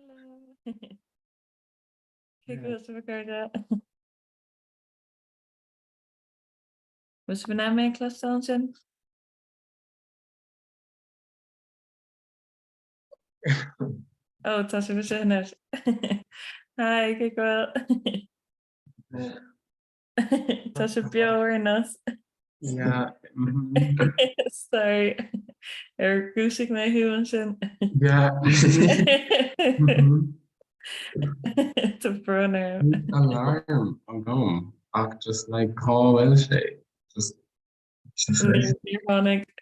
Hello. Kijk wat we elkaar doen. Was we na mijn klas dansen? Oh, het was even zinnig. Hi, kijk wel. Het was een björnas. Ja. Sorry. Er koos ik mij heel zin. Ja. Te brunner. Alarm. Gewoon. Ach, just like call well say. Just Ironic.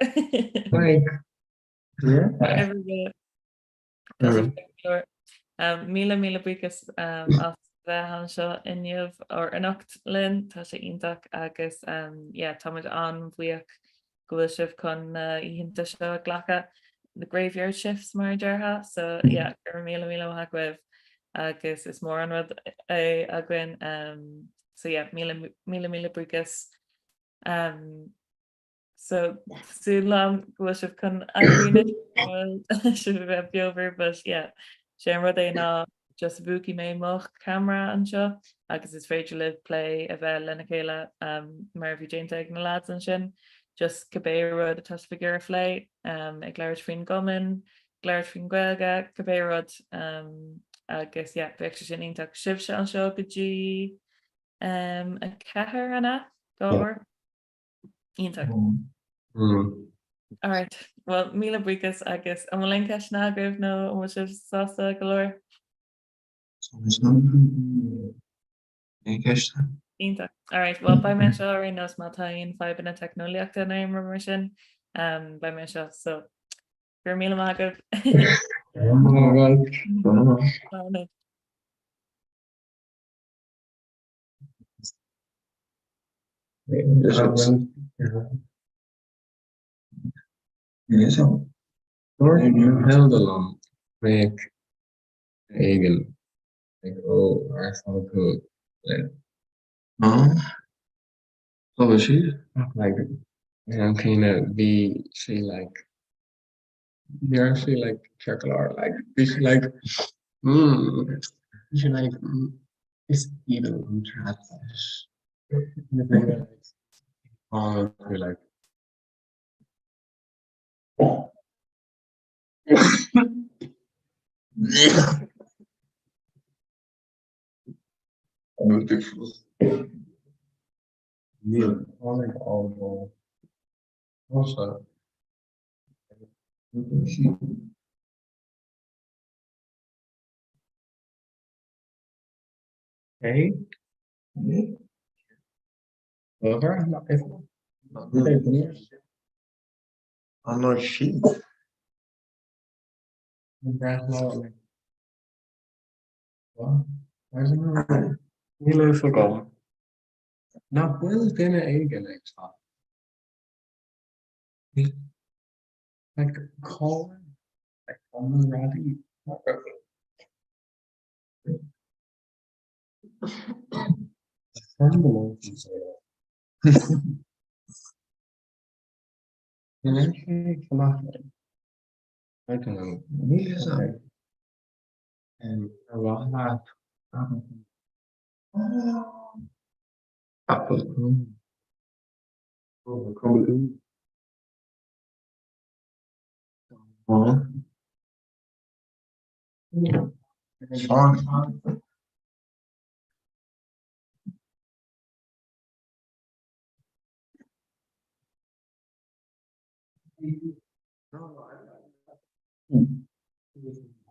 like yeah. Every dat is door. Mille buchas as han seo inniuh or anocht lin tá sé ionach agus táid an bhuiach go sibh chun íhinnta seo ghlacha the graveyard shifts mar deartha so gur mille hacuibh agus is mór an rud é a gin so mille buchas so sú lam go sibh chun aghine si bheith beover but sé an rud é ná just bhuaí mé moch camera an seo agus is féidir le play a bheith lena chéile mar bhí dénta ag na lads an sin just cabbé rud a tas figur a phlé ag leir faoin gomin léir faoin ghilga cabbé rud agus bheith sin ionach sibse an seo go dtí a cethir anna gáhar ionach. Alright, well mille buchas agus am linn ceis ná goibh nó mu sibh sásta go leir. Ínta. Alright, well ba me seo ar nos má taíon febanna technoliaachta na mar sin ba me seo so gur míle mágah. Held along make Egan like oh I saw good like how was she like kind of be she like you're actually like circular like she like she like it's even trash like beautiful. Yeah, all also. Okay. Over. I'm not sheep. Mille voorkomen. Nou, wel binnen eigen extra. Like call, like already. I don't know. En wacht. Appel. Kom in.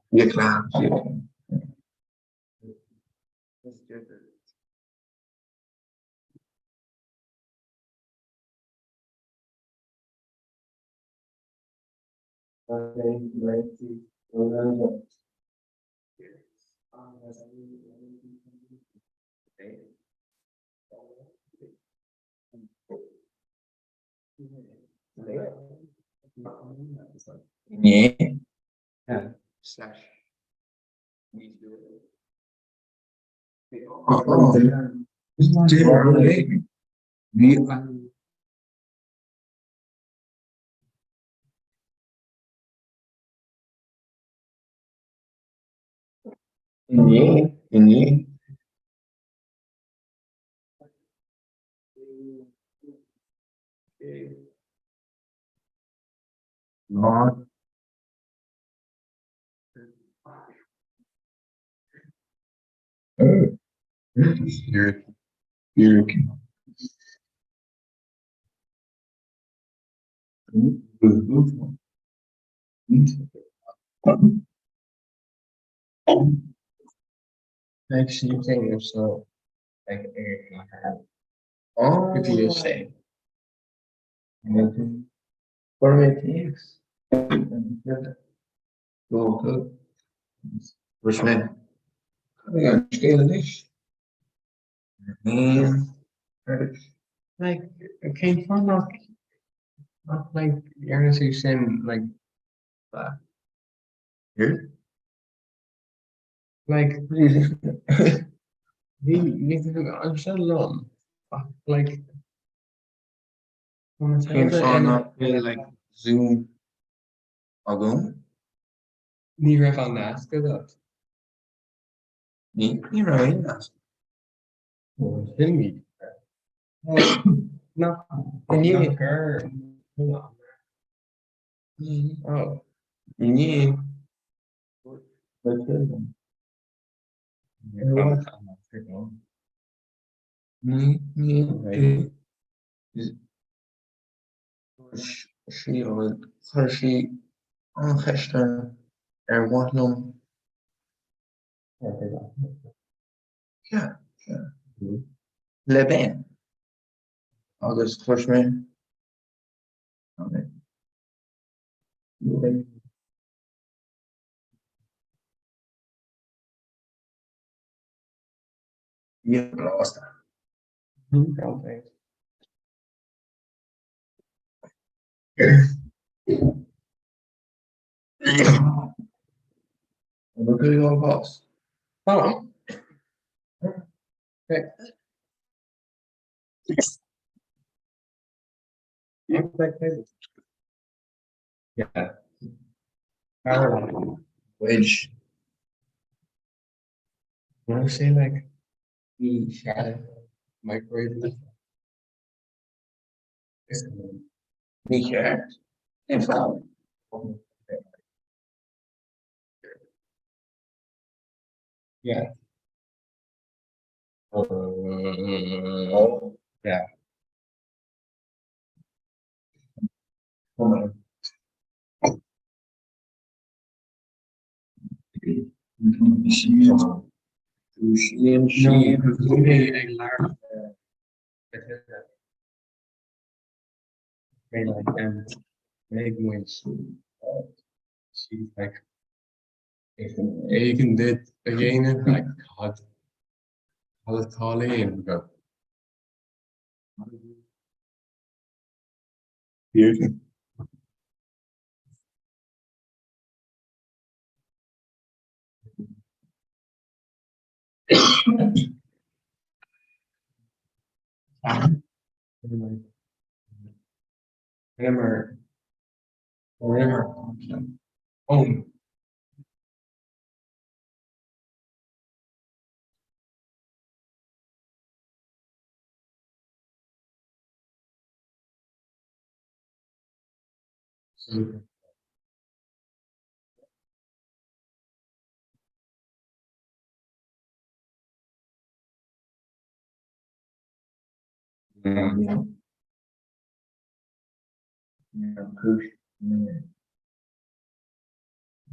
Ja, klar. Nee. Ja. Slash. Wie in not Spirit, spirit. Like same thing if so like oh if you say for me go to which man ja stelen is like it came from not like you're saying like here like wie Amsterdam like came from like Zoom ago niet meer van naast dat niet meer naast niet no niet her oh niet niet she her she on gisteren er wordt nog ja ja Leben August Hirschman hier lost Wat kun je al vast? Waarom? Kijk. Ja. Which when I say like the shadow microwave niet erg. Eenvoudig. Ja. Ja. Kom maar. Make wins. She's like even dit again like had het alleen go. Hier. Remember, oh, so,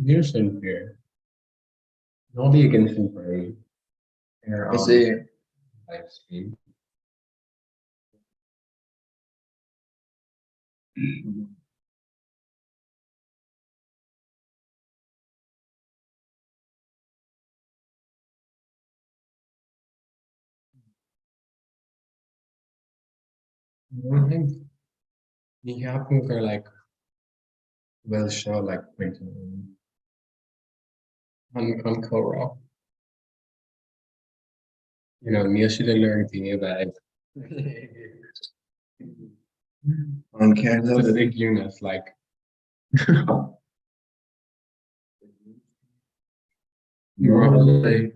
here's in here. Not the against brave. I see. Live stream. I think you have to go like well show like waiting on Comhrá. You know, Neil should have learned thing about it. On Canada, the big units like Right.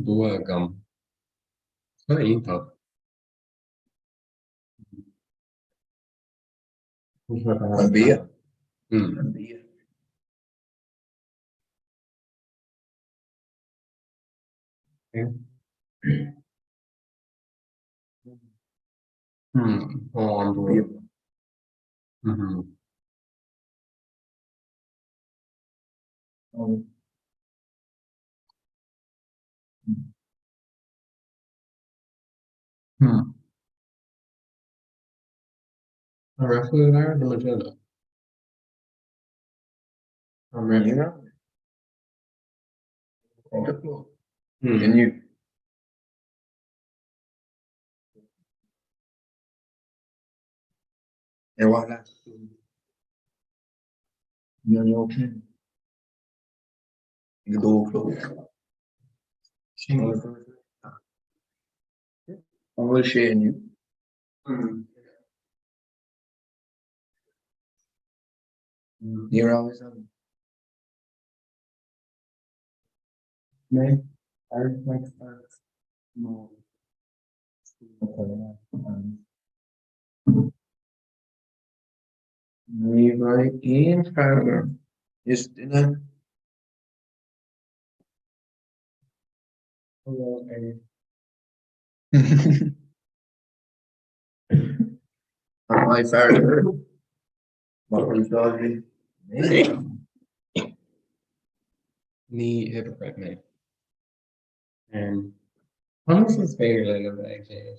Dua gum. Có ý thật. Bia. Ừ. Bia. Ừ. Ngon rồi. Ừ. Ừ. Referee there, the Matilda. You know? Ừ. Can you? And why not? You're okay. You go close. I will share you. Ừ. You're always on. May I like start small. Anybody in further? Just dinner. Hello, My further. What was doggy? Knee hypocrite me. And honestly, it's very little actually.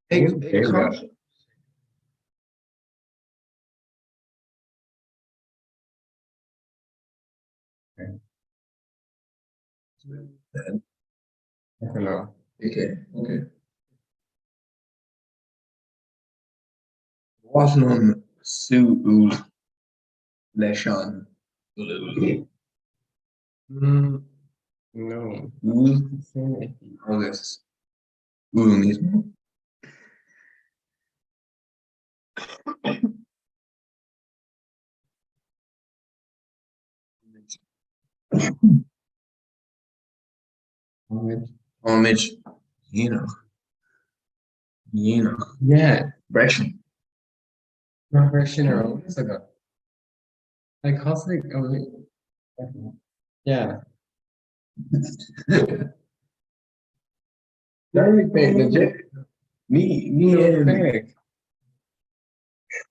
Big cross. I don't know. Okay, okay. Wasn't on Sue Leshon. Mm, no. Oh, this mismo. Homage, you know, Yeah, Brexit. not version or always ago. Like cosmic, yeah. Very fake, legit. Me No and fake.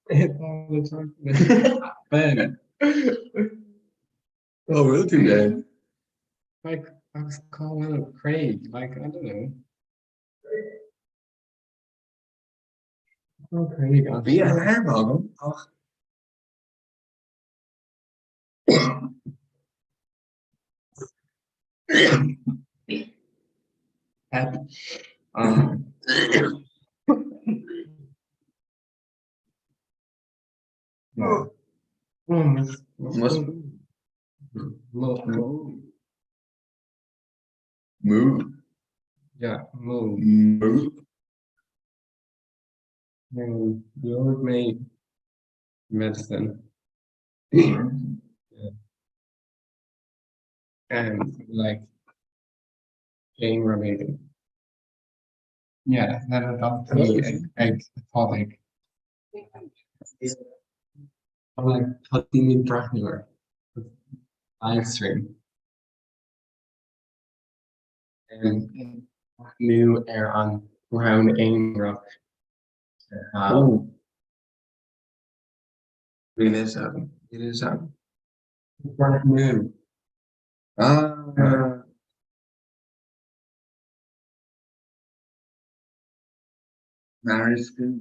It's all the time. Ben, oh, really too bad. like I was calling out Craig. Like I don't know. Oh, Craig. Wie alarm hadden. Ach. Happy. Ja. Was? Move. Yeah, move. Move. And you always made medicine and like game related. Yeah, then I got the egg tonic. I'm like cutting Dracula live stream and new air on ground aim rock. Oh, it is happening. It is happening. Brand new. Ah, marriage school.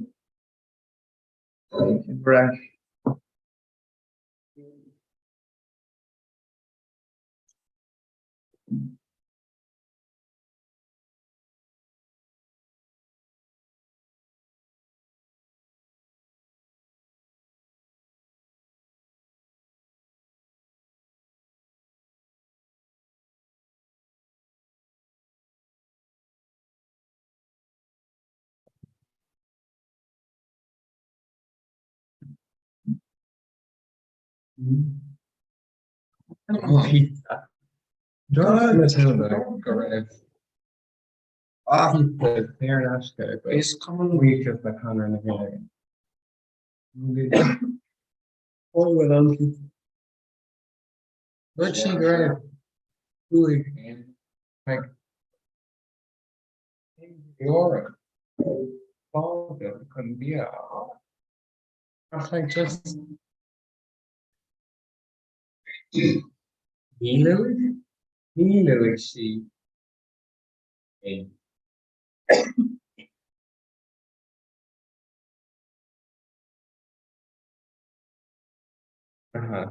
Fresh. Pizza. John Matilda, correct. Pizza, fair enough. It's common week of the Connor and again. Oh, well, pizza. But she great. Really, like, you're father couldn't be a. I like just. He she. Uh-huh.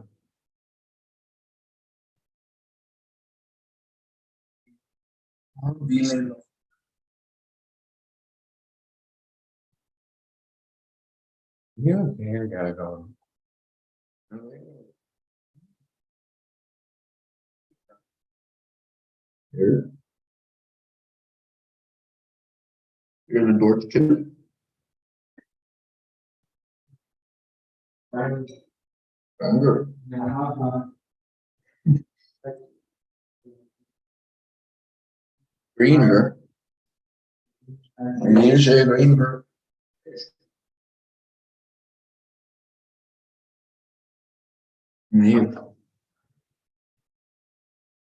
Yeah, there gotta go. Here. Here's the door chip. Anger. Greener. You say greener. New.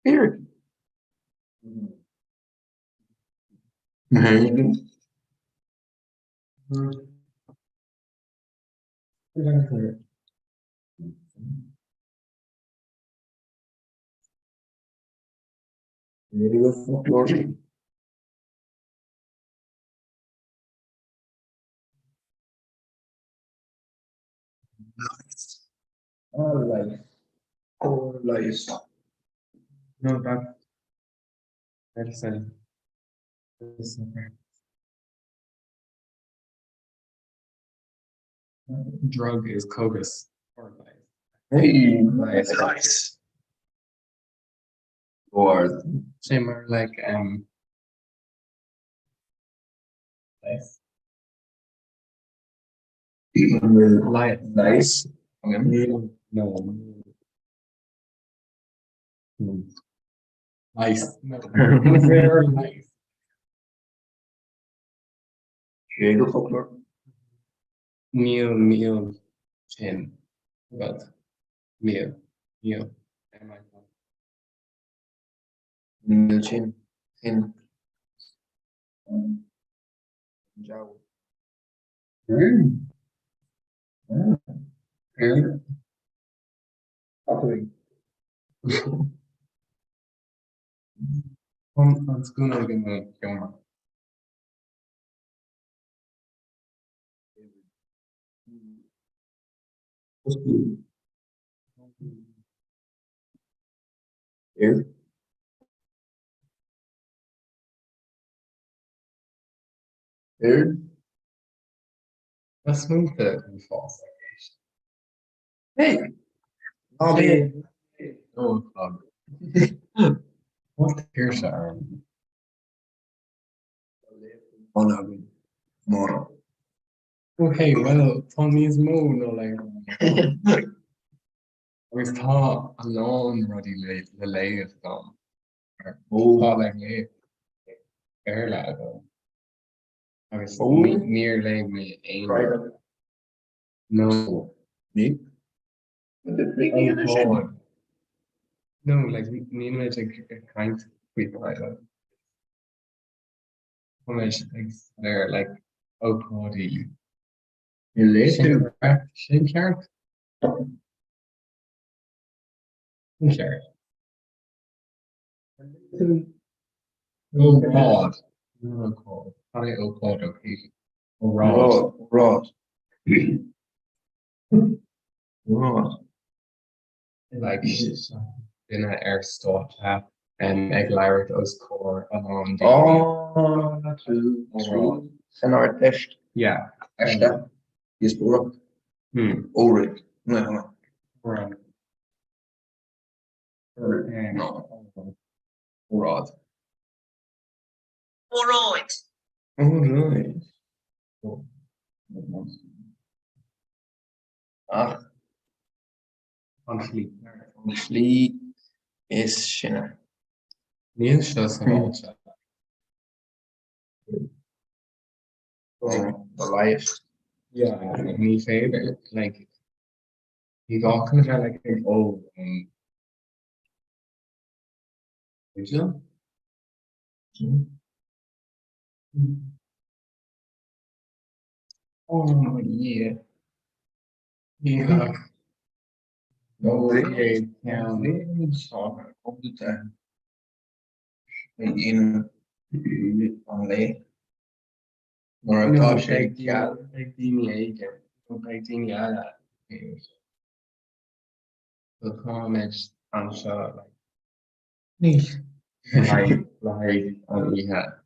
Here. Maybe. Maybe go folklore. All life. All life. No, that's a. Drug is Kogus. Hey, nice. Or Same or like nice. Light nice. no. Nice. No. Very nice. Diego folklore. Meal chin. But meal. Milchin. In. Jao. Let's go now again the camera. Here. Here. Let's move the false. Hey. Hey. Oh, what here's the arm? Moro. Oh, hey, well, Tony's moon, no, like, we thought alone, Roddy, the lay of them. Thought like, lay, air lad, I was near lay me, aim. No. Me? Oh, no, like, me and like a kind of people, I don't. They're like, oh, Cody. You late too. Shane Clark? Clark. Oh, God. No, God. How do I God, okay? Oh, Rod. Rod. Rod. Like, in an air stop tap and egg Larry does core along the. Oh, true. Rod. En our test. Yeah. Esta. Is Rod. Ulrich. No. Right. No. Rod. All right. All right. Ah. Honestly. Honestly, is Shinner. News just about The life. yeah, like my favorite. Like he's talking about like an old you oh yeah. Yeah. No way. Yeah. Op de tuin. In alleen. Maar het No, was kijk ik ja. kijk die niet eten. Kijk die niet aan. Dat gewoon met aan zo. Niet. Like on die hat.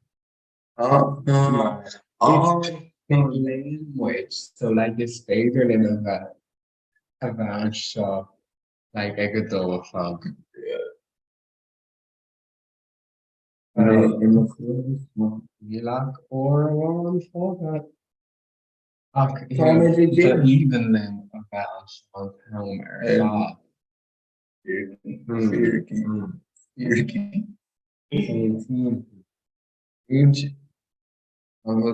Wait, so like this favorite in a van shop, like I could do a fuck. You like or one for that. The even then about on Homer. Dan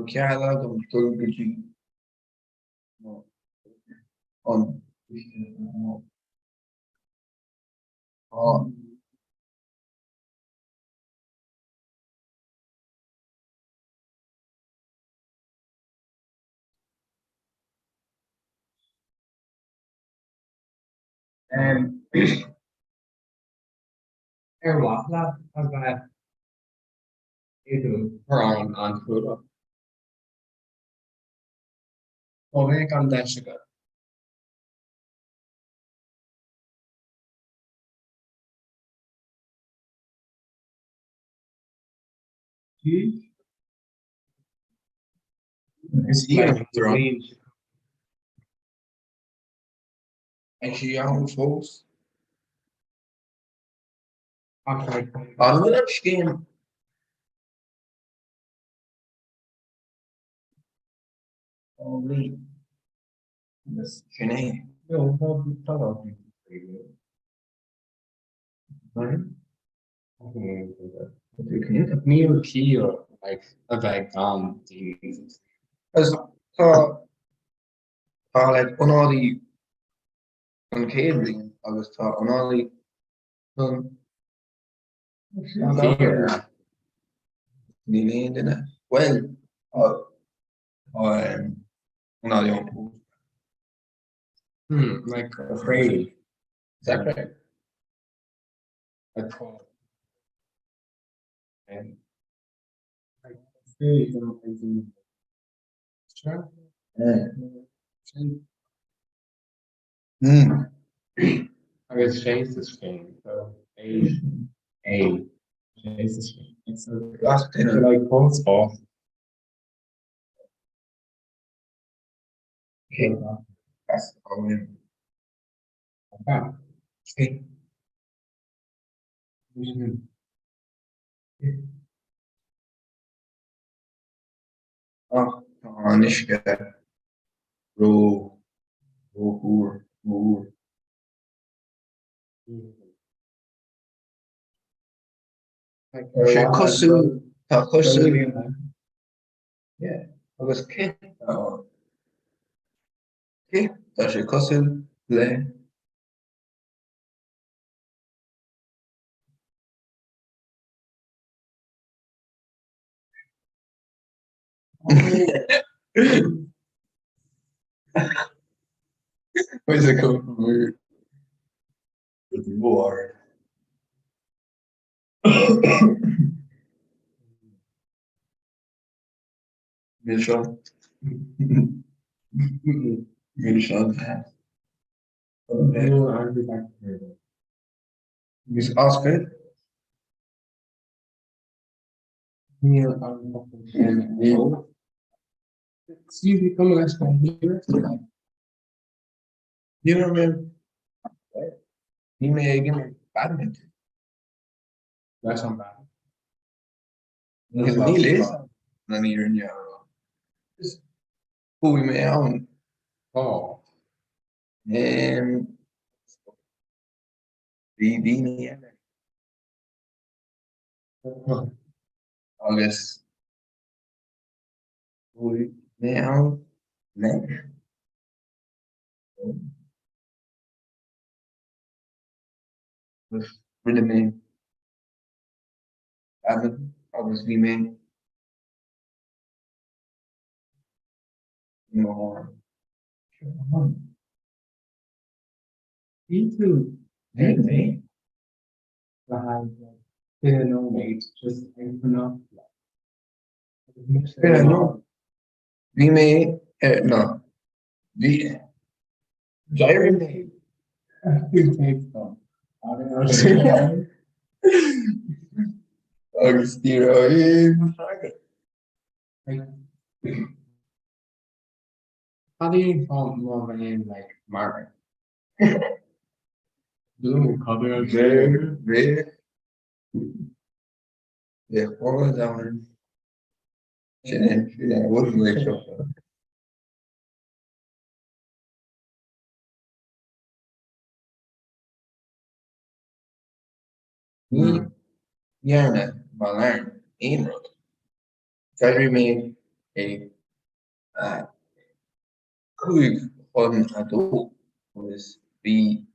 Chéadaoin om tulgujing. On. And what love about it or on food. Well, we come that sugar. Is hier drum. En je jouw volks. Hadden we dat scheen? Oh nee. Dat is geen. No, not all. Natuurlijk niet. Nieuw kier, like a vegan thing. Dus like onali een catering, agus tá onali een Here. ní léon duine. Well, onali an Like afraid. Is that right? I call. And like afraid something. Sure. I guess Chase is king, so A. Chase is king. It's Last dinner. like post off. Okay. That's all. Okay. Anishka. Roer. Sé cosú tá cosú agus cé tá sé cosú le Where's it come from? Weird. With the war. Milchon. Milchon. Is Oscar? Excuse me, come last time here. You remember? He may give me badminton. That's not bad. Because he lives on here in Yarrow. Who we may own. Oh. Bhíní agus mé an le rinne mé agus bhí mé Me too. Maybe. Didn't know Máirt, just open up. bhí mé no bhí Jair mé agus tí How do you call more of a name like Máirt? Blue color ré cho down sin wouldn't wake up. Ní Dhearna má learn aon rud. Gaidir mé é chuig chun a dó agus bhí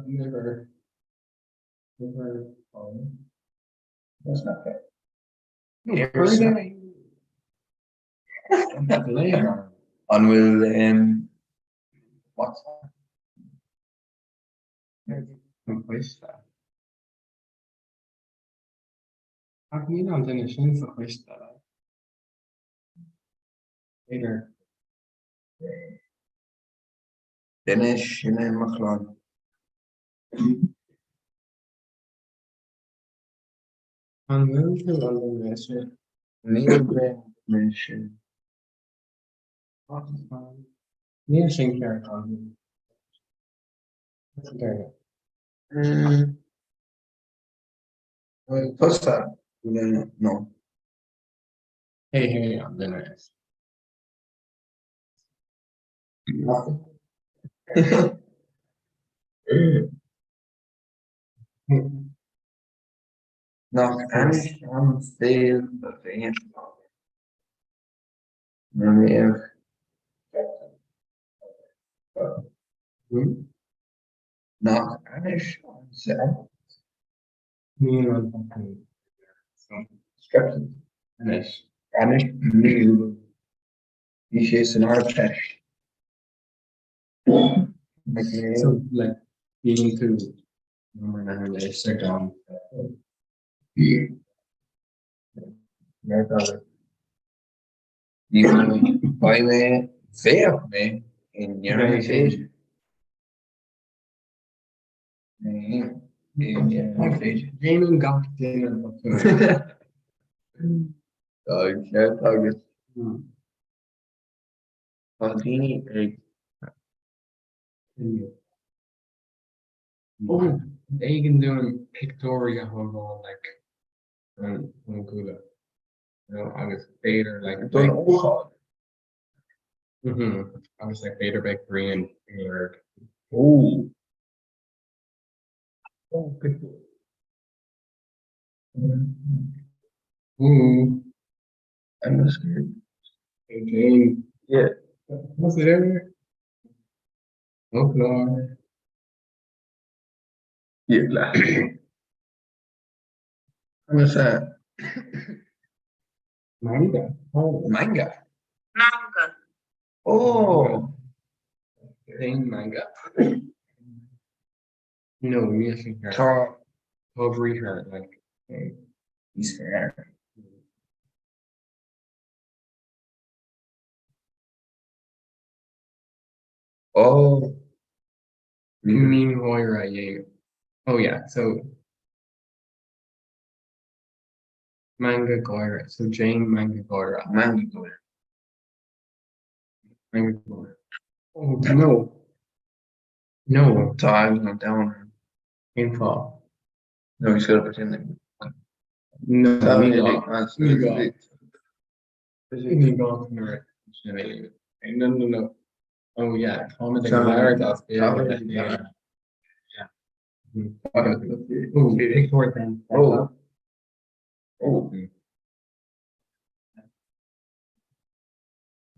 Never. that's not fair. Never. An bhfuil what's How can you not finish in for Krista? Later. Duine sinna amachláin. I'm going to London this year. Níl bheith mé sin. Near Sinclair County. Well, Costa, no. Hey, I'm dinner. Nach an féil a féin. Na mé nach anis an se Me and one company. So, skeptic. finish. Anis níl ní sé san arteis. So, like, being to remember now they stick on. By me féach mé in Jearna féidir. Gaming got dinner. agus Daoine ag Oh, they can do Pictoria hold like Gula. You know, I was Vader like don óáil. I was like Vader Big Korean nerd. Ó. Oh, good. Ooh, I'm scared. Jane. Yeah. What's it ever? Oh, Lord. Yeah. I'm sa Manga. Oh, manga. Manga. Oh. Jane manga. No, me think her. Tá Covery her like. he's fair. Oh. You mean Hoyer yeah. Oh yeah, so Manga Goira. So Jane Manga Goira. Manga goir. Manga Goira. Oh no. No, Tá I'm not down. info. No, he's got to pretend like No, Tá me me go. ag Me go. You go from there. No. Oh yeah, comment Sorry. Máirt off. Sorry. Yeah. Oh, big four then. Oh. Oh.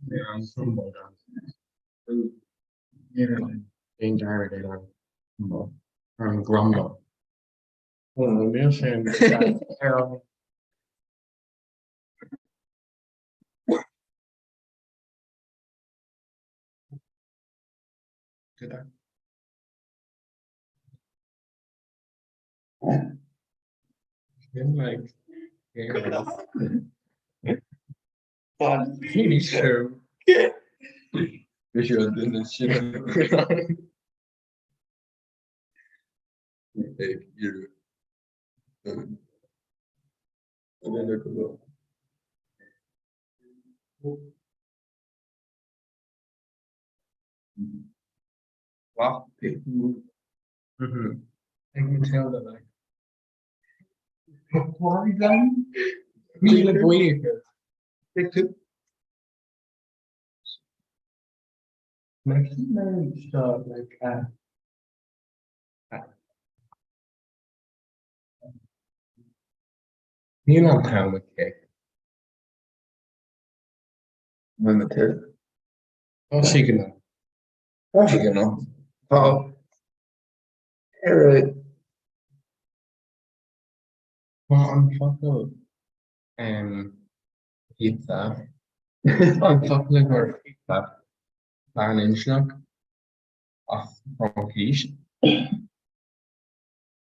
Yeah, I'm some ball down. Yeah, Jane Jarrett and Grumble. Oh, I'm just saying. Good. Been like, yeah, TV show. We should do this shit. Take you. And then there could go. Wow. Mm-hmm. I can tell that like. What are you done? Me like weird. Take two. Like he managed stuff like you know how with cake. When the third. Oh, she can. What you know? Oh. Alright. Well, I'm fucking pizza. I'm fucking her pizza. An inchnak off from quiche.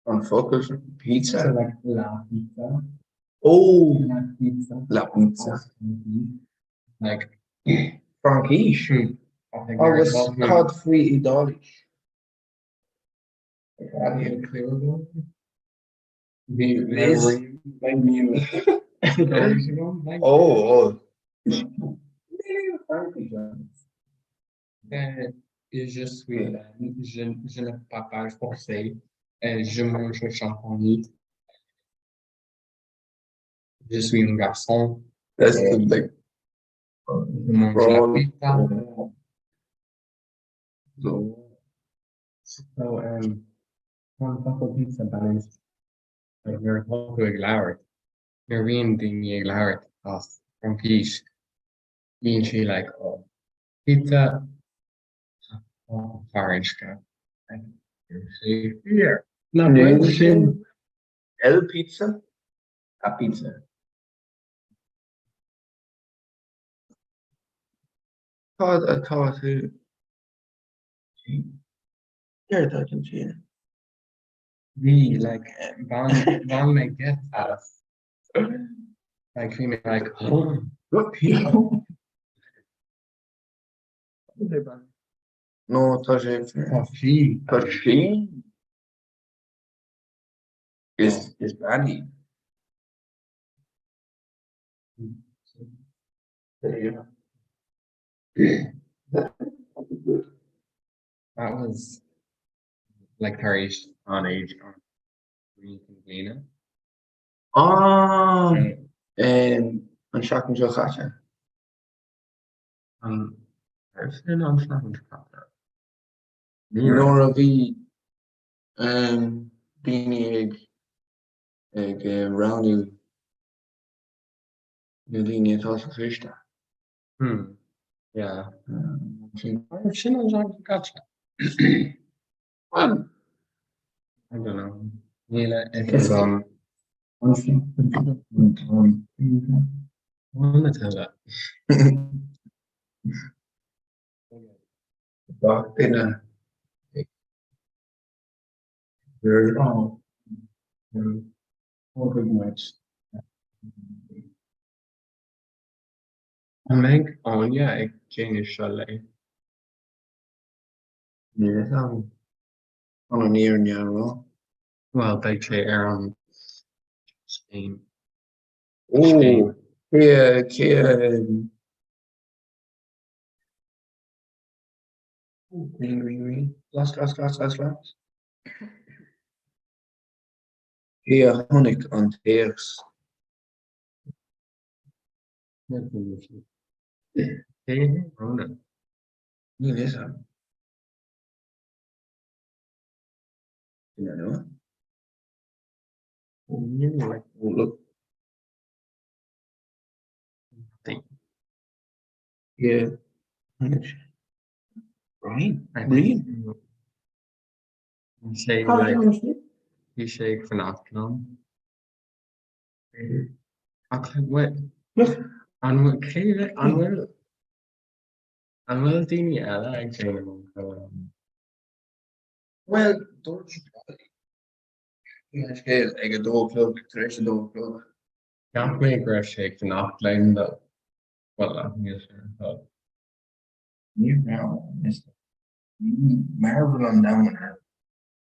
On focus. So Pizza. like la pizza. Oh. La pizza. La pizza. Like Frankish. I think I we're was talking cod free Idolish. about the clear one. Liz. Like me. Like Oh. je suis je ne pas parle français. Je mange le champagne. Je suis un garçon. That's the like. Je mange la pizza. So one couple pizza balance. Like you're talking loud. You're reading loud off from quiche. Mean she like oh pizza. Oh, orange cup. See here. Not Nation. El pizza. A pizza. I thought who. Yeah, I can see it. We like Van may get us. Like we may like oh What people? No, coffee. Tashi is Banny. Yeah. That was like Harish on age on Green Ah, Container. and shocking Joe Hatcher. I've seen on Shannon Carter. Nora V. Beanie egg Rowney. Nadine Toss Fishta. Yeah. I've seen on Shannon Carter. I don't know. Nila, it was one to tell that. Dog dinner. Very Oh, all good much. Meg, oh yeah, ik ken chalet. yeah, on a near narrow. Well, they say Aaron Spain. Oh, yeah, green. Last. Yeah, honey on tears. Hey, Rona. Níl is an. No. Like, Oh, look. think. Yeah. Right. I Read. think you say How like do you you shake for Nocturne. I can't wait. On what cave on will Dini Ella actually. Well, don't you? Yeah, scale. Ik ga doorvlogen. Ik krijg ze doorvlogen. Can't make a shake for Nocturne though. Well, I'm just Hier nou. Marvel on down her.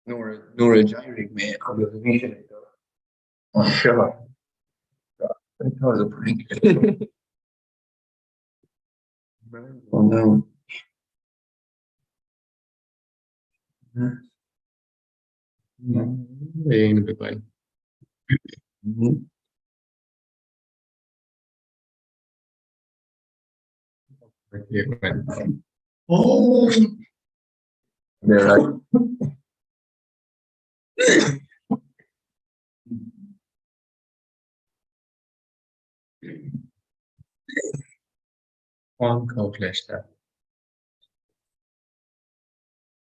Nora Gyric, man. I'm a vision. Oh, shut up. That was a prank. Oh, no. in a big way. Oh! They're right. One co-clash that.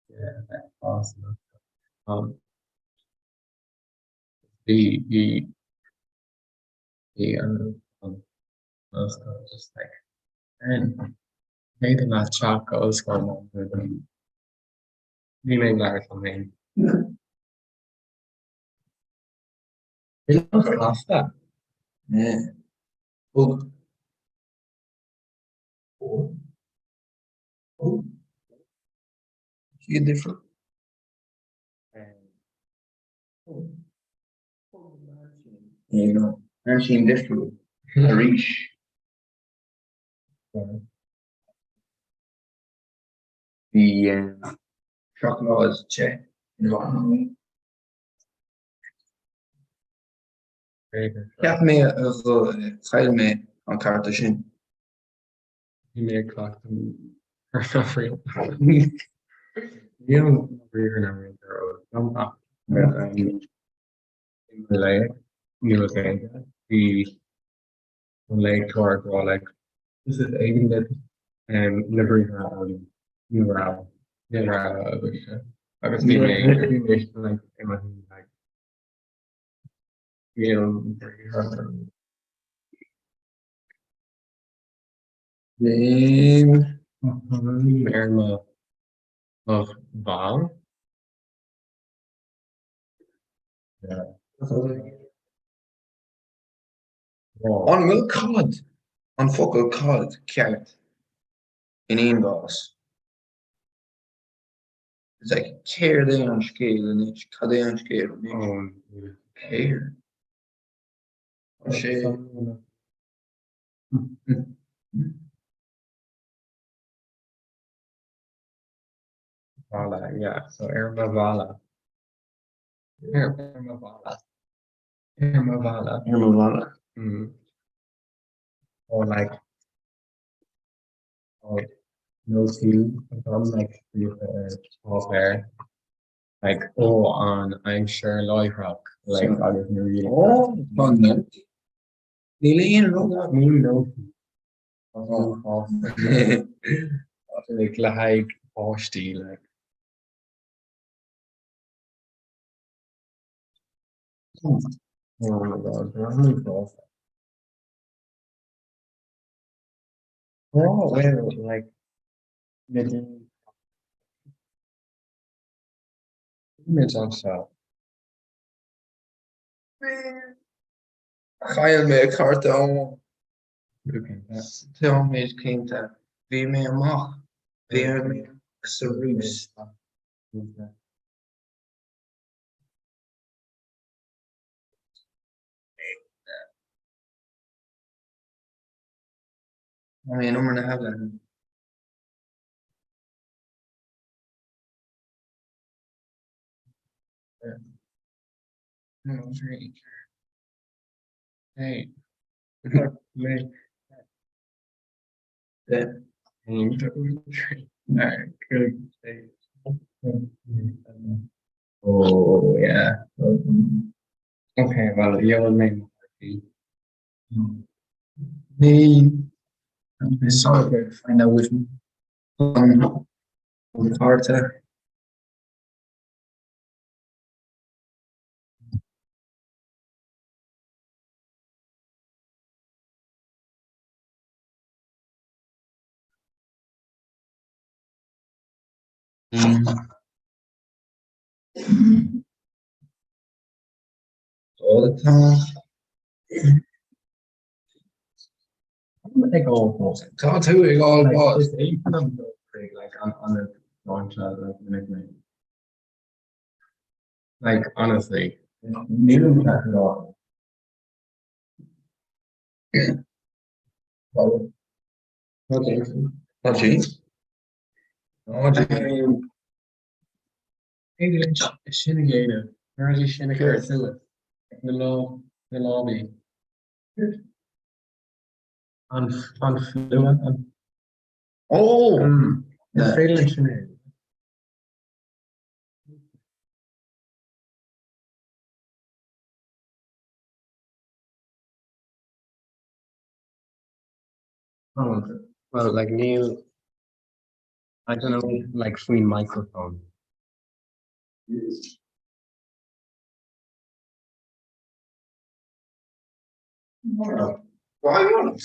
Yeah, that's awesome. The just like and made the last chalk goes going on with them. We made that something. You lost that. Yeah. Oh. Oh. Oh. See a different. You know, I've seen different. I reach. The shock laws check. Very good. Ik heb meer geil mee aan kaarten zien. You may clock them for real. You don't remember I'm up. In Malay, New Zealand, the Malay tour were like, this is England and Liberia, Never, I was thinking, like, you know, Name. Irma of Val. Yeah. On will cod. On focal cod. Carrot. In inbox. It's like care they on scale and it's cade on scale. Care. Oh shit. Vala, yeah. So Irma Vala. Irma Vala. Irma Vala. Irma. Or like, oh, no two. I'm like, off air. Like, oh, on I'm sure Lloyd Rock. Like, So- I was really. Oh, fun then. Nearly in roll that. Me, no. Oh. Off. Like, Posty, like. Oh my god, they're really off. Oh, well, like, maybe image on shot. Geil mee cartoon. Okay, Stel me eens kind wie meer mag. Weer meer serieus. Maar je nummer hebben. Hey, me. Oh yeah. Okay, well, yeah, we'll make Me, I'm sorry to find out with me. On Carter. All the time. Like all balls. Tattooing all Like, balls. it's eight of them go big, like on the launch of like the nickname. Like honestly, nearly that at all. Oh, Okay. not cheese. No cheese. Hey, Shinigata. Where is Shinigata Silla? The lobby. On Fluent. Oh, The yeah. Fatal Shinigata. Oh, well, like Neil, I don't know, like free microphone. Why not?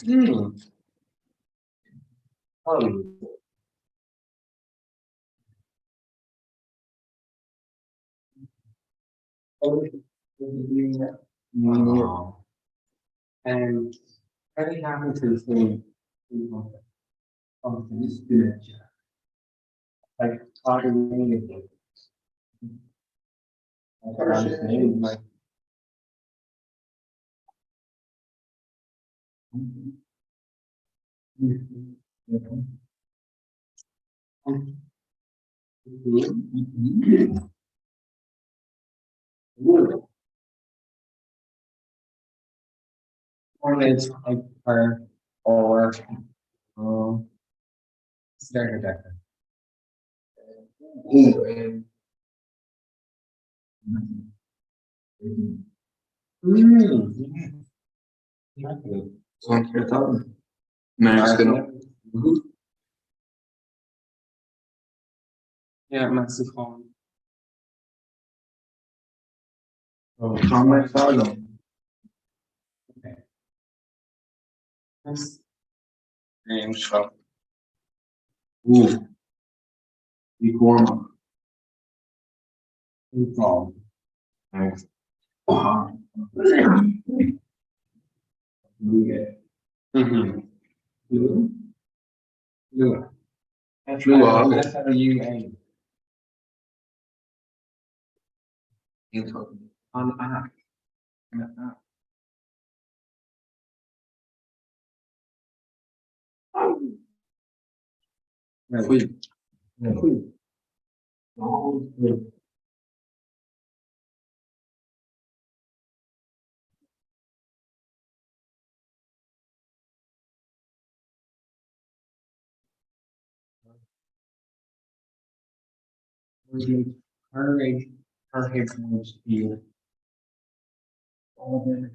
Wow. And very happy to see of this village. Like how do we name it? Like or it's like her or starter decker. Sånt jag tar. Men jag ska nog. Yeah, massive phone. Oh, Ta mig för dem. okay. That's James van. Die korma. phone. Mm-hmm. Blue? Blue. Blue, That's how you aim. On app. On the app. Right. Goed. Right. Oh, good. Courage, courage was here. All the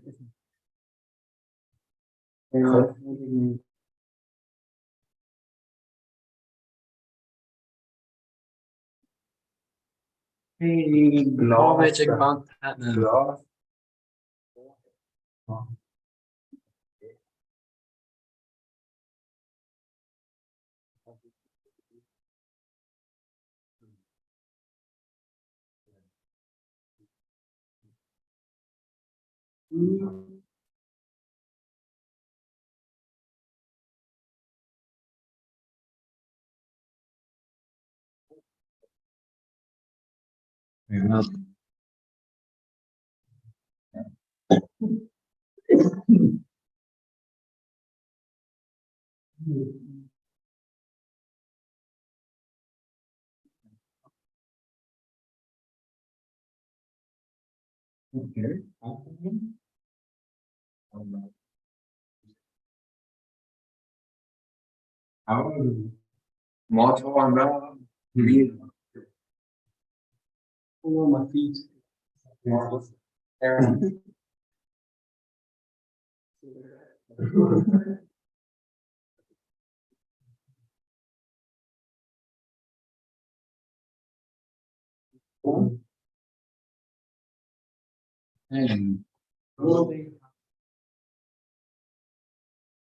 Hey, magic about that now. Yeah. Okay. Motto on that. Oh, my feet. Aaron.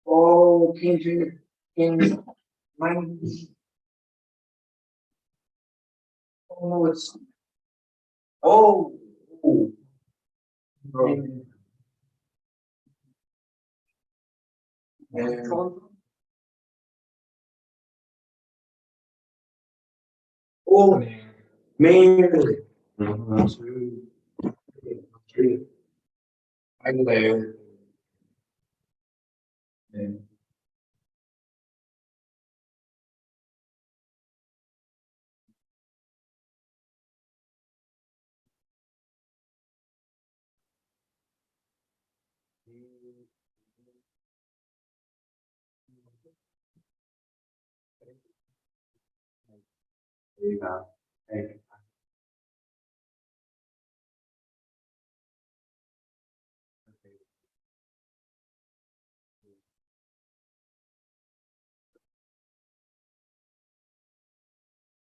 Oh, King, mine. Oh, no, it's. Oh. Oh, Máirt. I live.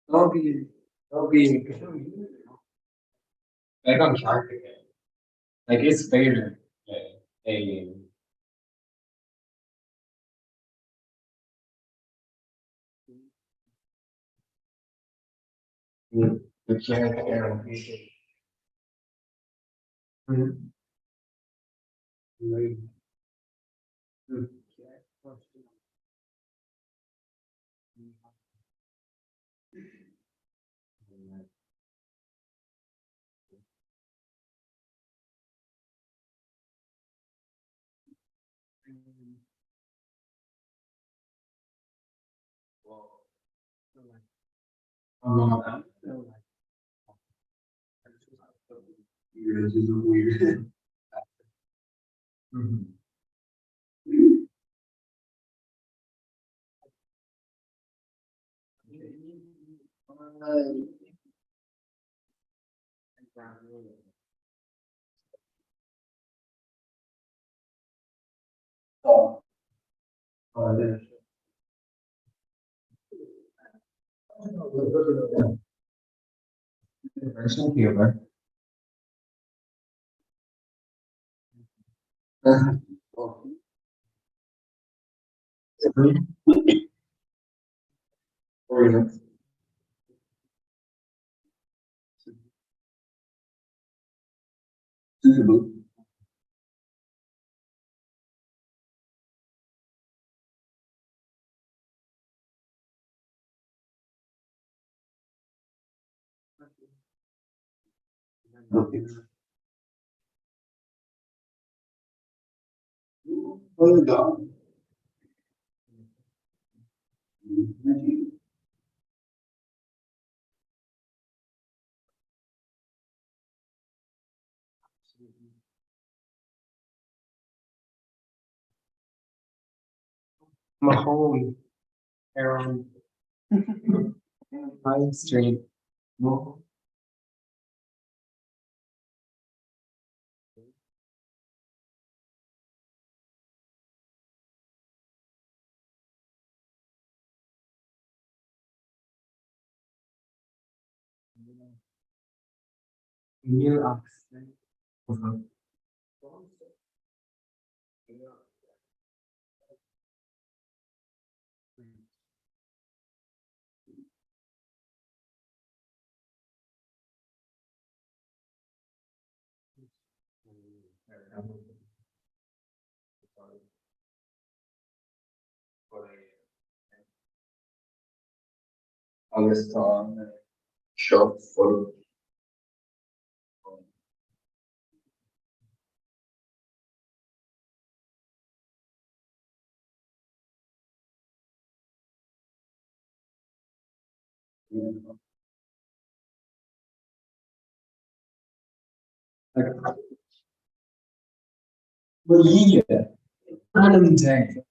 Don't be. Like on Shark again. Like it's favorite. A. The Chéadaoin. This is weird. Oh, there's. Personal humor. Suitable. Hold on. Mahoney. Aaron. Pine Street. New accent. August on shop for Bolivia. Valentine.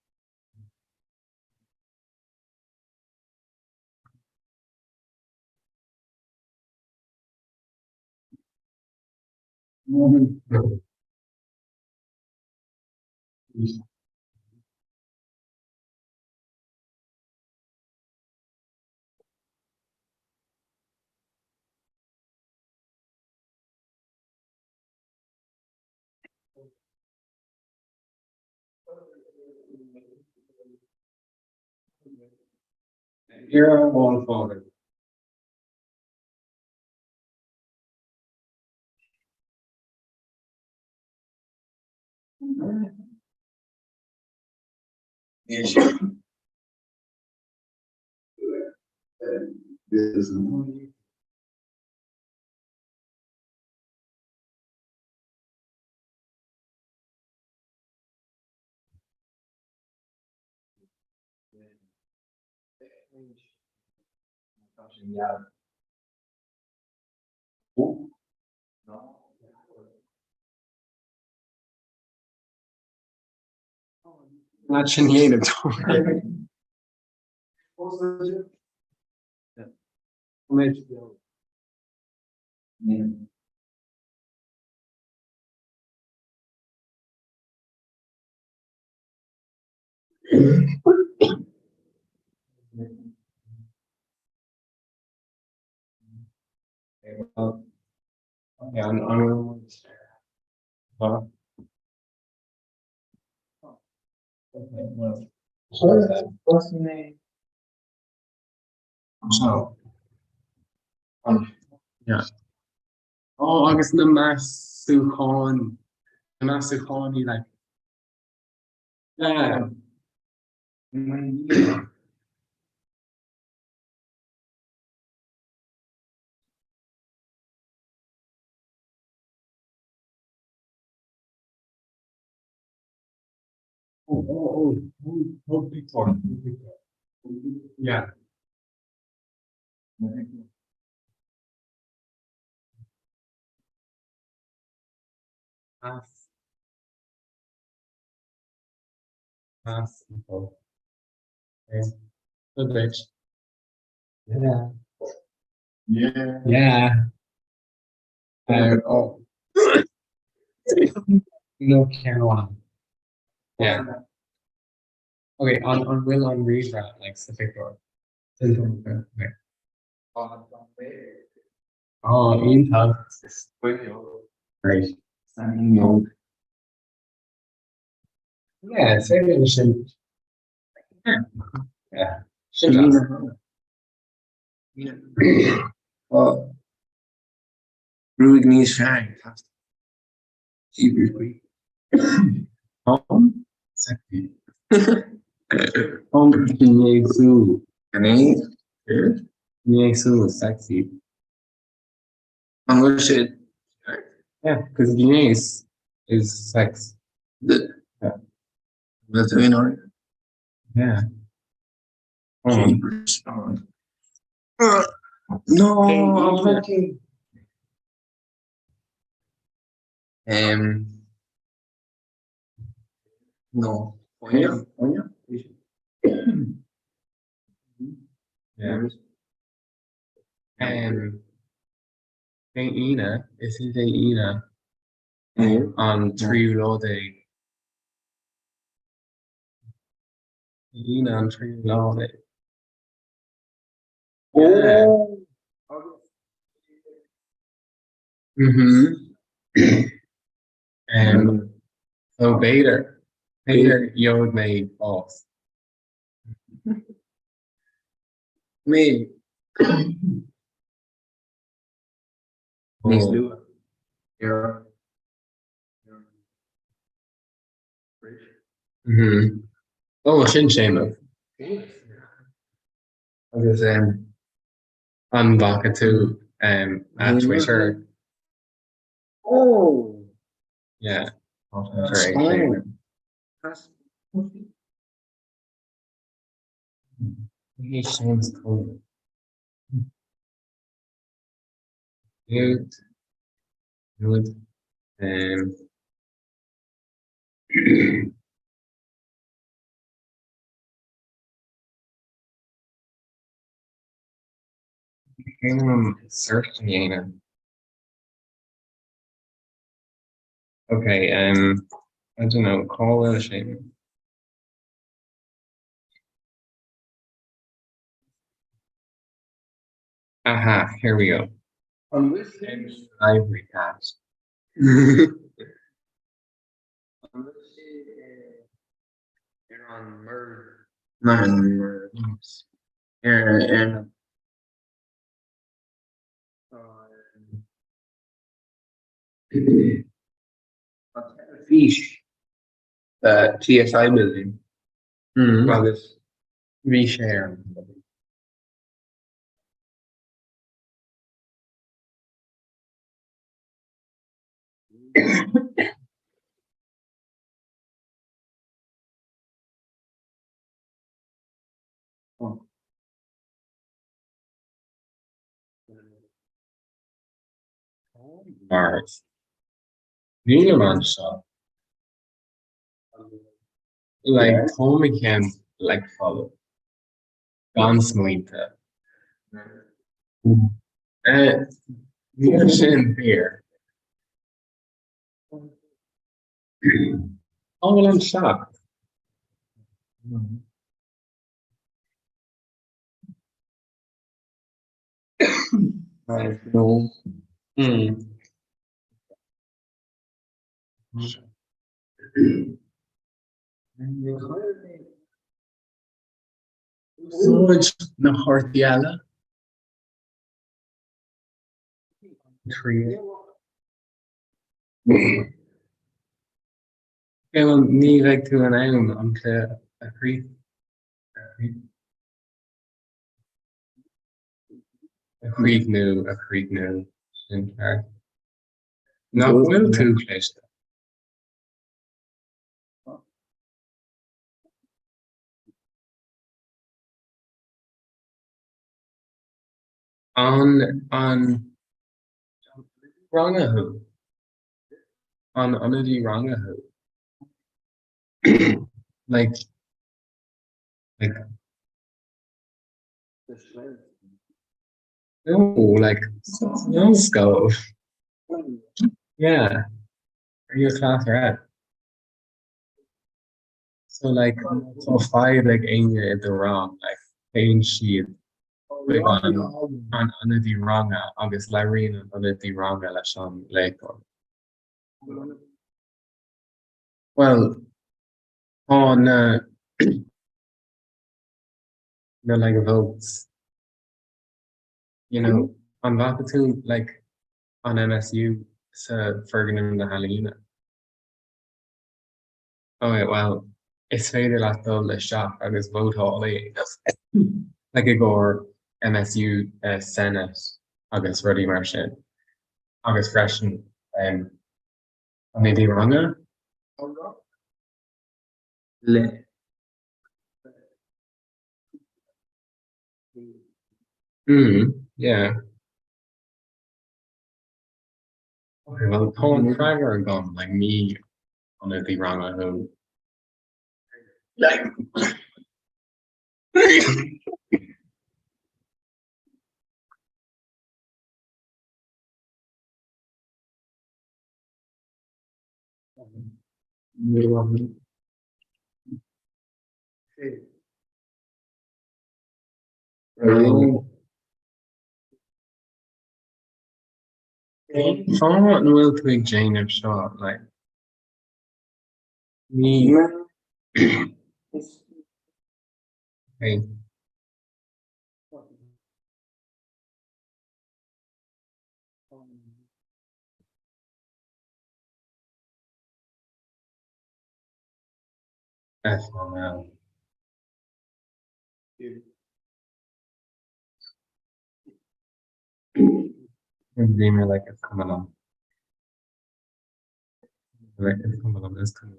Here I'm all for it. Yes. Yes. Not Sinead. Okay, on well, okay, well, what's the name? So, yeah. Oh, agus na Masúcháin. Na Masúcháin, like, yeah. Victor. Yeah. Mas, Masúcháin. Okay. Good bitch. Yeah. Yeah. Yeah. Oh. No Carolina. Yeah. Okay, on Will on Reesra, like Victor. Okay. Oh, Intel. Great. Yeah, it's very interesting. Yeah. Should Oh, Ruig níos fearr. Hebrew. Sexy. Yesu. Yesu is sexy. An bhfuil sé Yeah, because Guinness is sex. Yeah. bhfuil tú in order. Yeah. No, Okay, I'm Eva. lucky. No. Onya. Yeah. Ina, isn't Ina on Tree Day? Ina on Tree Day. Oh. So Bader Yod made false. Me. Níos Oh. luath. Yeah. Oh, sin shame. Agus on Baka too at Twitter. Oh. Yeah. That's Very fine. shame. That's Shame's cool. Good. Good. Searching Okay, I don't know, call it a shame. Aha, here we go. On which Ivory cat. on which you're on murder. Not on murder. And fish TSI building. Agus Reshare. Mars. Niederman shop. Like Tommy can like follow. Ganz moeite. Meer zin beer. Oh, well, I'm shocked. no. Zoiets na Hortiala. Tree. Okay, well, niet like to an island. I'm to a creek. A creek new. In fact, not well too close. On Rangahu. On the Rangahu. like no, like no scope. Yeah. Are you a class rat? So like so five like anger at the wrong, like pain sheet like on the wrong August Lyrene on the wrong Lashon Lake. Well on the like votes. You know, on Vakatu like on MSU Fergan the Halina. Oh yeah, well, it's féidir leat dul le seach agus vótálaí like I go MSU Senate agus rudí mar sin agus freisin an éidir ranga Le. yeah. Okay, well, Comhrá an gone like me on éidir ranga who like Fá an bhfuil tú ag déanamh seo like ní hey. FML. Email like it's coming on. Like it's coming on. It's coming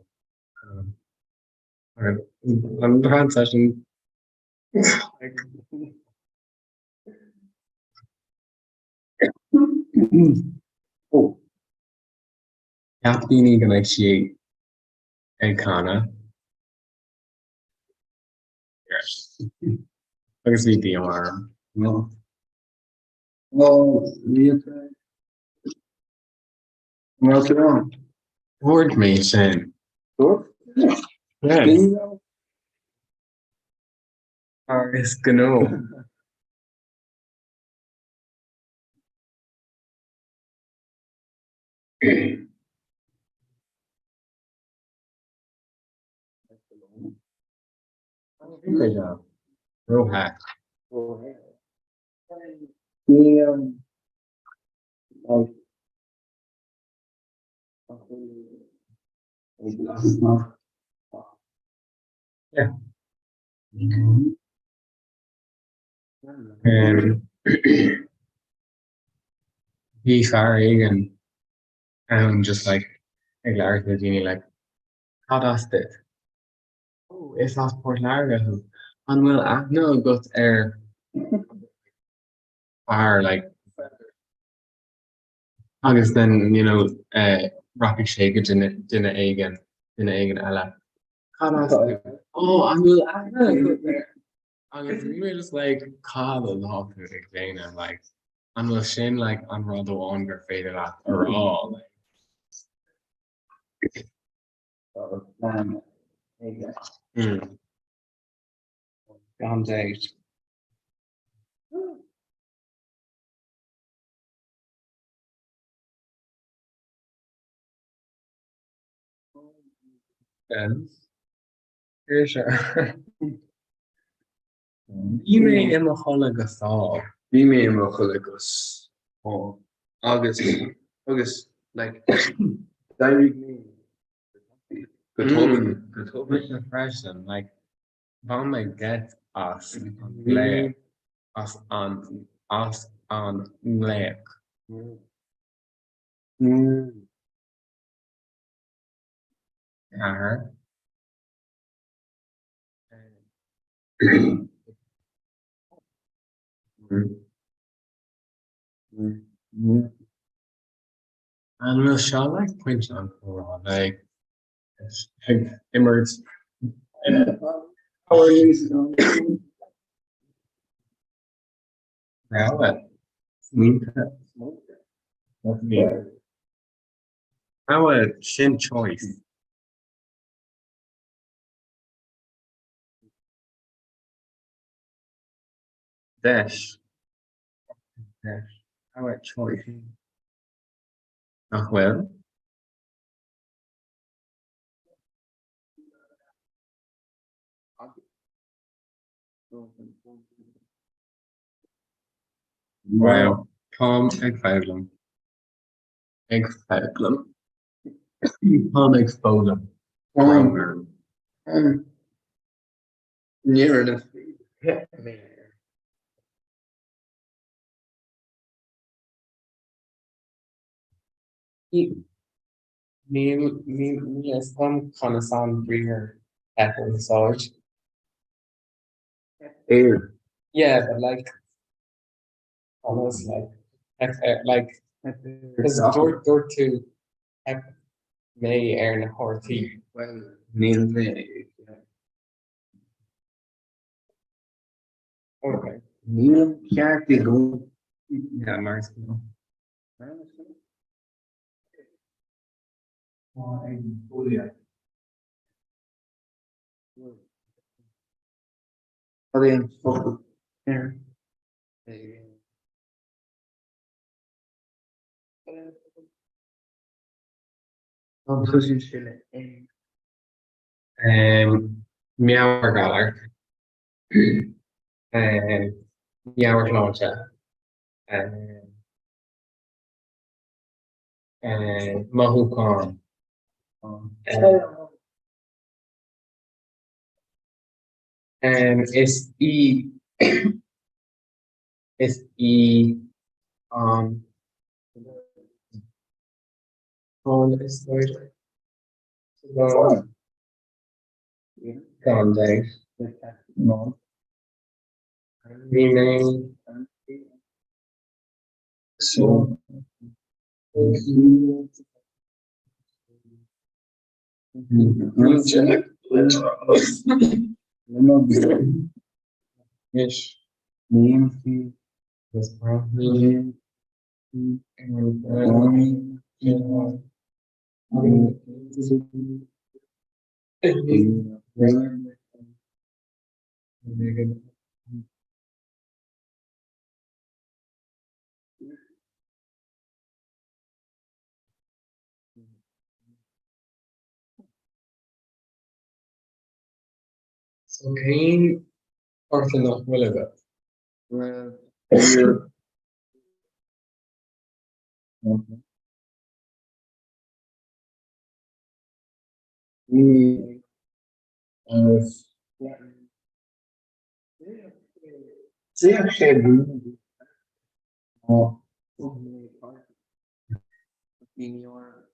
on. All right, I'm the hand session. Like, oh, Kathleen can actually a Kana. Yes. Because we DMR. No. Well, we have to. What's it on? Word me saying. Good. Yeah. Bingo. It's gonna. Roha. The like Yeah. Um, he sorry and just like Larry Houdini like how does this? Oh, it's not Port Largo. And well I know got are like August then Rocky Shaker didn't again Ella. How does this? Oh and well I know and it's really just like call a lot of again and like and well Shane like on Rodo on your faded at or all like Gone date. Yes. For sure. Ime im holagas all. Bí mé mar chugus ó agus like dairigh mé go With the freshen, like Van my get us lay us on lake. Uh-huh. And we'll show like Quinch on for like emerge now at what me. Our shin choice. Dash. Dash. Our choice. Well. Wow. Tom Egg Expeglum. Tom Explodum. near enough. Me as one kind of sound bringer at the Sarge. Air. Yeah, but like almost like because door to May Aaron Horty. Well, Neil May. Okay. Neil Carty go. Yeah, Mars. Again, focus. There. Composition shile. Meow Galar. Meow Launcher. Mahu Khan. It's it's E on is later. Gone day. No. Rename. So. New check. Yes. Name. Yes, probably. So Cain person of Williger. Well, here. We see actually in your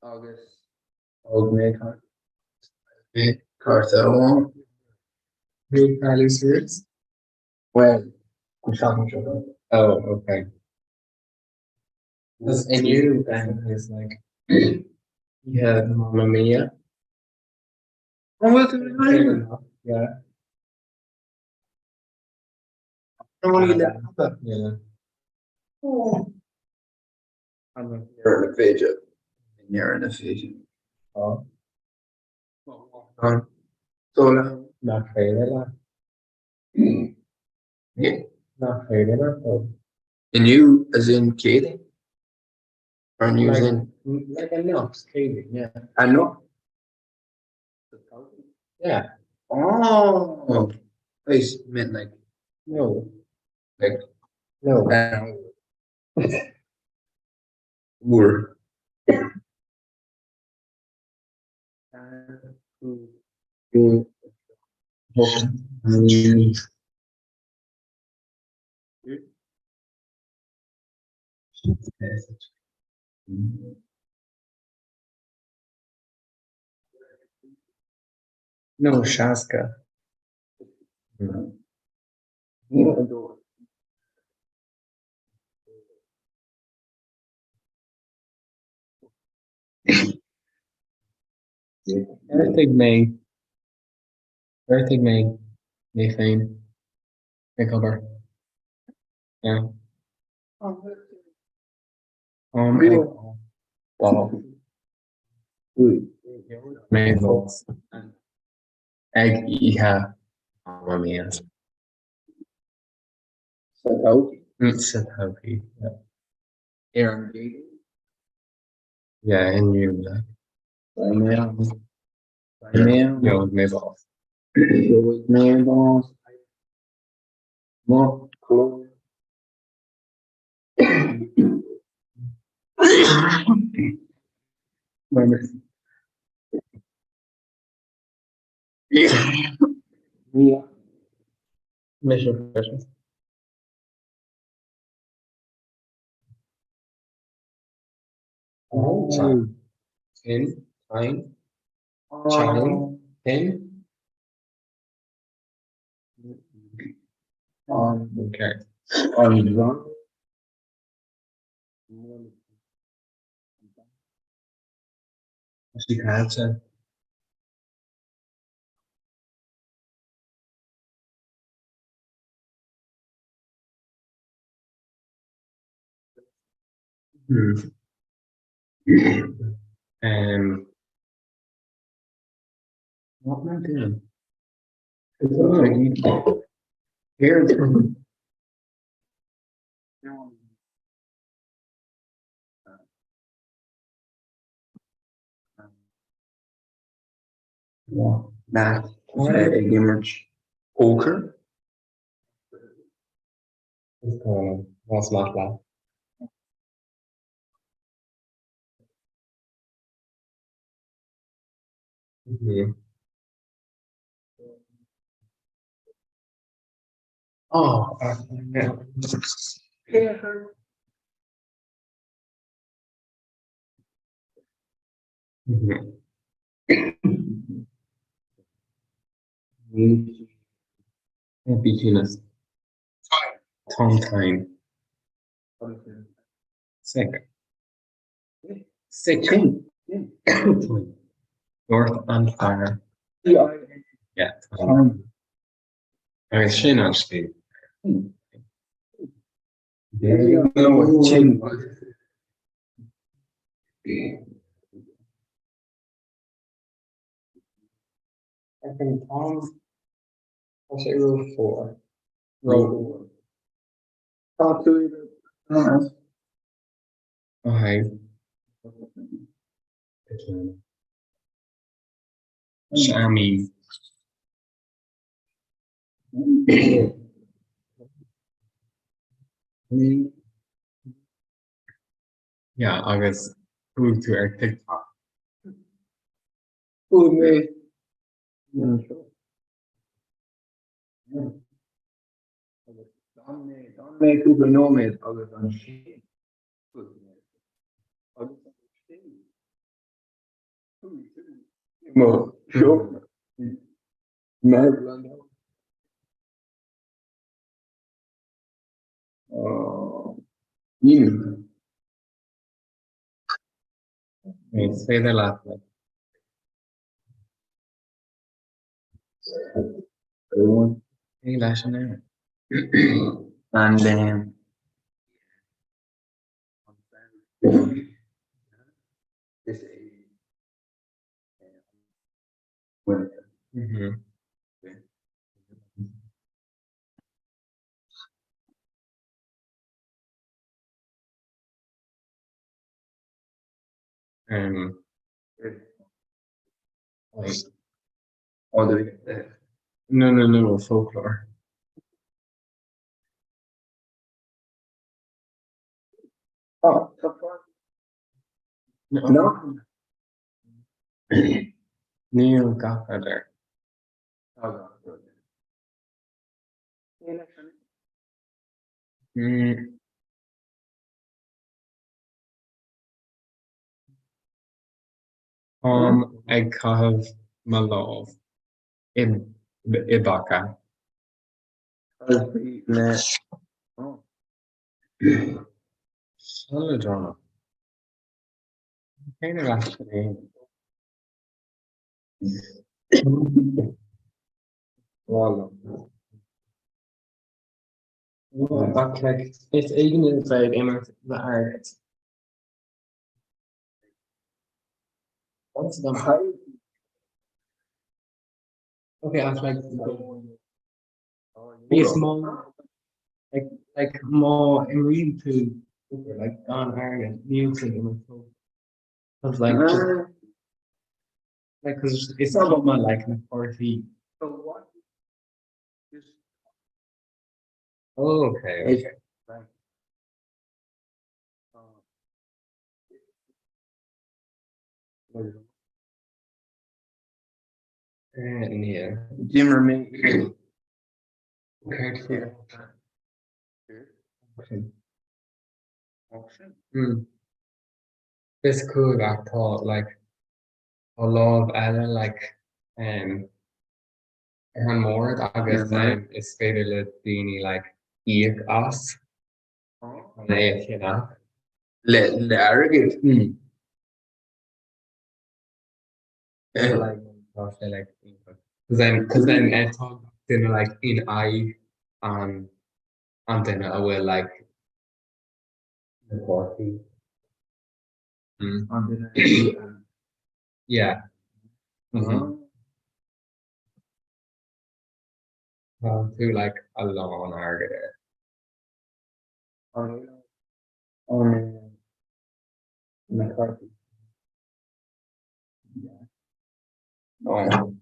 August May Cartel. Real Carly Series? Well, I'm talking about. Oh, okay. Because I knew that is like yeah, Mamma Mia. Oh, well, Fair enough. Yeah. I want to get that. Yeah. Oh, I'm like, you're in a page. You're in a page. oh, So, not fair. yeah. Not fair. Oh. And you, as in Katie? Or you as Like, in? like a Knox, Katie, yeah. I know. Yeah. Oh, I meant like, No. like, No. were. No, Shaska. Everything may. Everything may fame. May cover. Yeah. Real. Wow. May votes. Egg iha. Mamma mia. Said happy. Yeah. Aaron. Yeah, and you. Yo, may votes. Man balls. More clothes. Yeah. Mission question. Time. Time. Chime. Pin. Okay. On She has a what am I doing? Here it's from math. Image. Poker. what's not that? Oh, yeah. Between tongue time. Sick. Sick. North and fire. Yeah. I mean, she not speak. reckon Tom, I'll say row 4. Row Talk to you. Okay. Shami. Yeah, agus prove to our TikTok. Who made? Yeah, sure. Yeah. Don't make people know me agus an shame. Mo, sure. Maryland. You. Wait, say the last one. Everyone. Hey, last name. And this well, Mm-hmm. Like, all the no, folklore. oh, so far. No. Neil Godfather. Oh, Mm. I have my love in Ibaka. Oh. Solid kind of actually. Well, But like it's even inside the art. What's the height? Okay, I was like be small, like more in reading to like on Ireland music and so. I was like, like because it's not about my like the 40. so what? Oh, okay. Right. And yeah. Jimmer me. Okay. Auction. This cool I thought like a lot of Ellen like her more agus is féidir le daoine like íoc as you know. Le arrogant. Like obviously like because then I talk then like in I and then I will like the 40. Yeah. To like a long argument. McCarthy. Oh,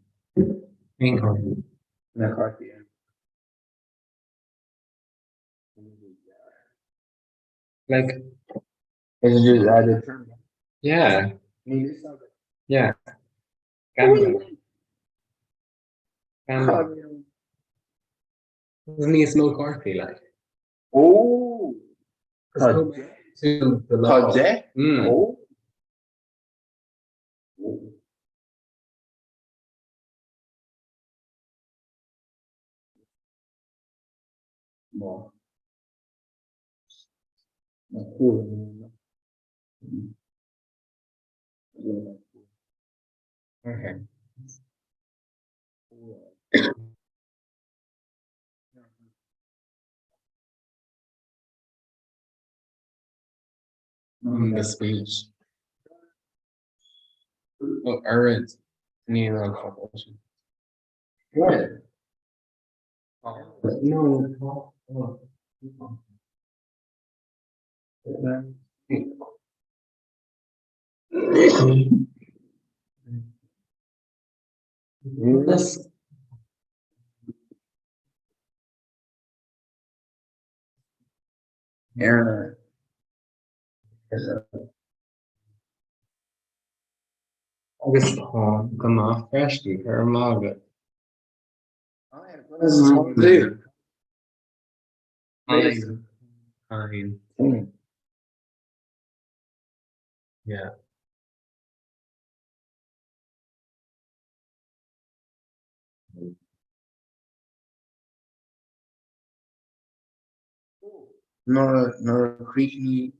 McCarthy. Like It's just added term. yeah. Yeah. Gambler. Isn't he a smoke coffee like? Oh, To the law. Oh. More. Okay. The speech. Oh, Arid. Neil Compulsion. What? No. This Aaron. August come off freshly her mother. What does this have to do? Fine. Yeah. Nor creaky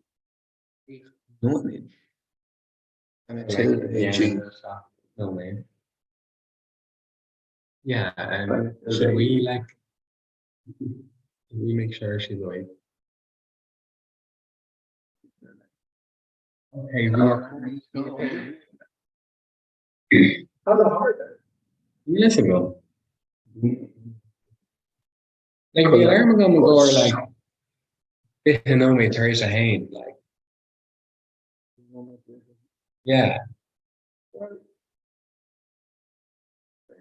knowledge. And I tell you, No way. Yeah, and should we make sure she's awake? Okay, how's it hard? years ago. Like the alarm gonna go like you know me, Teresa Hayne, like yeah.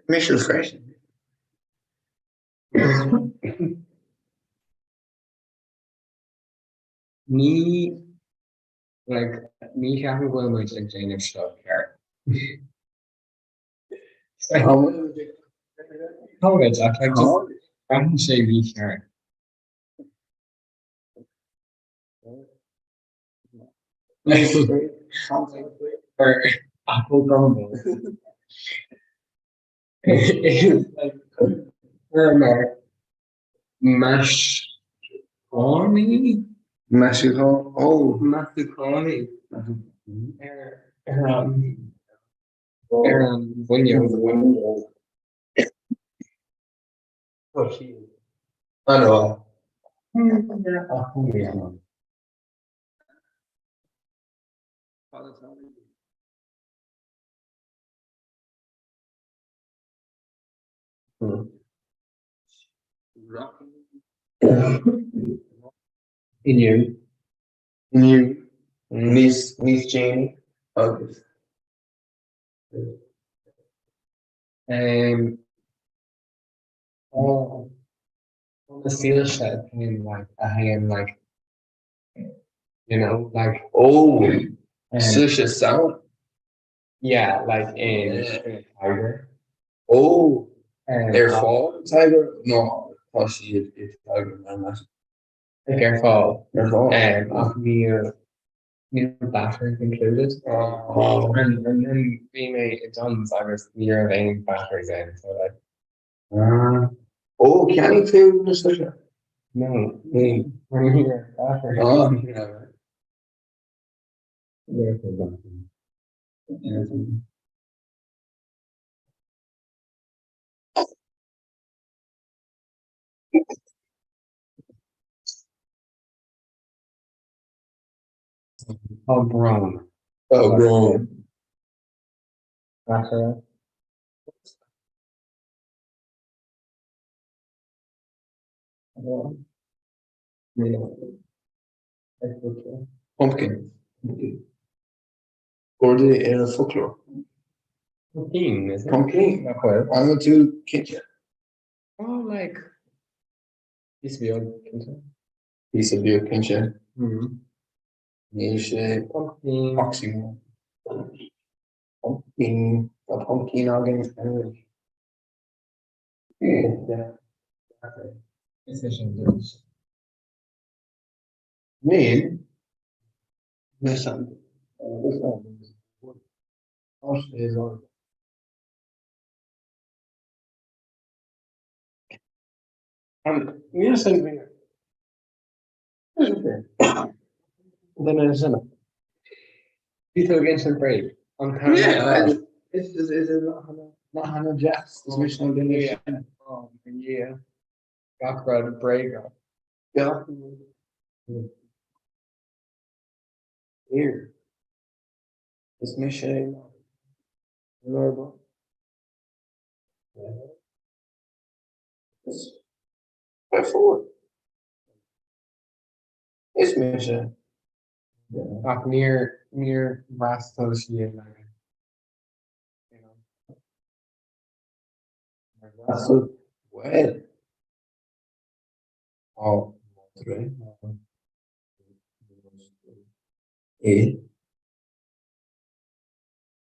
Makes you fresh. Me like me having going with like Jane of stuff here. How good Jack like just I can say me here. Or apple crumble. It's like or mash corny. Massive. Oh, Macaroni. When you oh, she. I know. In you. New Miss Jamie. August. Oh, on the steel shed in like a hand like you know like Oh, and such a sound. yeah like Yeah. in a tiger Oh, and Airfall Tiger. No, she is Tiger. Man, that's careful Airfall. and off new batteries included. Oh, And then we made it done I was near laying batteries in so like oh, canning food in the station. no when we were batteries. Oh, yeah. Oh, grown. Oh, grown. Battery. Pumpkin. Or the folklore. Pumpkin, is it? Pumpkin. Okay. I'm going to kitchen. Oh, like used to be old kitchen. Piece of beer kitchen. Mm-hmm. Niche. Pumpkin. Oxymoron. Pumpkin. A pumpkin organic sandwich. Yeah. Decision. Me? Listen. Yes, I mean. Then it's in it. People against the break. On camera. Yeah, it's not Hannah Jess. It's Mission Yeah. Oh, yeah. Got about a break. Yeah. Here. It's Mission. Normal. By 4. Is mensen. Ach near vastal she like you know. That's so well. Oh, 3. E.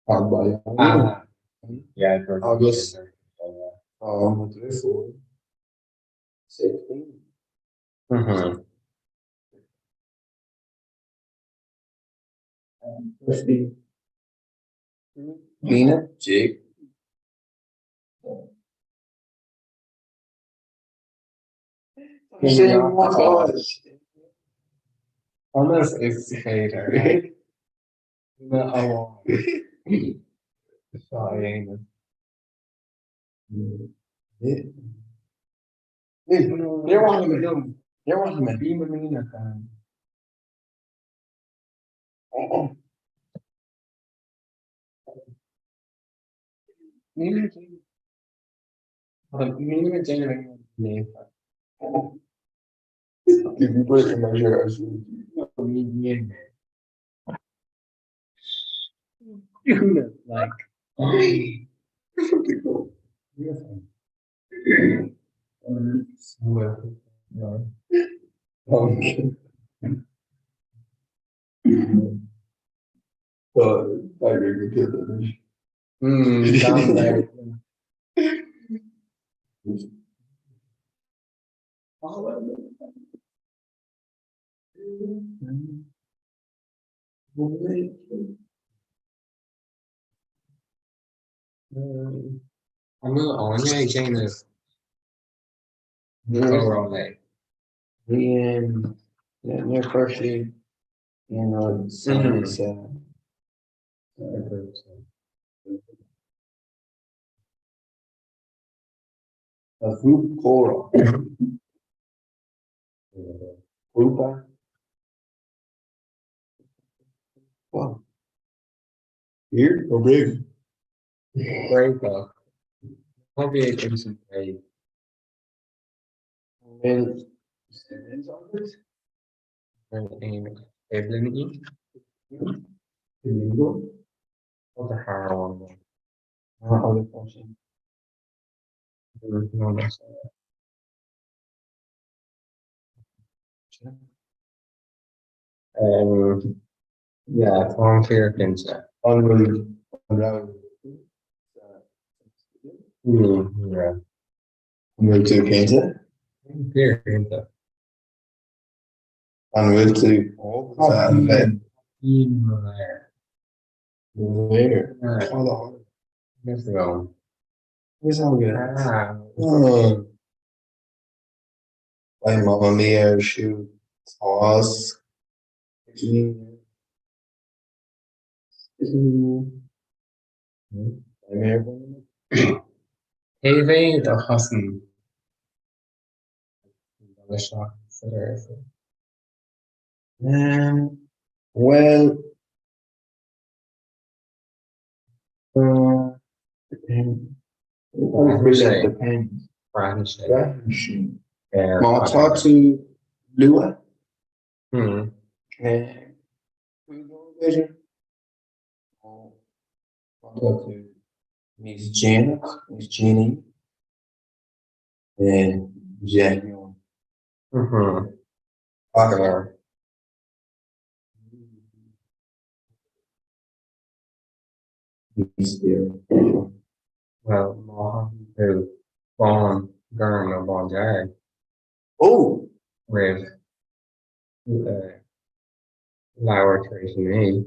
Allebei. Ah, yeah, I heard August. it. 3, 4. 16. Mhm. 15. Mina, Jake. Ja, Gosh. Anders is beter. Oh, sorry. Jij was met hem. Jij was met die met Mina gaan. Mínimo tiene nee. Die breaking my shirt als Like down there. I'm on your game is overall like Near firstly, it's a group choral. Grupa. Wow. Here or big? break up. Probably a decent play. Well, And ability. illegal. What the hard one. How the function. No, that's yeah, Tom Fairkins. Unreal. Around. Yeah. Unreal 2 Kansas. Fairkins. Unreal 2. Oh, there. Oh, Let's go. it's all good. Ah, Oh. Like Mamma Mia, shoot. Toss. TV the Hassan. The shock. Well, depends. It really depends. French. Yeah. I'll talk to Lua. Hmm. And vision. I'll talk to Miss Janet, Miss Jeannie, and Jack. Mm-hmm. Okay. Well, Mohan who Bon Gurn Bon Jag Oh, with Lower Tracy Me.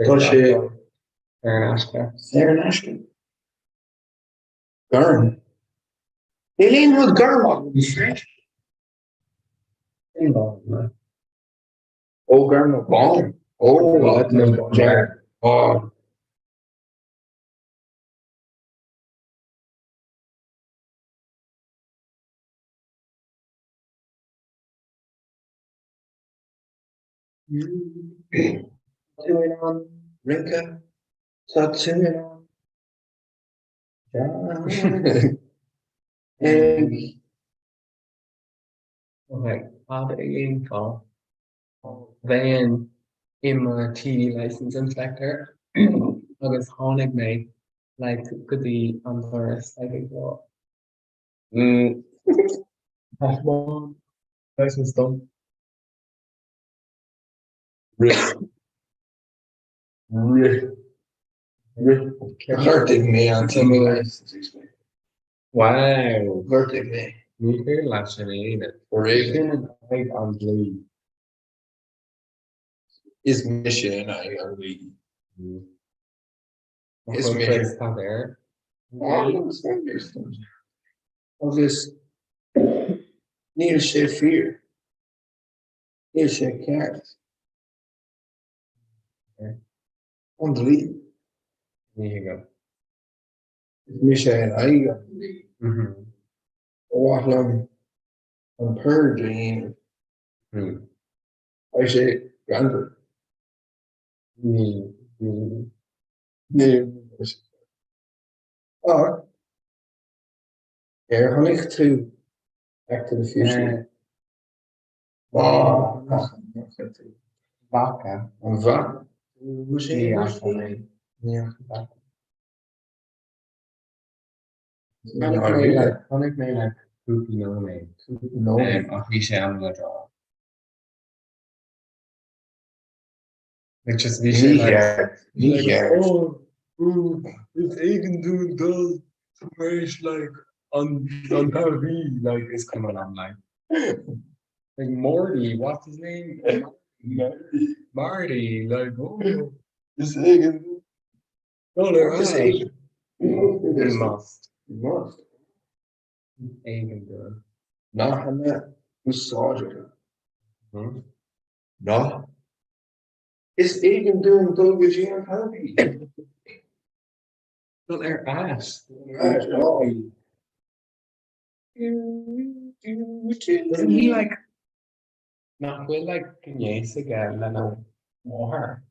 Toshe Aaron Aska. Sarah Ashton. Gurn. Eileen with Gurn. Oh, Gurn Bon. Oh, that's no Bon Jag. Oh. Tattooing on Rinka. Tattooing on Ja. Okay, had één van wij een MRT license inspector agus tháinig mé like go dtí an thuras like go Pachman license done. Vertig mee aan TV-license. Wow. Vertig mee. Niet veel laatste ene. Voor Ik regen ben het uit aan het leven. is misje en aan wie. Is Is meer- meer staat er. Of is niet een C4. Is een kaart. On drie. Hier you Is misje en eigen. go. Wacht lang. Een purging. Hij zei grander. Nee. Nee. Ah. Er gaan ik toe. Back to the future. Wow. Vaca. Een va. Hoe zeg je dat? Ja. Kan ik mee like poopy no mee? No. Of wie zijn aan de draw? Like just wie zijn Niet like gek. Niet gek. het eigen doen dat geweest like on TV like is coming on like Morty, what's his name? Marty, like oh, Is eigen. no, there Is is eigen. You must Must. eigen doen. Nou, net. Hoe zou je? Nou. Is eigen doen toch weer geen happy? Dat er ass. Doesn't he like not feel like Kanye again and more?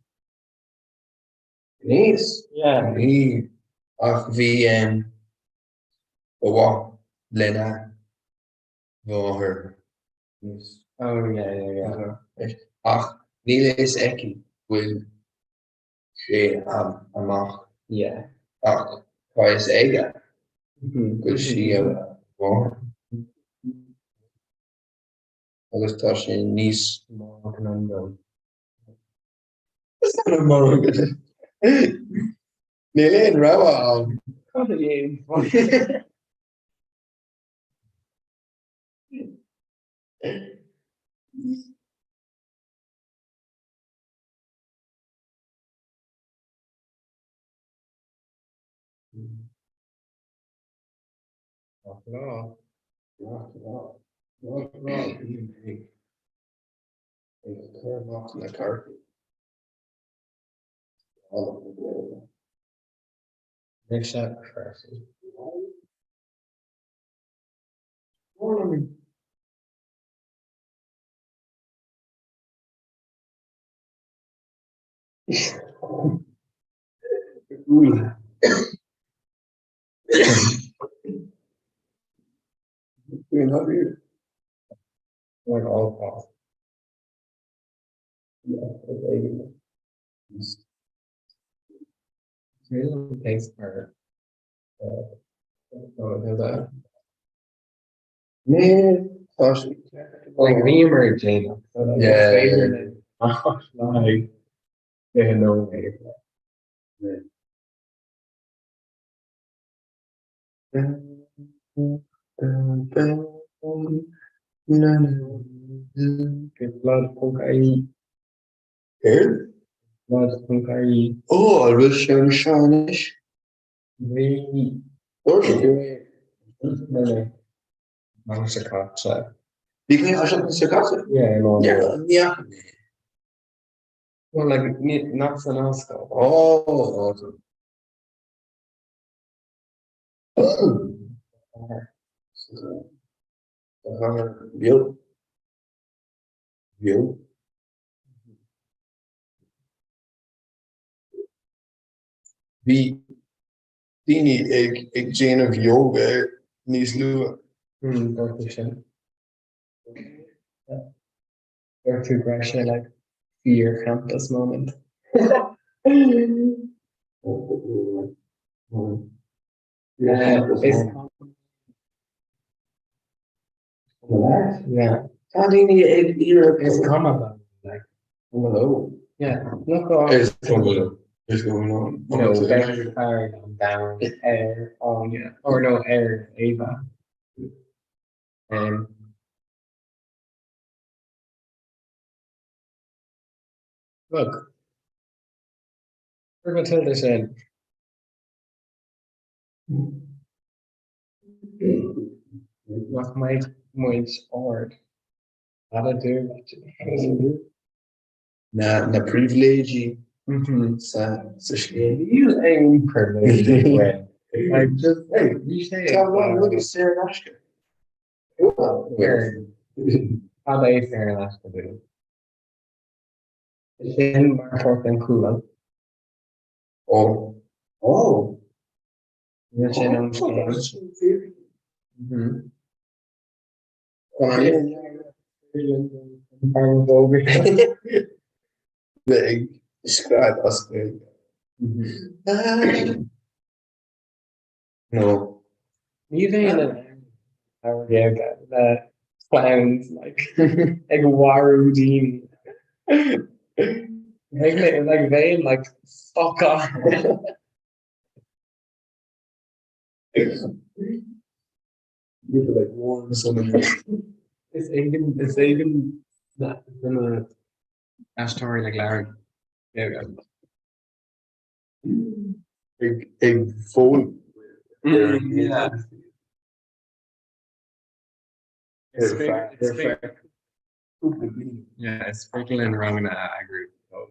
Nice. Yeah. Nee. Ach, wie wat? Lena. Waar? Yes. Oh yeah. Echt. Ach, Niele is ekki. Wil. She mag. Yeah. Ach, hij is eigen. Wil she waar? Alles tas je nies. Morgen en dan. Is dat een morgen? Niele en Rawa. Hello. Ik ga wachten naar kaart. Make sure first. Oeh. Goedenavond uur. Like all past. Ja, dat even. Really takes part. Nee, vast niet. Like the emerging. Yeah. Like yeah, no way. Blood cocaine. Blood cocaine. Oh, dus Sean is. We Doorzicht. Manche kaartje. Die kun je als je een kassen. Ja, no. Ja. Well, like not so nice. Oh. Dan gaan we wiel. Wiel. Wie Dini ag Jane of yoga níos lua. Perfect. Or to crash like fear campus moment. It's yeah. Tá Dini ag It's common like Hello. yeah. Look off. It's trouble. What's going on? No, there's fire down air on Yeah. or no air Ava. Um look, we're gonna tell this in. Look my sword. How to do Na privilege sa shit. you ain't privileged way. Like just hey, you say it. Look at Sarah Nashka. Where how they fair enough to do. Shin Mark and Kula. Oh. Yeah, Shin and Big. Describe us big. No. Even yeah, the clowns like like Waru Dean. Like they like fuck off. You could like warn someone. It's even that in a story like Larry. Yeah. Big phone. Yeah. It's They're it's fair. yeah, it's sprinkling around in a group. So.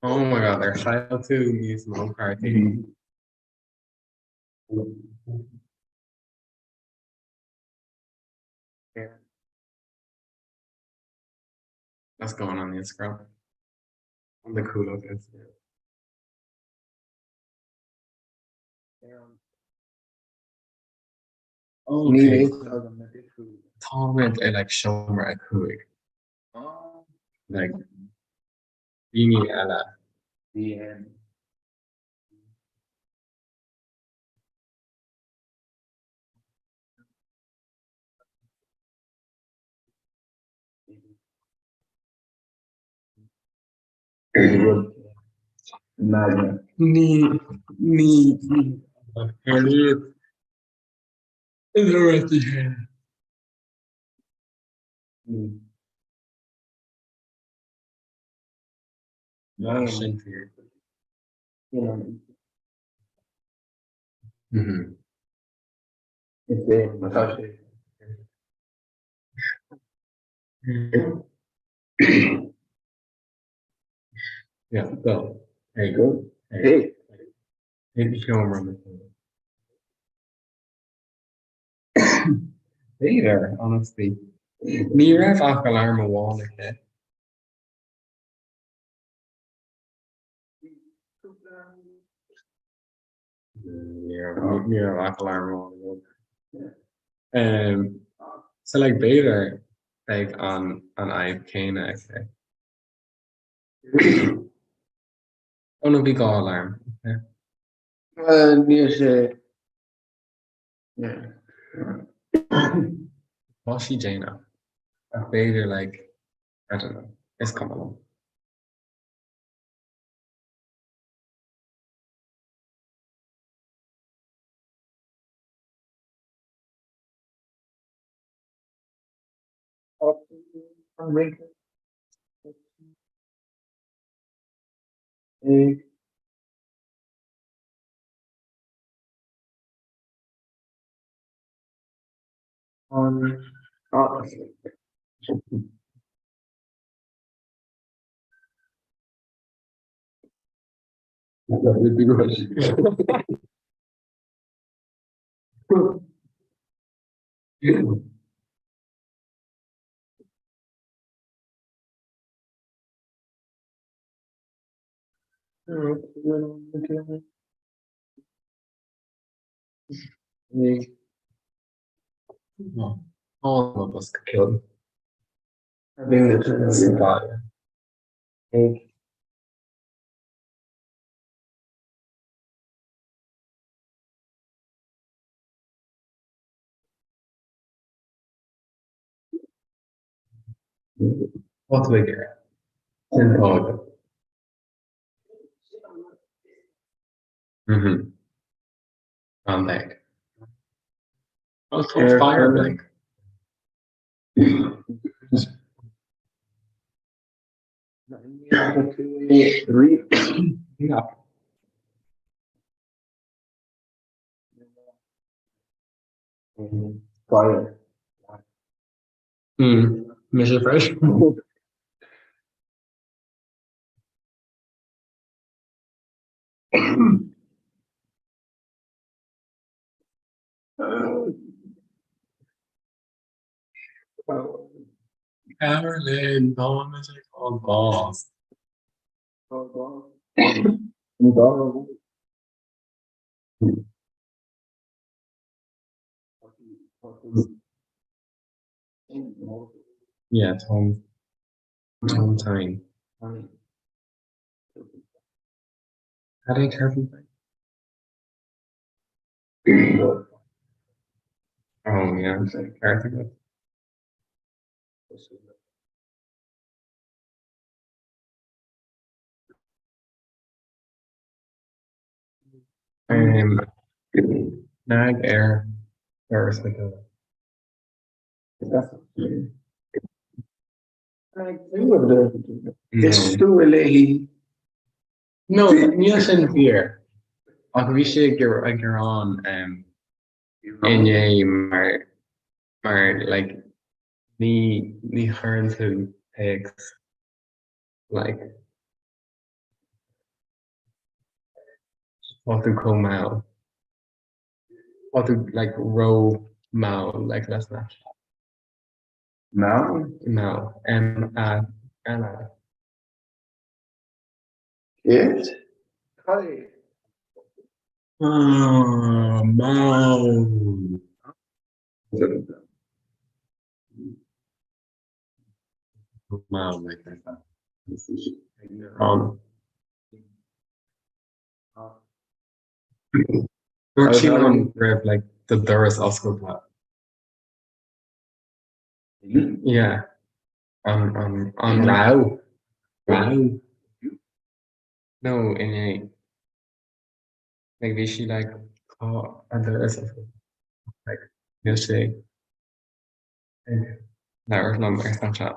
Oh my god, they're style to use my own cartoon. Yeah. That's going on the Instagram. On the cool of Instagram. Okay. Comment and like show me a cool. Like Beanie Ella. Imagine. Ni. Mm-hmm. It's there. Yeah, so there you Go. go. Hey. Maybe show them Hey there, honestly. Ní raibh ach alarm a bháil ché. Ní raibh ach alarm a bháil. So like beidir like an aib céine ché. Oh no, bhí gá alarm. Near say. Yeah. Bá sí déine. Ach beidir like I don't know. It's come along. No, all of us killed. I think this is a fire. What we get? Ten total. On deck. Also fire blank. Three. Yeah. Fire. Mr. Fresh. Caroline, no music on boss. Yeah, Tom Time. How do you careful? Oh yeah, careful. Um, Nag Air, Paris Hotel. It's too late. No, Niels in here. Ach wie sé gur an inné maar like ní churn tú pigs like what tú có mau what tú like row mau like that's not Now? no Anna It? Hi. mau mau like that um Actually on rev like the Doris Oscar plot. Yeah. On Rao. Rao. No, in a like we she like call and the rest of it. Like you say that was not my Snapchat.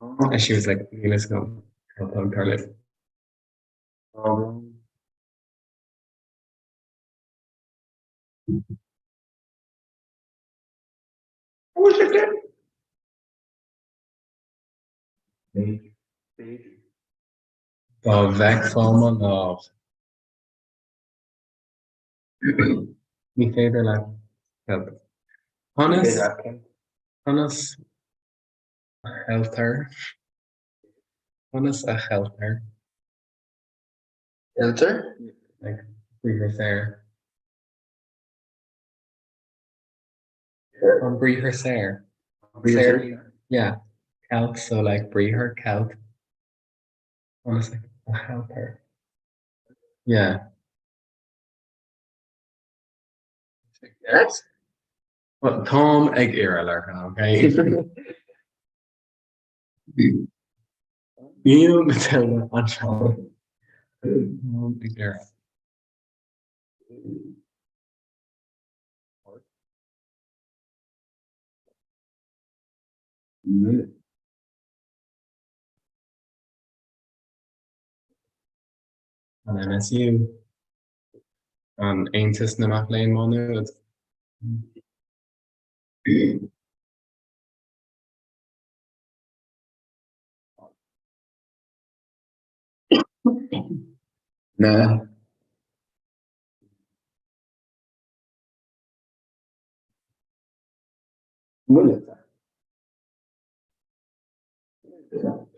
And she was like, "Okay, let's go. I'll Carly. Who's it then? The Vex Alma Love. My favorite like help. Honest healthier. Honest a healthier. Enter? Like breather there. On breather there. There. Yeah. Celt, so like breather, Celt. Honestly, a healthier. Yeah. Yes? But Tom Egg era okay? You tell me on show. Tom Egg era. And MSU. Aintus na McLean Monu. Nah.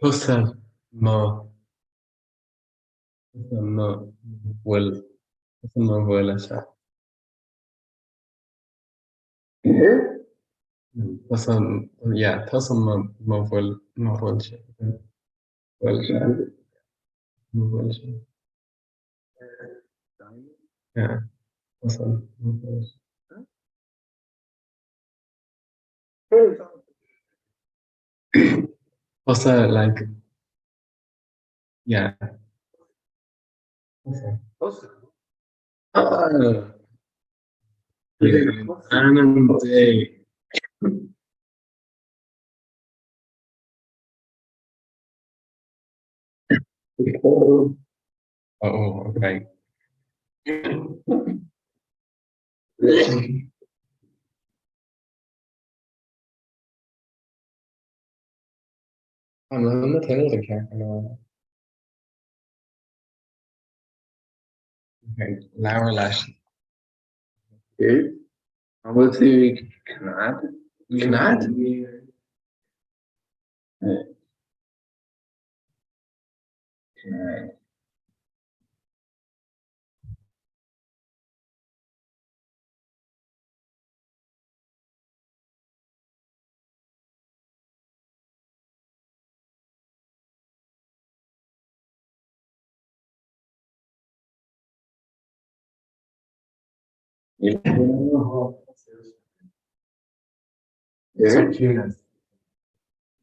Plus Mo. Well, well, Here? yeah, well, yeah, like, yeah, Ah, and day. Oh, okay. I'm not telling the camera. Okay, Laura Lash. Here? I'm going to Canad. Canad? Here?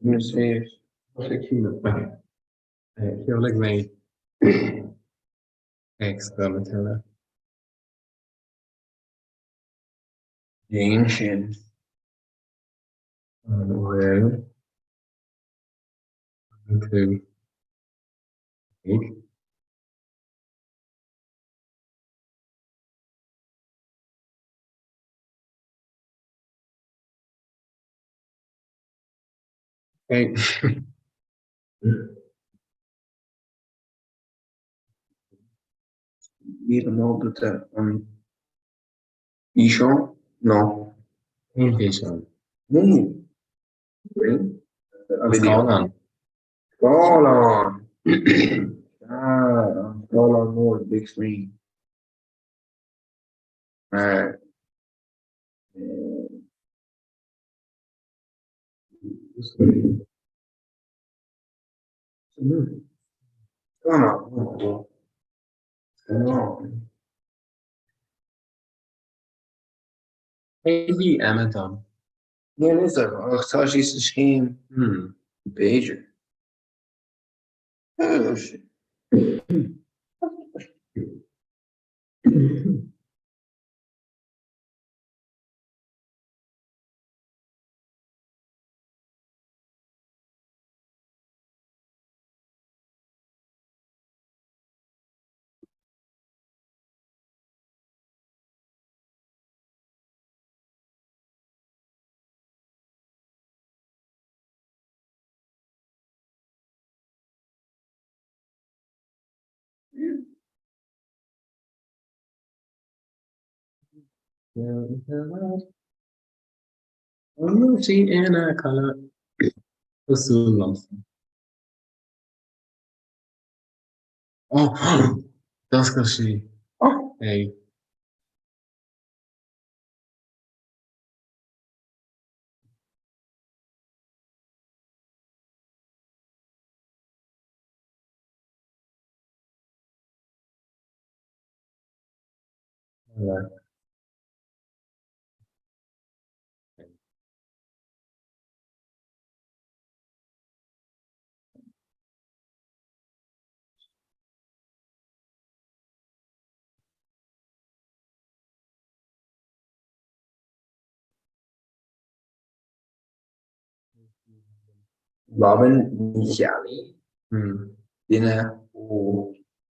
Let me see. What's a cute? I feel like my ex Matilda. The ancient. Well, to okay. You don't know that Ishon? No. Invitation. Green. Green? What's going on? Hold on. Hold on more big screen. Alright. Come on. Come on. Maybe Amazon. Nee, is er. Ochtends is het geen beter. Oh, shit. See in a color. Oh, that's because she. Oh, Hey. Robin Micheli. Dinner.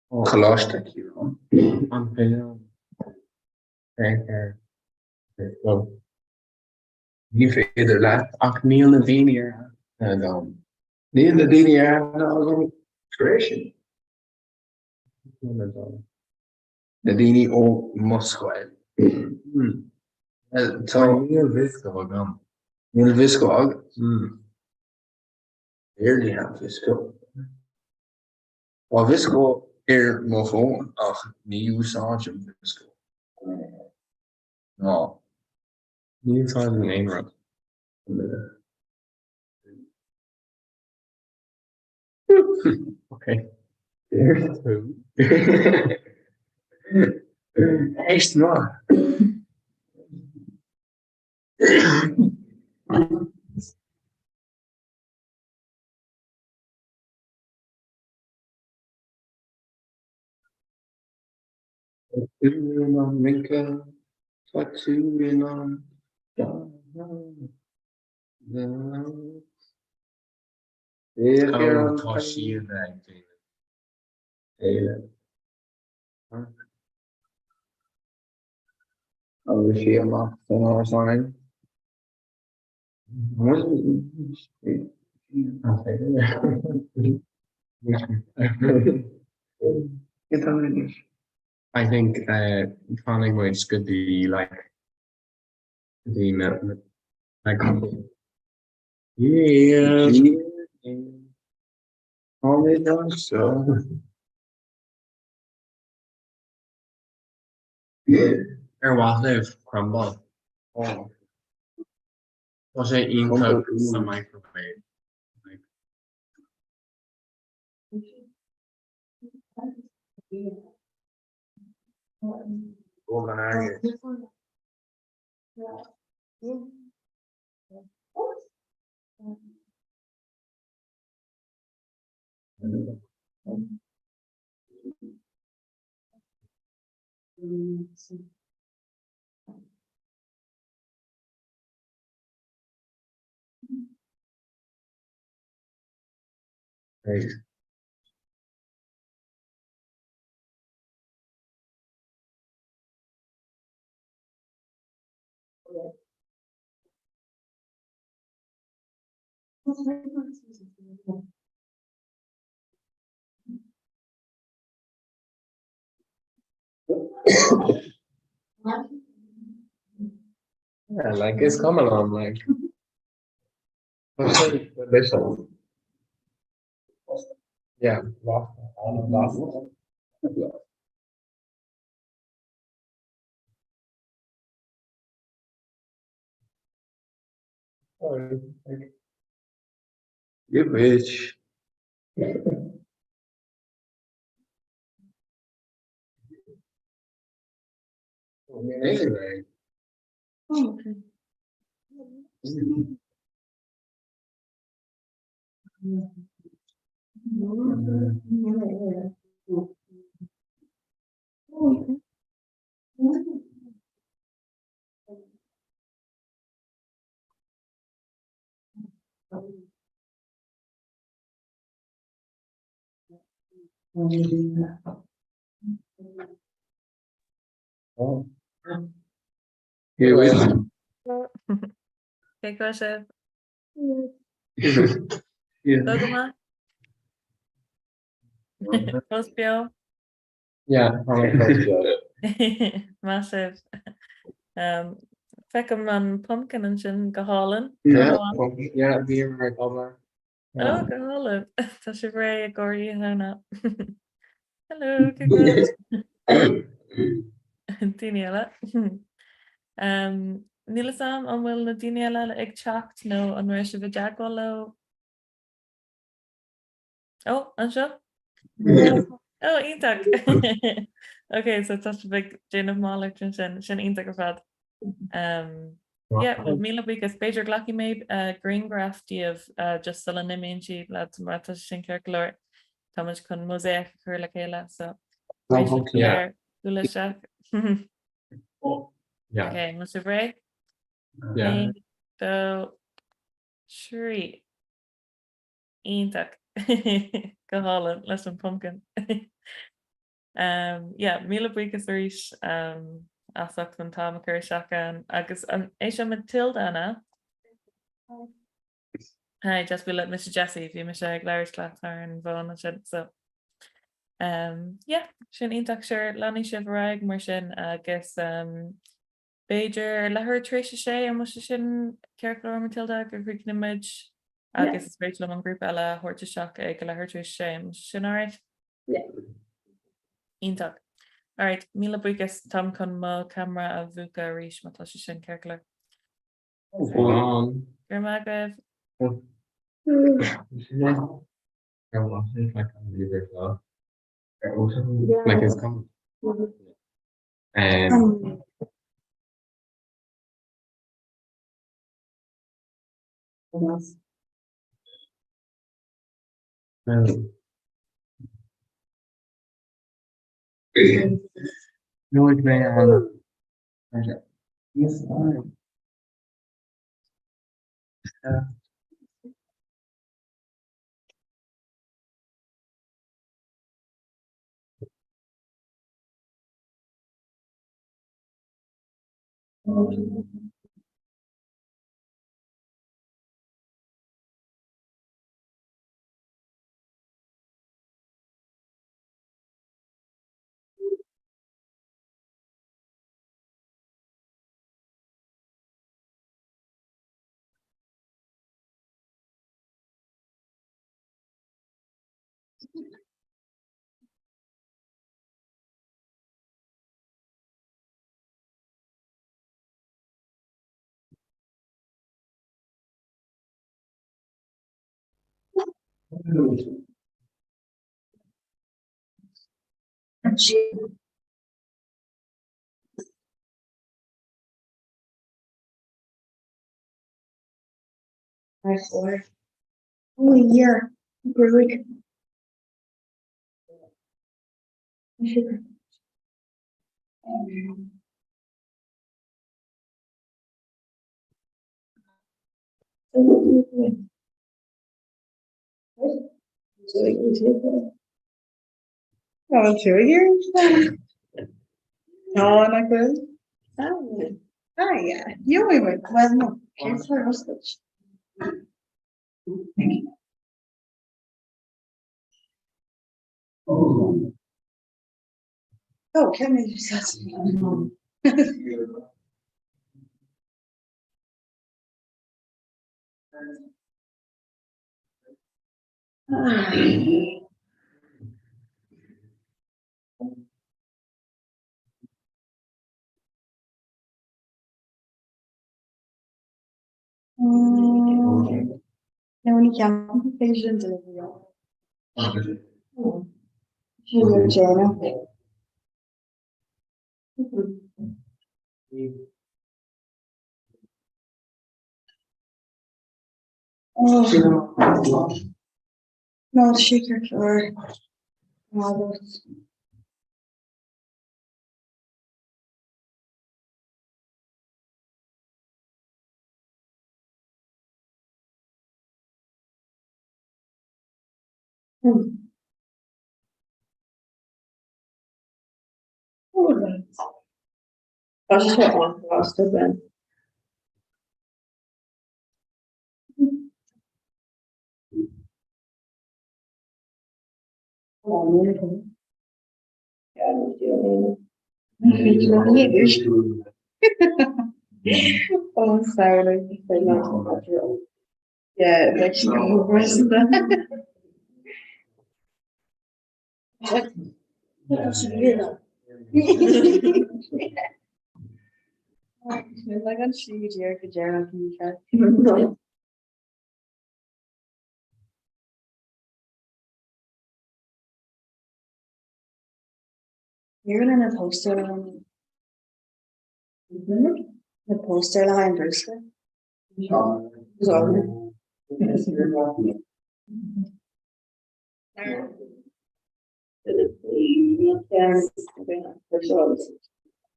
Gelost hier. Well, niet verder laat. Ach, Neil de Venier. En dan. Nee, de dingen nou creation. De dingen op Moskou. Zo Neil Visco dan. Neil Visco ook. Heerlijk aan Visco. Well, Visco Here má fón ach níú sáim fisco. No. New size in England. Okay. There's two. Echt waar. Two on winkel, two in on. Oh, tá siad ag David. Oh, is she a mock or something? I think Conning Wade's good be like the like yeah. Only done so. Or was it crumble? Oh. Was it in Crumble. the microwave? Like, right. Yeah, like it's coming on like. Yeah, lost. You bitch. Anyway. Oh. You bitch. Take a chef. Yeah. Dogma. Postbio. Yeah, Massive. Fecum an pumpkin and sin go Holland. yeah, beer right over. Oh, go Holland. Tá sé ré a goí hena. Hello, good good. Daniela. Níla sam an bhfuil na Daniela ag teacht nó an rééis se bh deagháil le. Oh, an seo? Oh, ítach. Okay, so tá big déanamh mála sin ítach ar fad. Yeah, well, míle because Beiidir ghlaci méid greengraftíomh just sul an nimíonn si le martha sin ceir glóir Táid chun mosaic chur le chéile so Yeah. dúla seach. Yeah. Okay, mu sa bhré? Yeah. Do trí ítach go hála leis an pumpkin. Yeah, míle buchas ríis asach an tá chur seachán agus é se Matilda anna. Hi, just be like Mr. Jesse, bhí me sé ag leirslaat ar an bhna sin so. Yeah, sin ítach seir leanaí si bhraig mar sin agus Beiidir lethir trééis sé an mu sin ceirló Matilda gur chuig nimid agus is beit le an grúp eile thuirte seach ag go lethir trééis sé sin áid? Ítach. Alright, míle buchas tam chun má camera a bhuaca arís má tá sé sin ceircla. Hold on. Gur má gaibh Like a river flow. Like it's coming. And no, it's very yes, Four. Only a year. Really. Oh, 2 years? No, not good. Oh, yeah. You only went, well, no, kids are hostage. Oh, can we just have some? No, you can't be patient delivery. She's a Jenna. Oh. No, shaker for models. That's just what one lost it then. Oh, sorry. Yeah, like she overpriced that. What else you do? Like I'm sure you could Jerry can you try? You're in a poster line. The poster line, Bruce.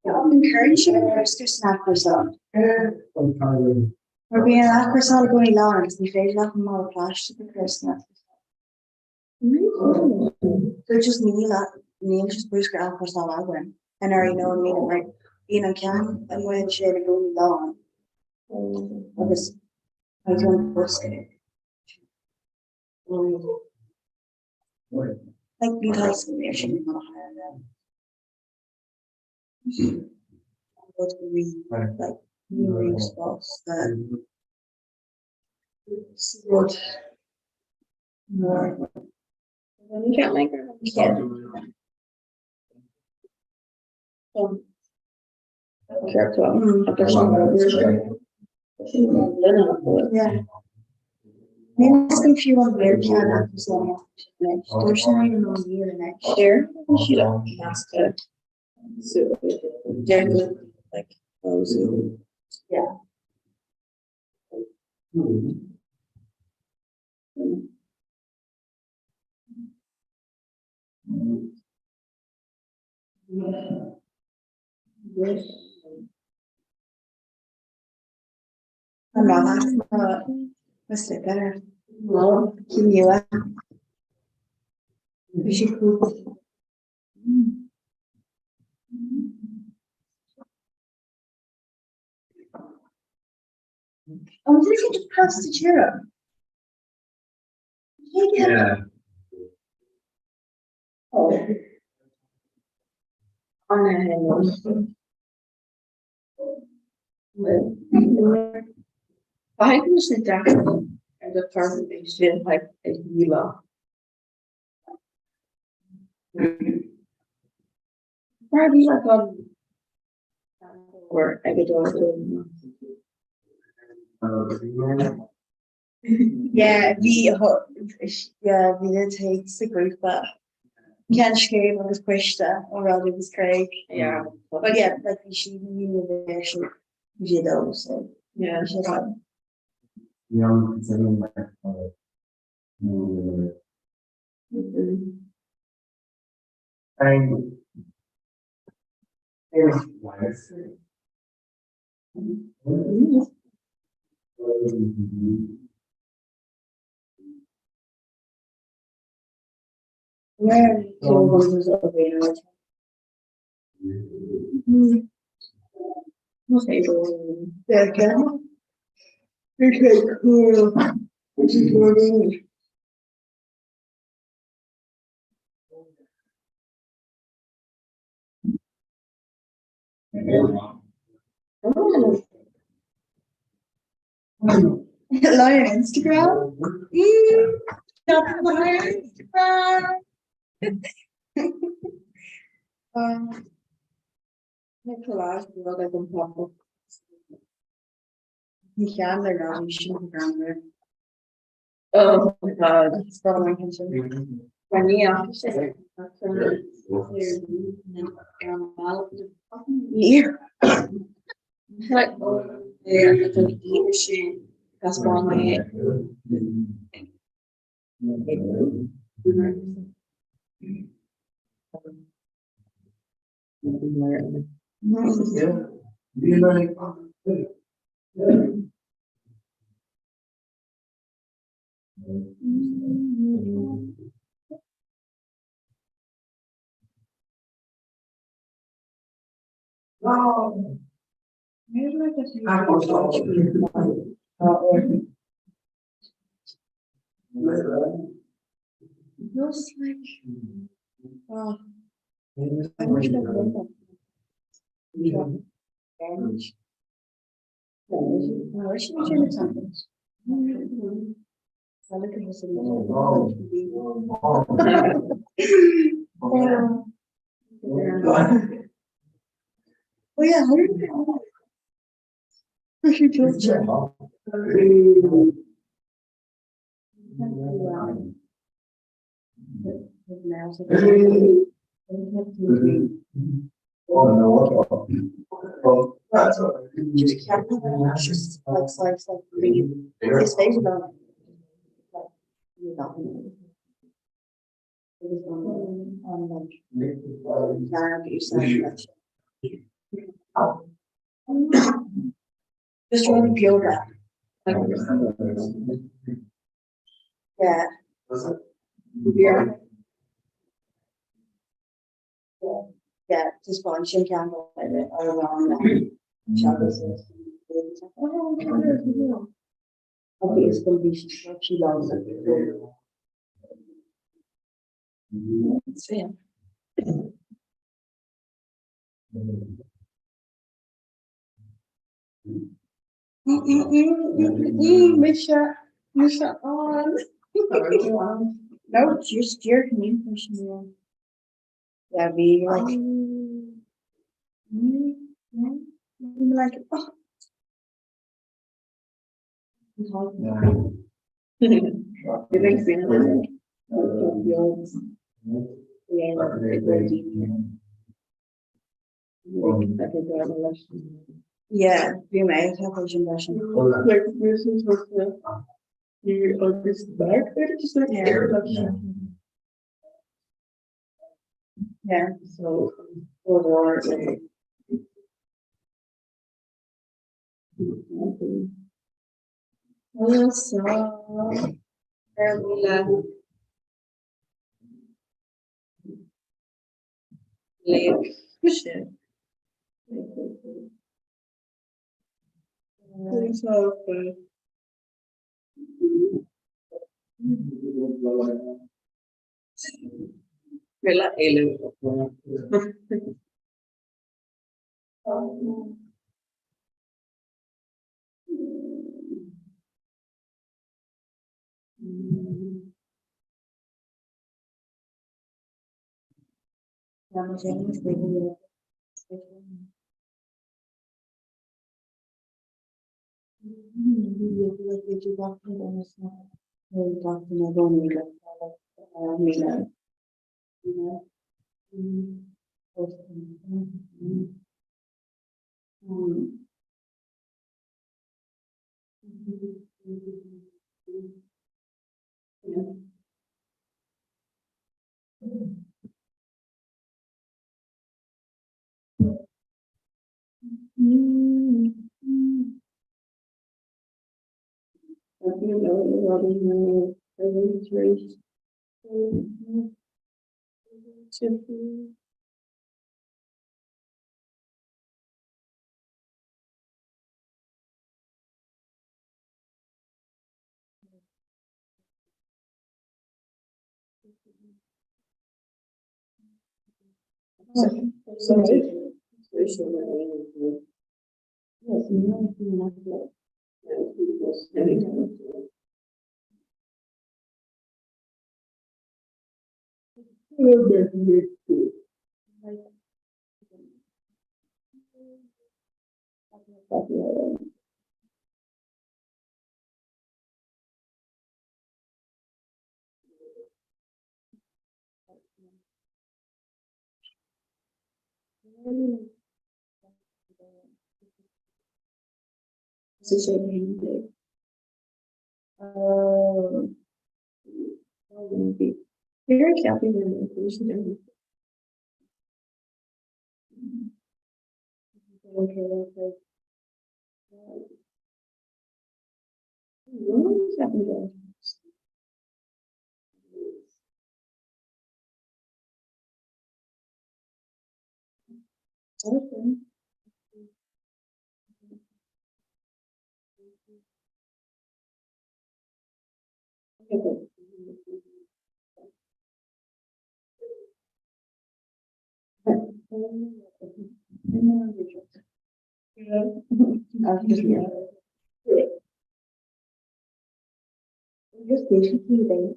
I'm encouraging you to snap yourself. We're being a person going long because we feel like more flash to the person. So just me just Bruce Graf for some other. And I already know me like being on cam and when she had to go long. I don't post it. Like because we actually not hire them. Go to read like new read spots that support more. When you can't make her, you can't. Kerk wel. Mm. Dat is wel Yeah. Maybe ask him if you want to piano for some next. There's not even on here next year. She don't ask her. So they're like those. Yeah. I'm not. What's it better? Well, can you? We should cool. Oh, did you just pass the chair? Yeah. Oh. On a hand. Waar ik niet daar en dat part ik zin like a Mila. Waar die like on or I get over. Yeah, we did take the group, but can't share on this question or rather this Craig. Yeah. But yeah, like we should knew the actually did also. Yeah. We should have. Where was over Nog even. there, can okay, cool. This is morning. Lion Instagram. Stop my Instagram. Nicolas, die wil ik een pap. Die gaan er nou misschien veranderen. Oh my god. Dat is wel mijn concern. Maar niet afgezet. Hier. Like, oh, yeah, dat een iertje. Dat is wel mijn. Wow. Maybe like a feels like oh I wish I could have damage. I wish I could something. I look at this oh yeah, how did you I should do it. Just kept just like his face about like you know. It was on like now you said just really feel that. Yeah. Yeah. Yeah, just watching candle and it around that. Okay, it's gonna be she loves it. It's fair. Misha on. No, just your communication. Yeah, be like I'm like, oh. It makes me like the old yeah, like the deep. Like a garden. Yeah, vi mig, jag har ju version. Like this is what you on this back there just like Yeah. so or also like shit. So Villa Elu. Vamos a ver este video. Very happy with Just basically they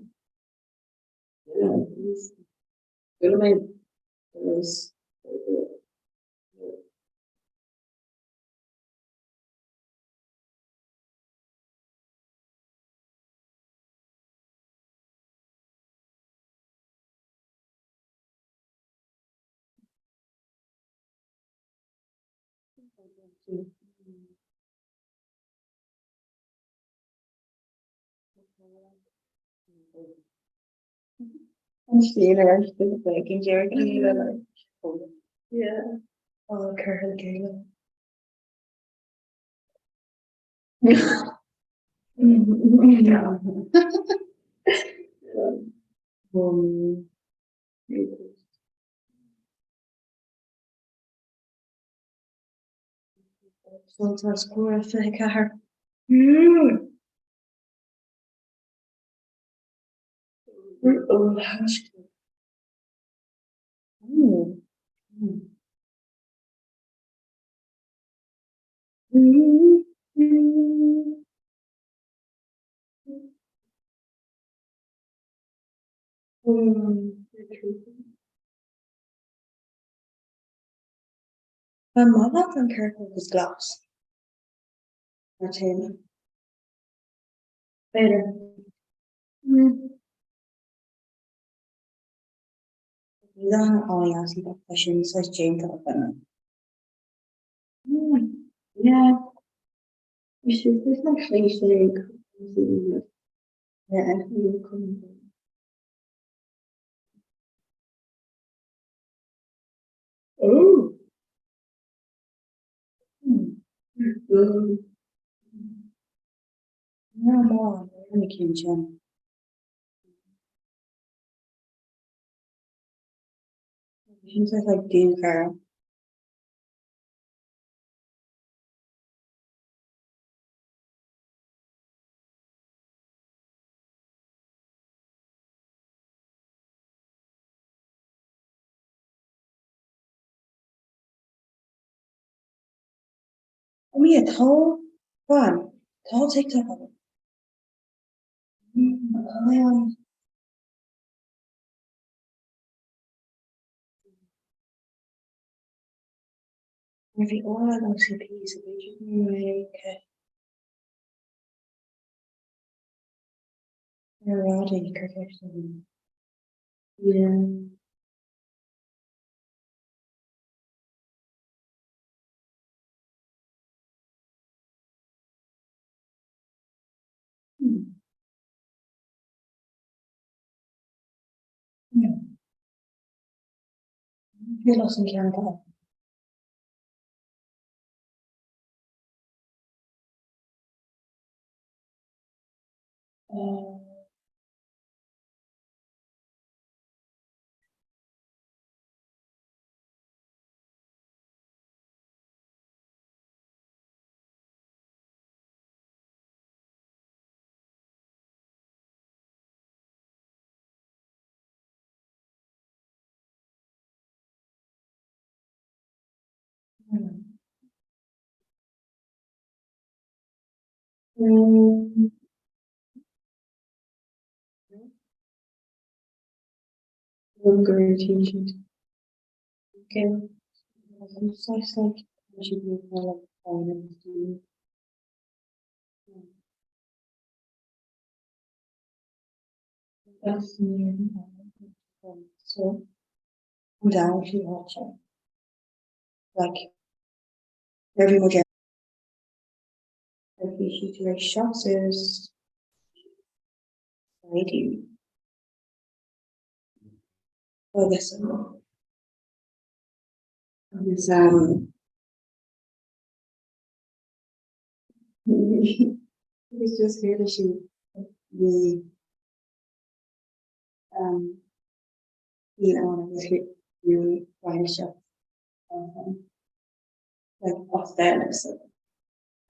go to my place. I'm seeing her just thinking Jerry can you like yeah. Oh, Carol Galen. Sometimes score I car. Oh, hush. My mother from Kirkwood was glass. Or tin. Better. Ilan only asking the question says Jane Telephone. Yeah. You should just actually say, Yeah. you come. Oh. No more. Only Kim Chen. She says like Dean Carl. I mean, a tall one. Tall TikTok of it. Maybe all I don't see peas. Make erotic connection. Yeah. Feel lost in Canada. One great t-shirt. Okay. It's like I should be more like finance. That's new. So I'm down if you watch it. Like very much every huge shots is I do. Oh yes. It's it's just here to shoot the you know it's really fine shots. Like authentic stuff.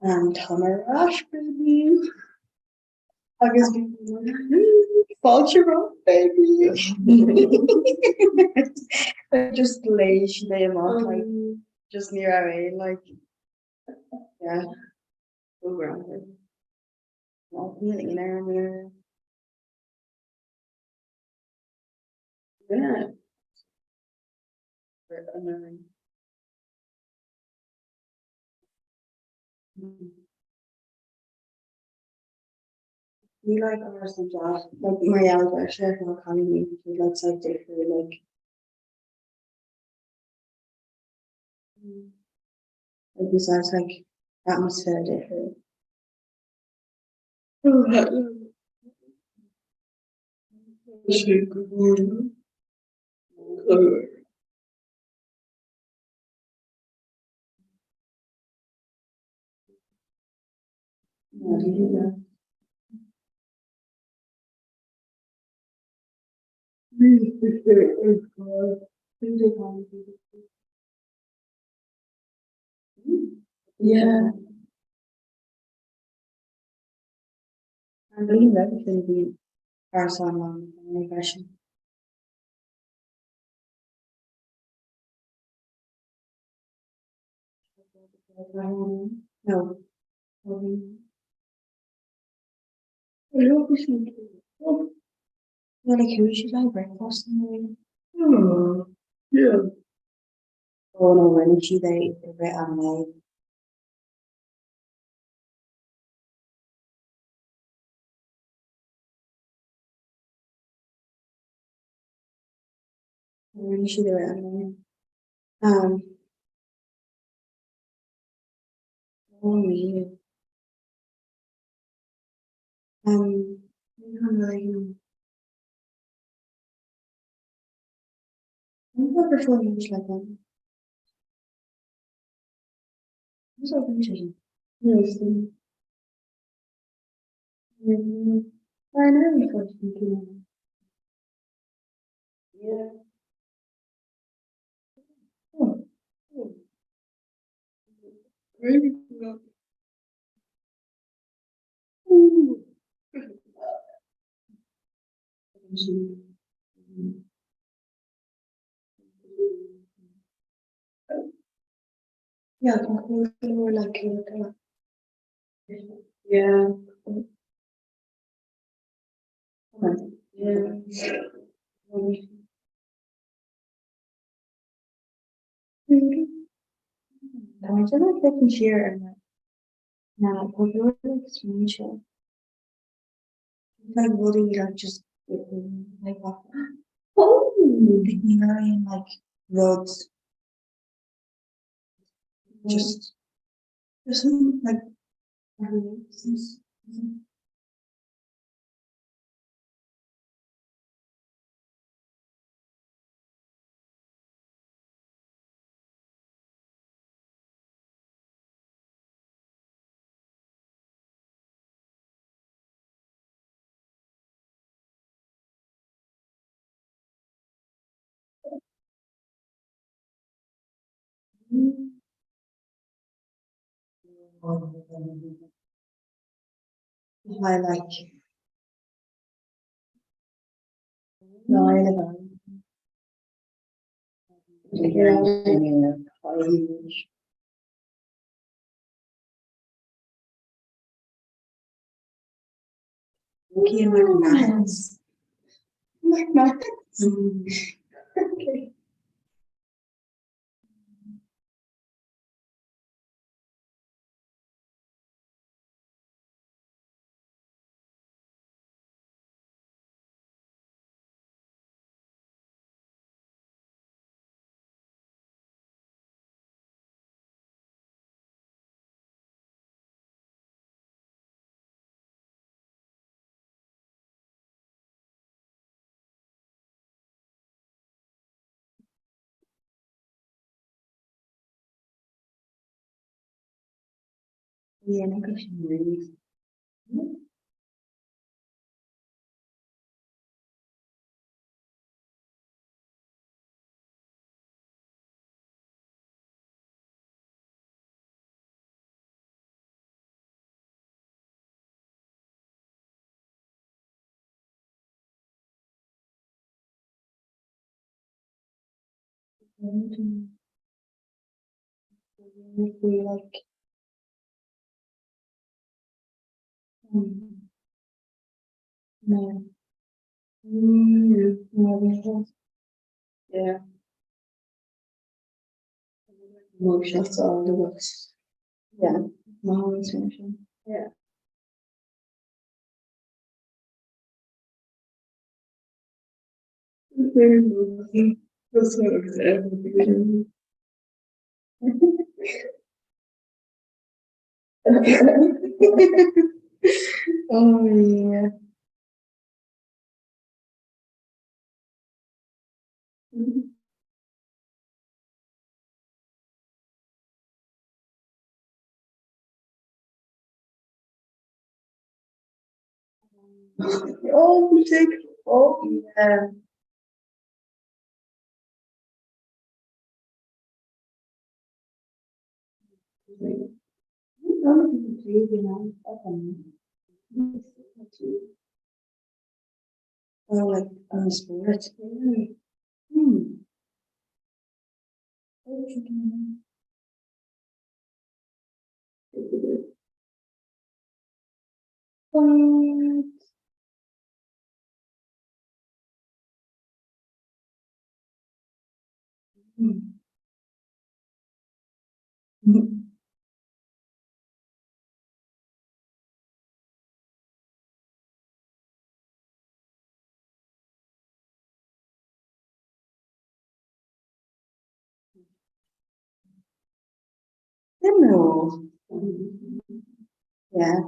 Comhrá baby. I guess cultural baby. Just lay them off like just near our way, like yeah. So grounded. Not feeling in our mirror. Yeah. Annoying. We like ours and job, like Marielle Garcia from economy, she likes like different like besides like atmosphere different. Yeah. I believe everything we are online communication. No. Yeah, like who should I breakfast in the morning? Yeah. Oh no, really, she they right on my. Really, she they right on my. Oh me. I'm really. I'm not performing like that. I'm so interested. Yes. I know you got thinking. Yeah. Oh. Really? Ooh. Yeah, more like yeah. Yeah. I just like taking share and now popular explanation. Like really like just like oh like roads just like I like no I live okay in my hands. My okay. Yeah, no question really. We like no. Yeah. Emotions all the books. Yeah. More information. Yeah. Very moving. That's what I'm saying. Oh yeah. Oh, take. Oh yeah. Oh, like on spirit. Hmm. No. Yeah.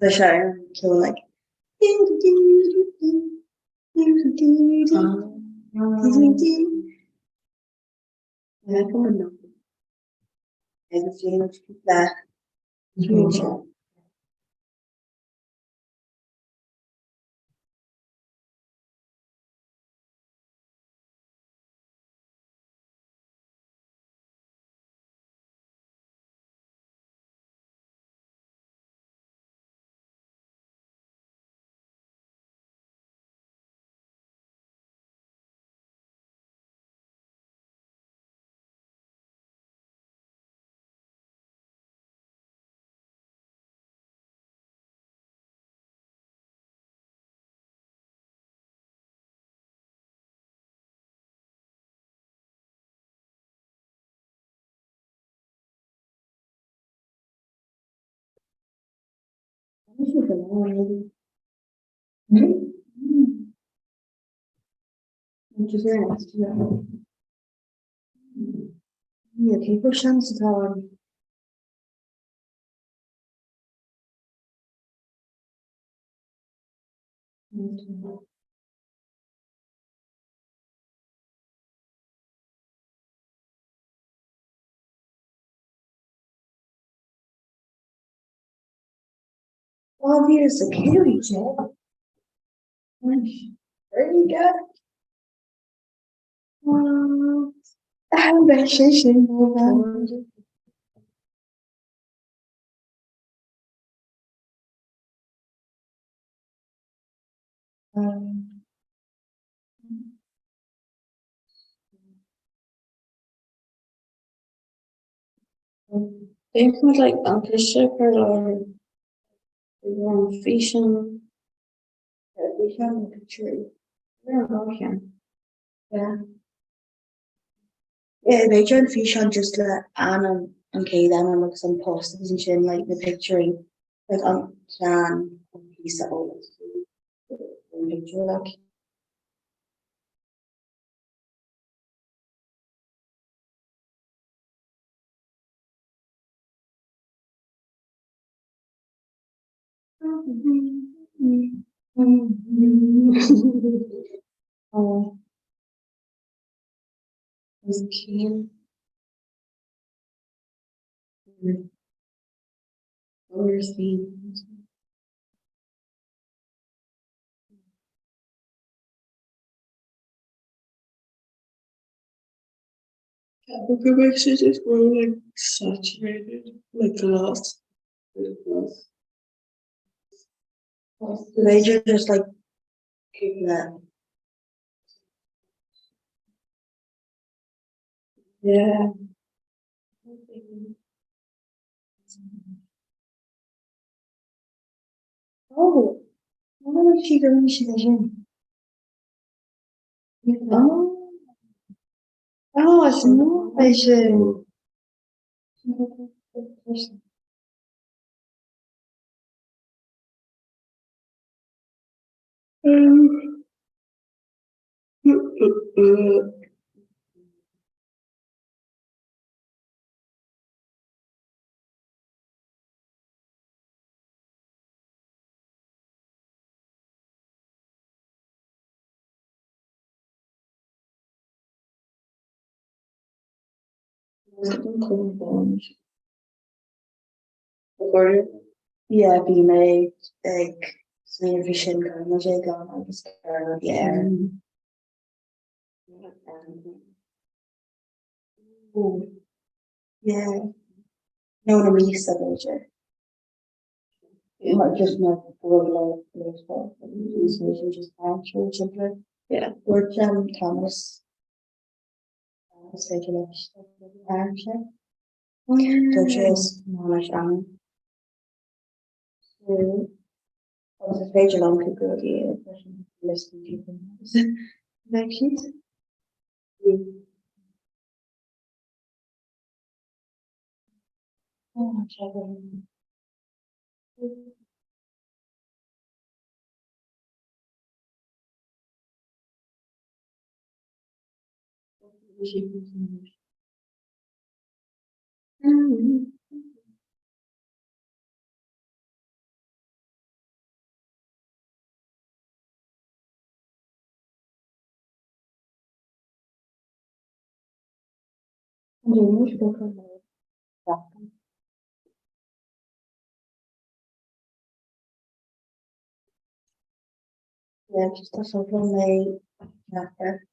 The show, so like. Yeah, come on now. And the feeling that future. Which is very nice to know. Yeah, people chance to tell. Obvious security check. There you go. I'm back station. They put like Uncle Shepherd or one fishing. We found a picture. Where about him? Yeah. Yeah, they try and fish on just like Anna and Kate and like some posters and shit and like the picturing like on can piece of all the picture like. Oh, was keen. Where's the Africa mixes is more like saturated, like glass. They just like keep that. Yeah. Oh, I wonder if she going to the gym. Oh, oh, it's not. I should. Yeah, be made like some vision going as I go on the star of the air. Yeah, no one really said it. It might just not for like baseball, just actual something. Yeah, or Thomas. Speculation. Action. Touches knowledge on. So, I was a page along could go here, listen to people. Connections. Oh, Chéadaoin. Yeah, just a sort of my after.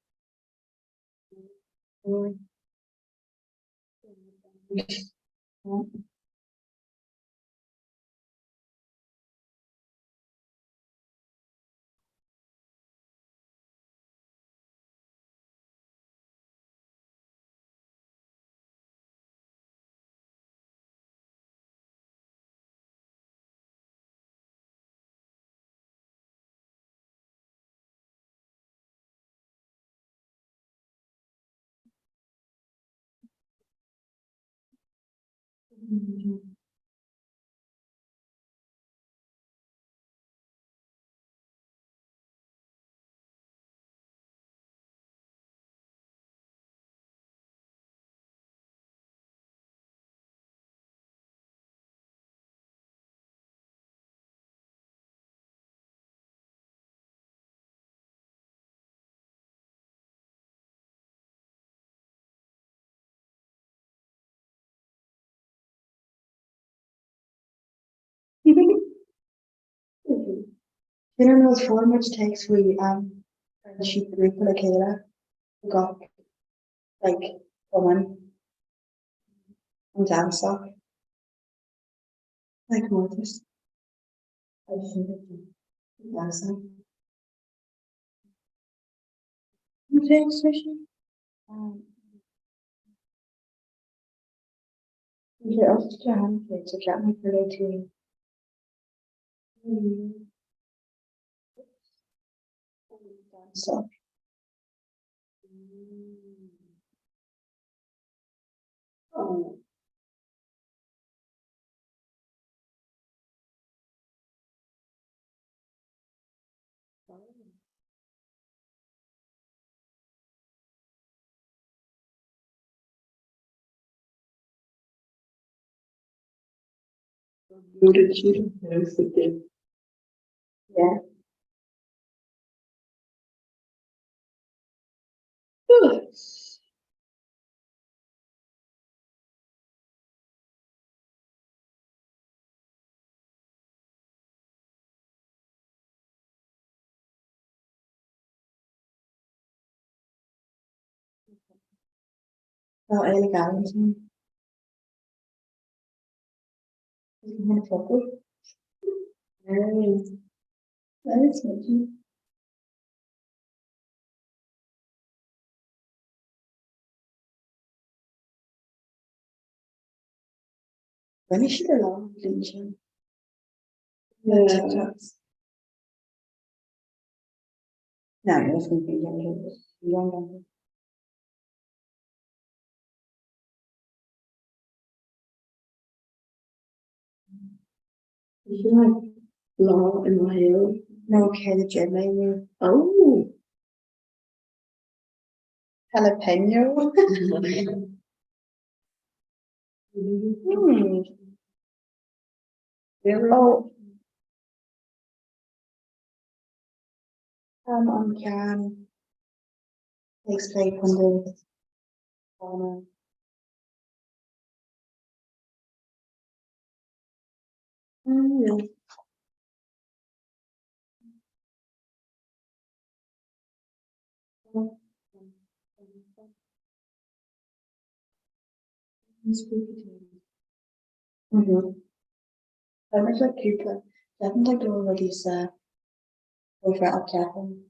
You don't know how much takes we she group like Kayla got like woman and dance off like Moses. I think dancing. Okay, session. Yeah, I'll just hand it to get me for later. So. Oh. Yeah. Oh, elegant. Very sweet. Finish it along, didn't you? Yeah. No, it was going to be younger. You have law in my hair. No, okay, the gym maybe. Oh. Jalapeno. Oh. On can takes place on the yeah. I was like cute, like definitely like already over at Catherine.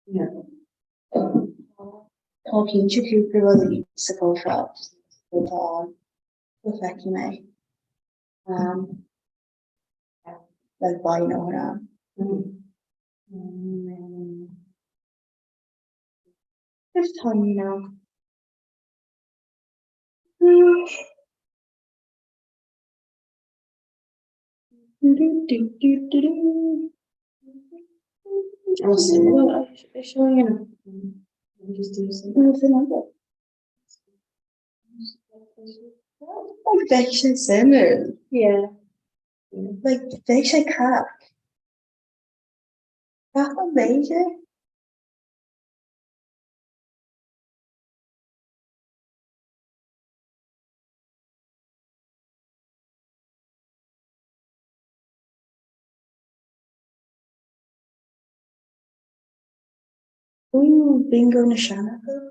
Yeah. Talking to people really support shops with perfect me. Like buying over There's time, you know. I'll see. Well, I show you. Just do some. Like fiction summer. Yeah. Like fiction crap. That's amazing. Ooh, bingo na Shanaka.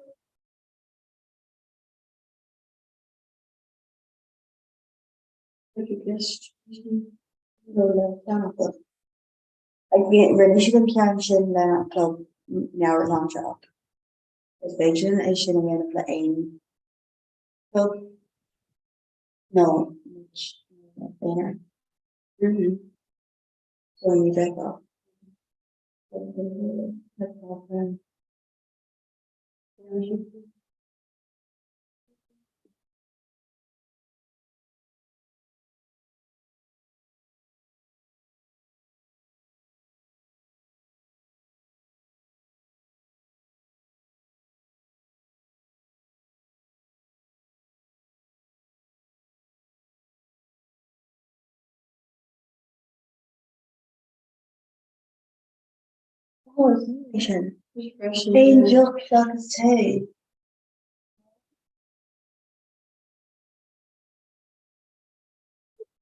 Look at this. No, Shanaka. Like, religion can shin na club now or long job. Is fiction is shin again of the aim. Club. No. Banner. So when you back up. That's all fun. Oh, it's fiction. Hey, Jock Shock's hey.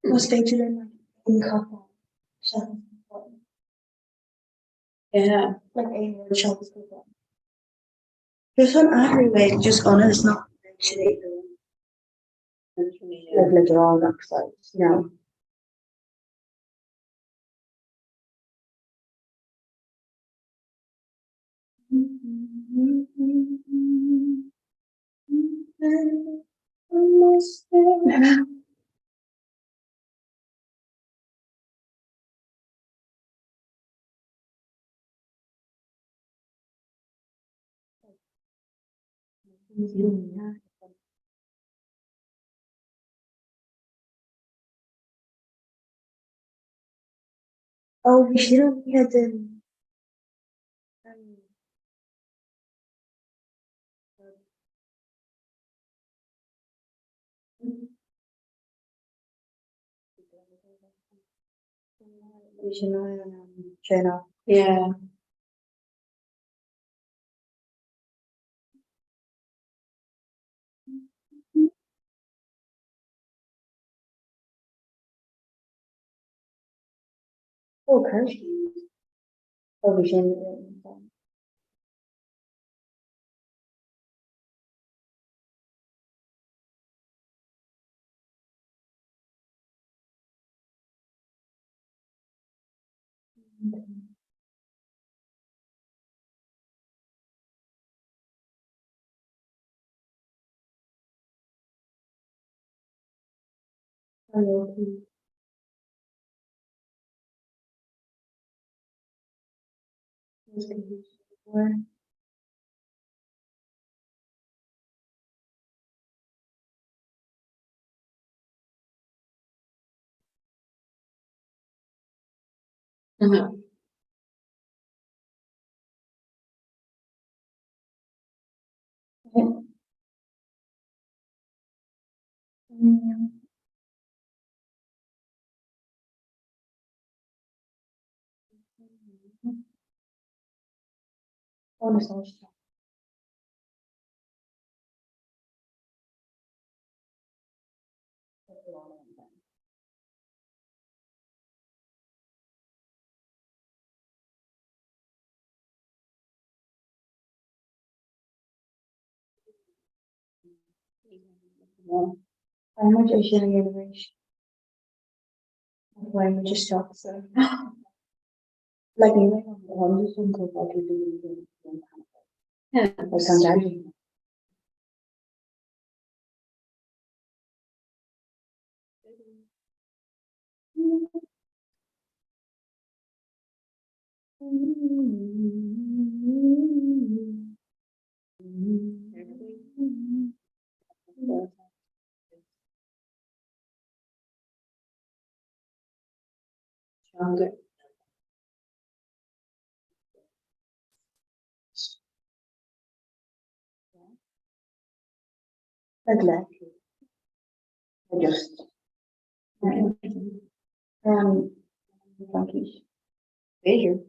Was fiction in couple. Yeah. Like a word shop is good. There's one alleyway just on it, it's not actually like the wrong website. No. Oh, we should have had the we should know channel. Yeah. Oh, Kirsty. Oh, we should. How much is your generation? Why we just talk so? Like you know, one just one called like you do. Yeah. Or sometimes. Stronger. Exactly. I just. Frankly. Beter.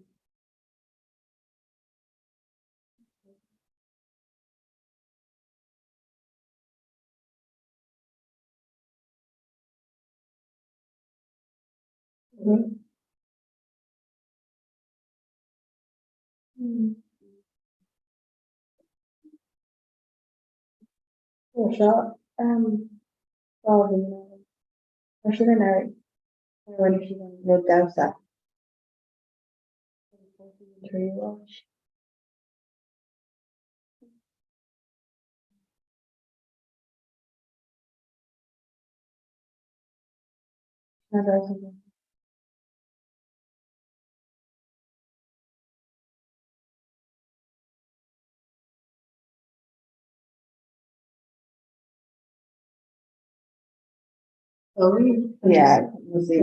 So, probably, I should have known when she lived outside. Watch. Oh, really? Yeah, we'll see.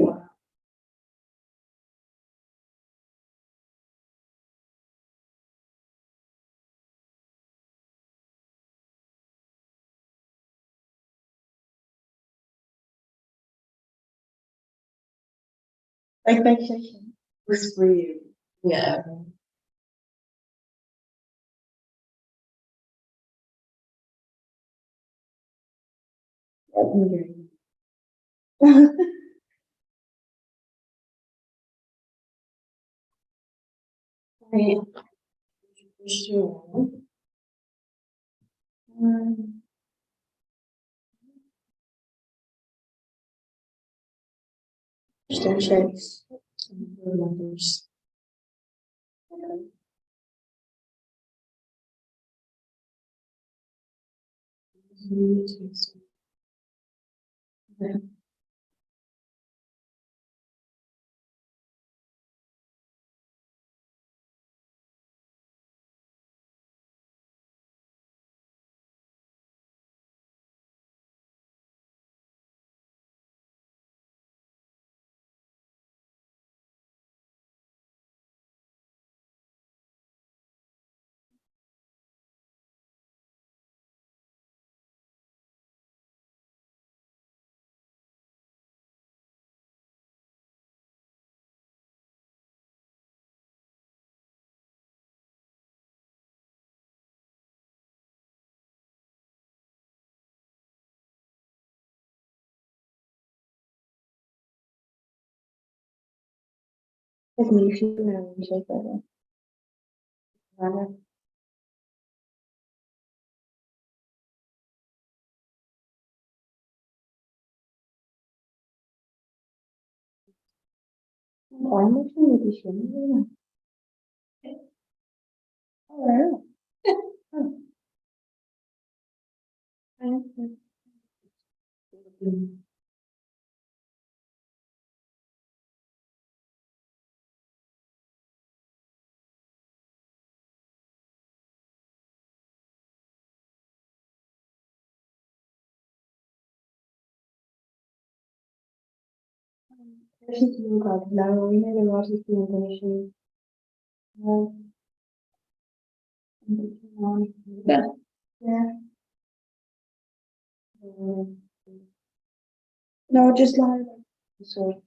Expectation. Was for you. Yeah. Right. Sure. Still shakes. Numbers. It's me, she can shake that. Almost with the shimmy. Oh, she's doing good. Now we know the water is doing the issue. Yeah. Yeah. No, just like so.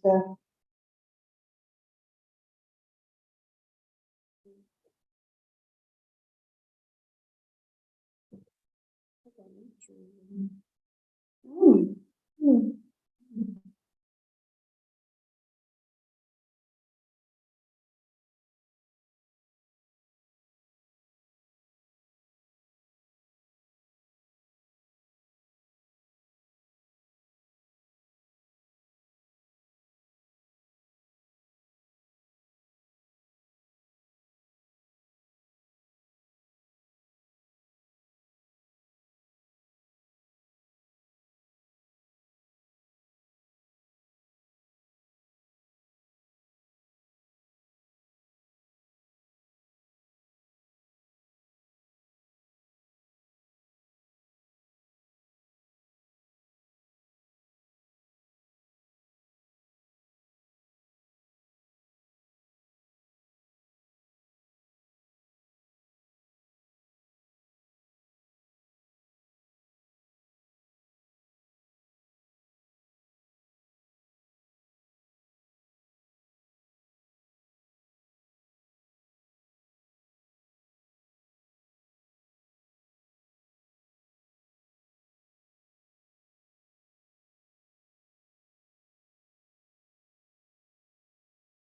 So.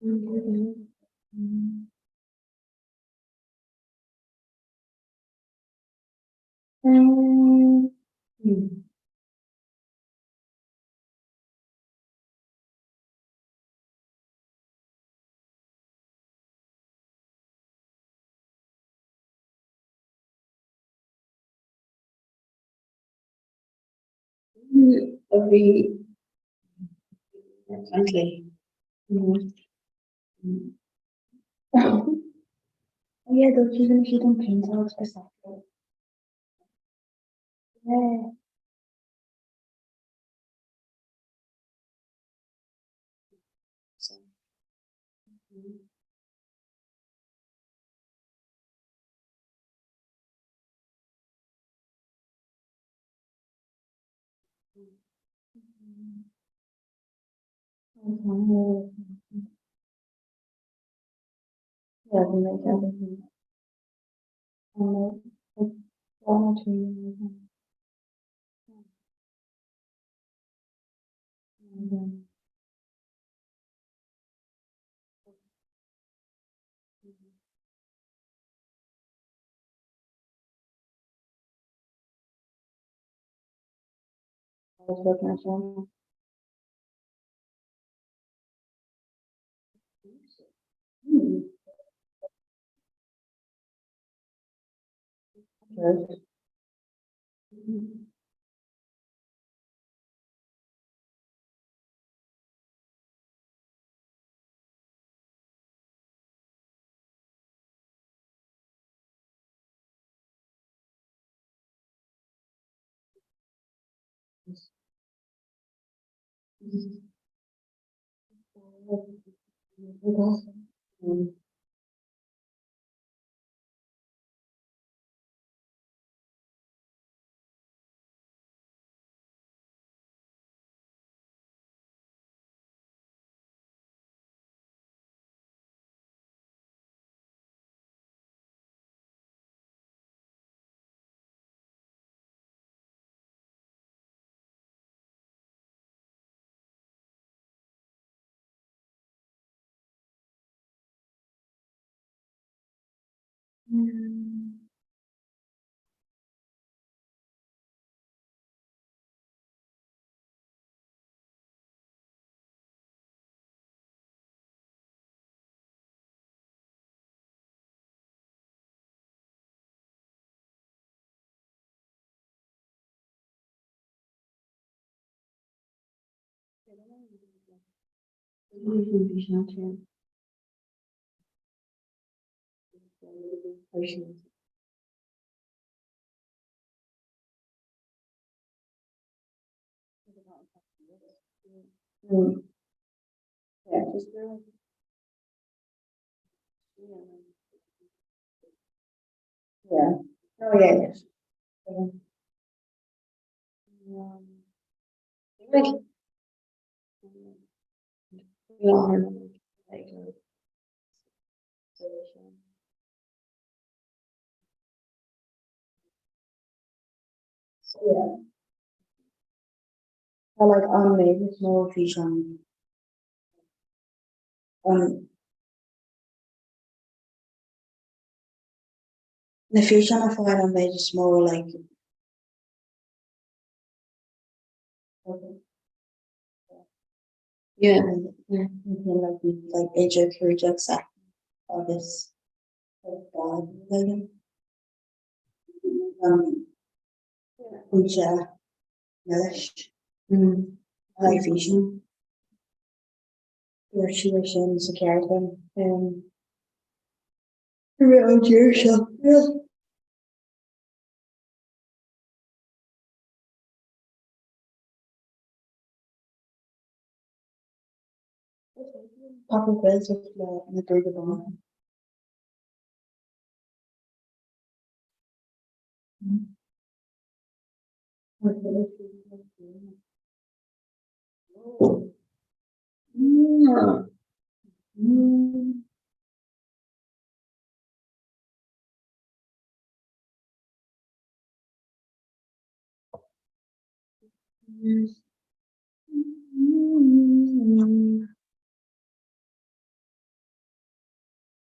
Every friendly. Oh yeah, those even if you don't paint out the stuff. Yeah. So, yeah, we make everything. Like 1 or 2 years. And then, I was working at home. Good. Yeah, just really. Yeah. Oh, yeah, yes. Like, like, yeah. I like animated small fish on the fish on a fire on made small like yeah, like AJ Kurjak of this God like which relish high vision where she was in the Chéadaoin around here so yeah. Papa Quiz with the big bomb.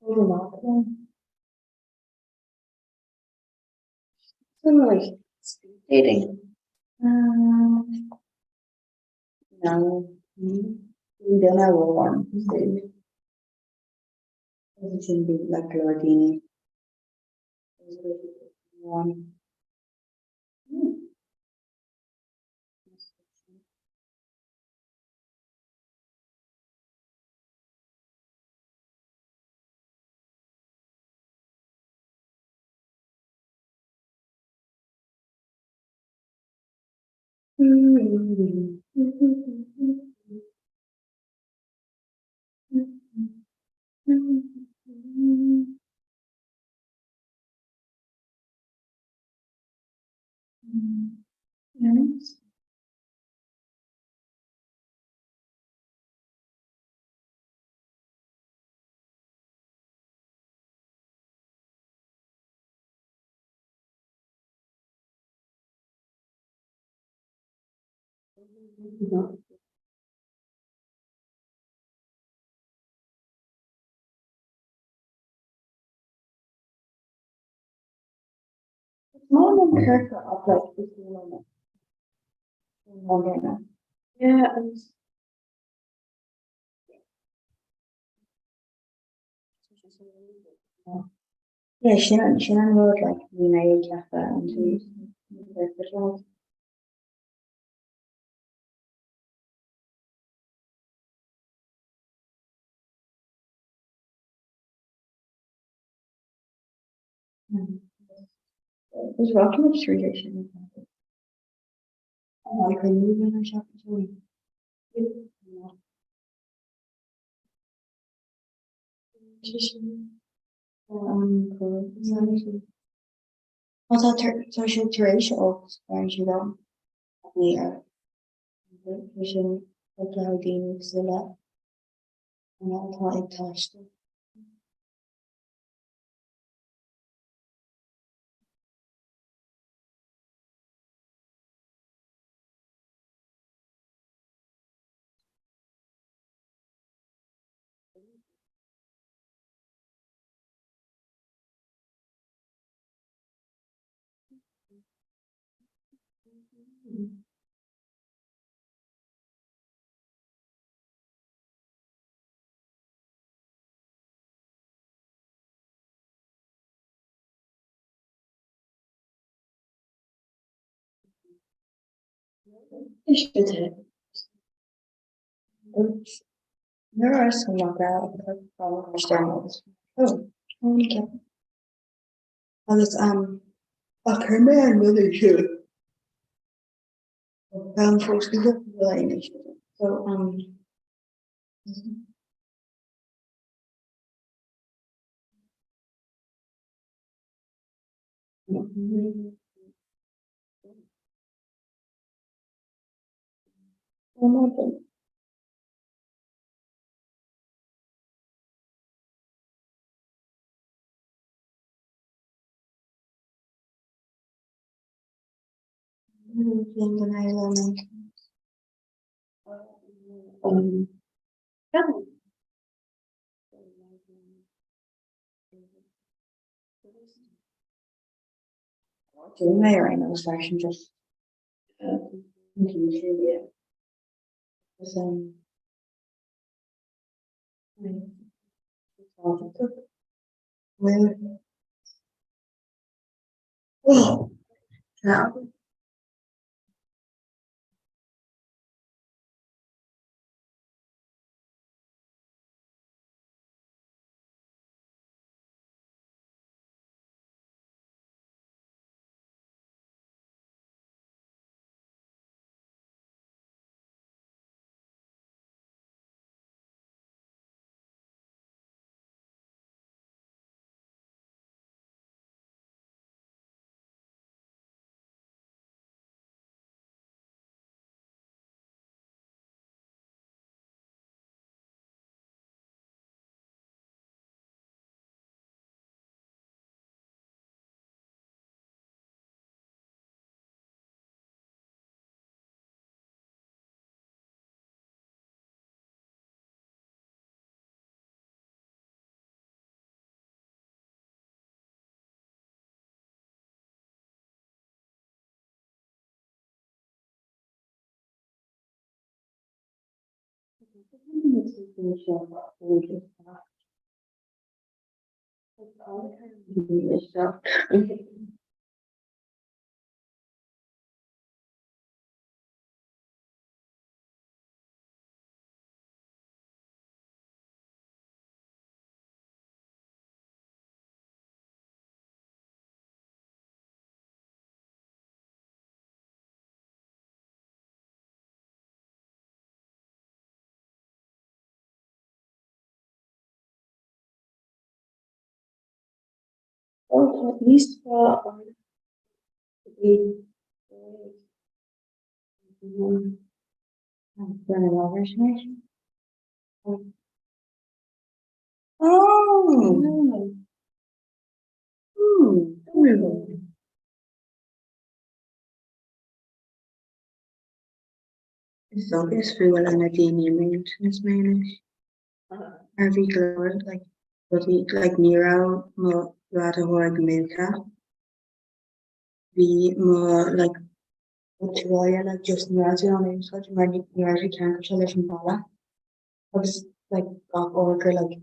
Like dating. No. We don't have one. It should be like Lordini. One. Mom and her up like this moment. Yeah, yeah, Shannon wrote like United Cafe and she was rocking up tradition. Like a movie or something. What's that social ratio? Where you go? Yeah. Vision of clouding Zilla and all I touched. There are some knockout from externals. Oh, okay. This a command really should. Folks can look for the initiative. So doing my right now section just yeah. Well, oh, yeah. Oh, at least for the burn it over, Oh, hmm. So this fuel and a dini maintenance manage. Are we glad like what we like near out more rather hard milka? We more like what you like just near on such many near you can't from Bala. I was like got order like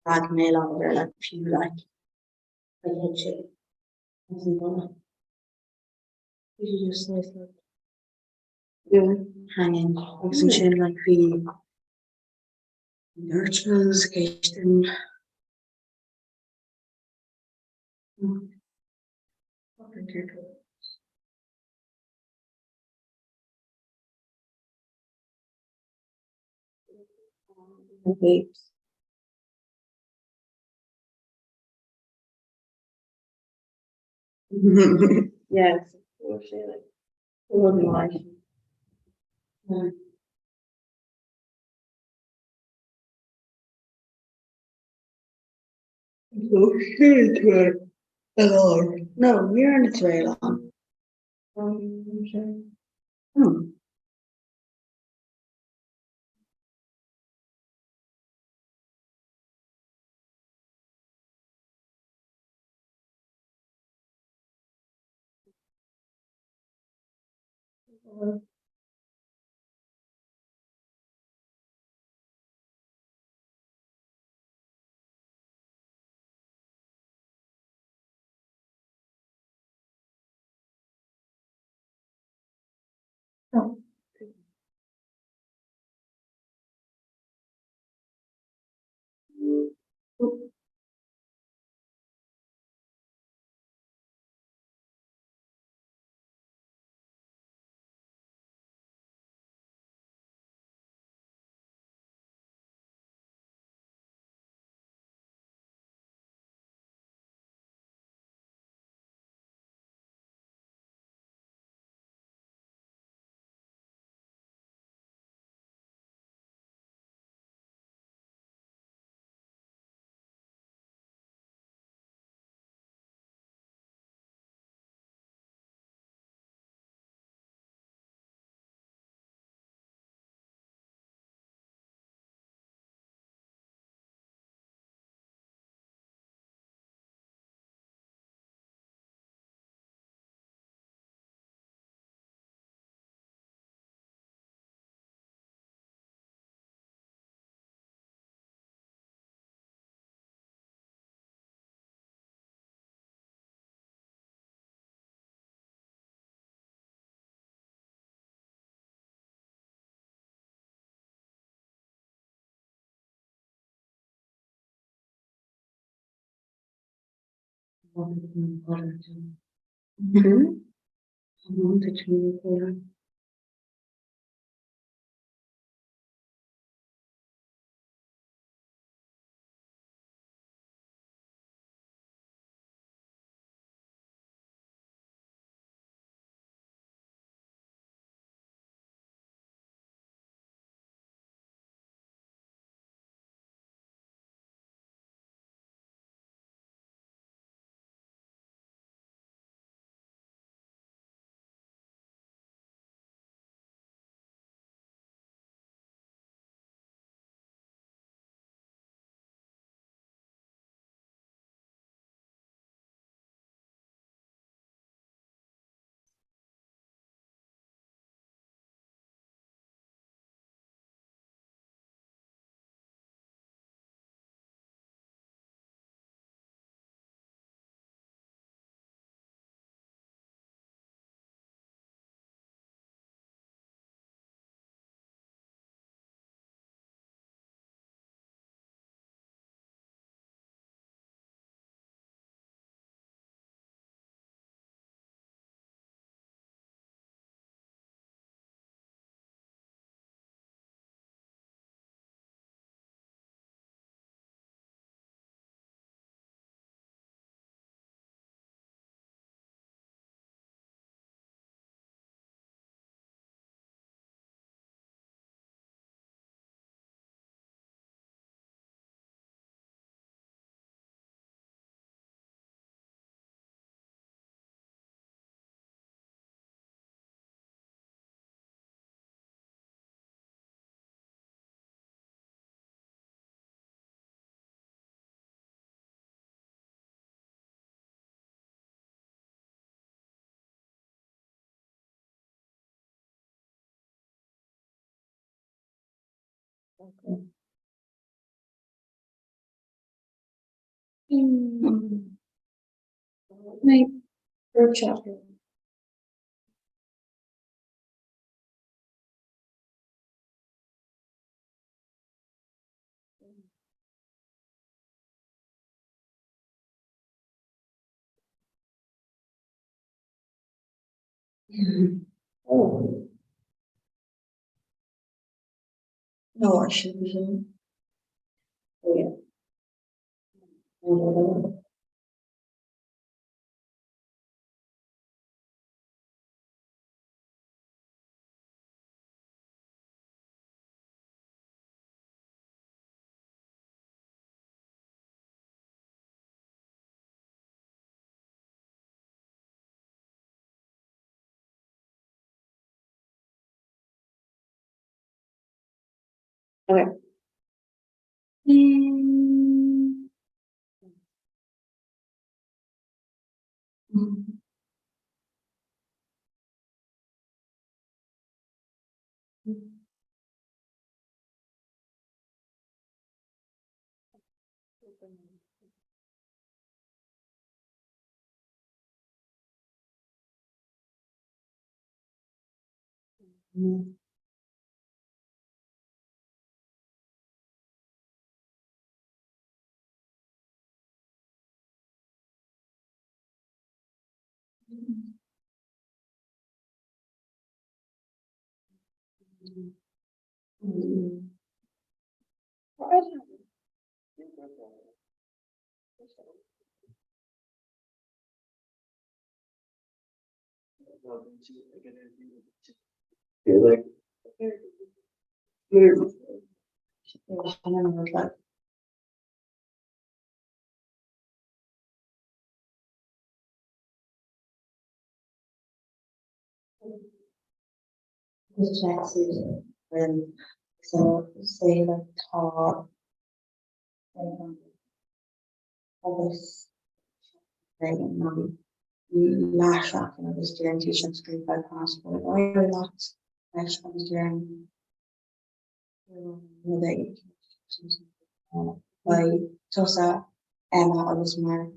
bag mail on there like few like hit shit. You just like hanging like some shit like the nurturals occasion. vapes. Yeah, it's bullshit. Like, it wasn't like. Oh shit, right. Hello. No, we're on the trail on. Hmm. Oh. Okay. Hmm. My third chapter. Oh, no, I should be. Oh, yeah. Oh, okay. Mm. Mm. Mm. Mm. You're like, you're, I don't know, like, this taxes when, so say like top, all this thing, lash off, you know, this during teaching screen by passport, or lots, lash comes during, the by Tosa, Emma, or this Máirt,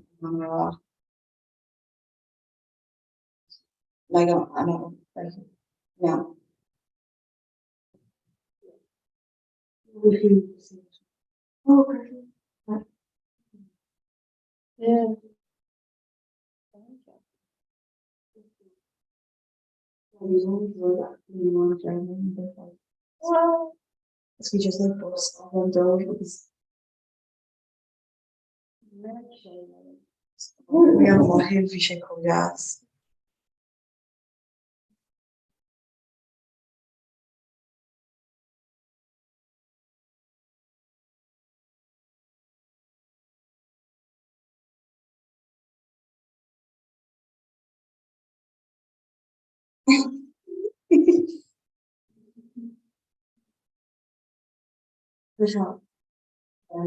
like, I don't know, like, no. Oh, perfect. Yeah. Well, it's just like books on the door because we have more heavy fish gas. For sure. Or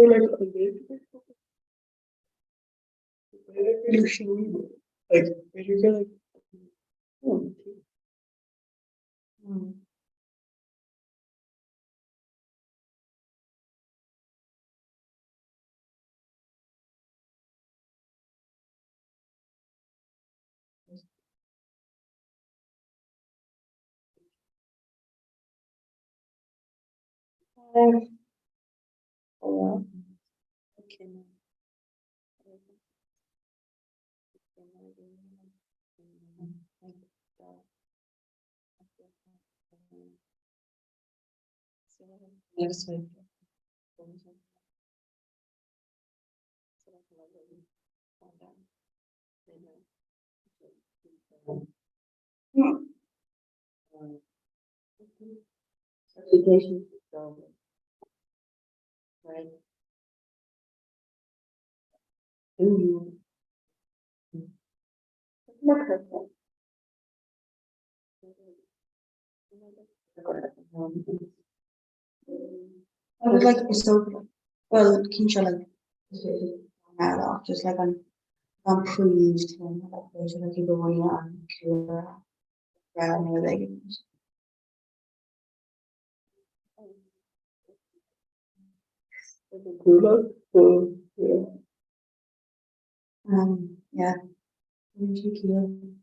like a baby. Like, you're like, oh. Oh, okay. Next week. Education. Right. I would like to so well, can you like off just like I'm pleased to like there's like people going on Comhrá where they yeah. Thank you.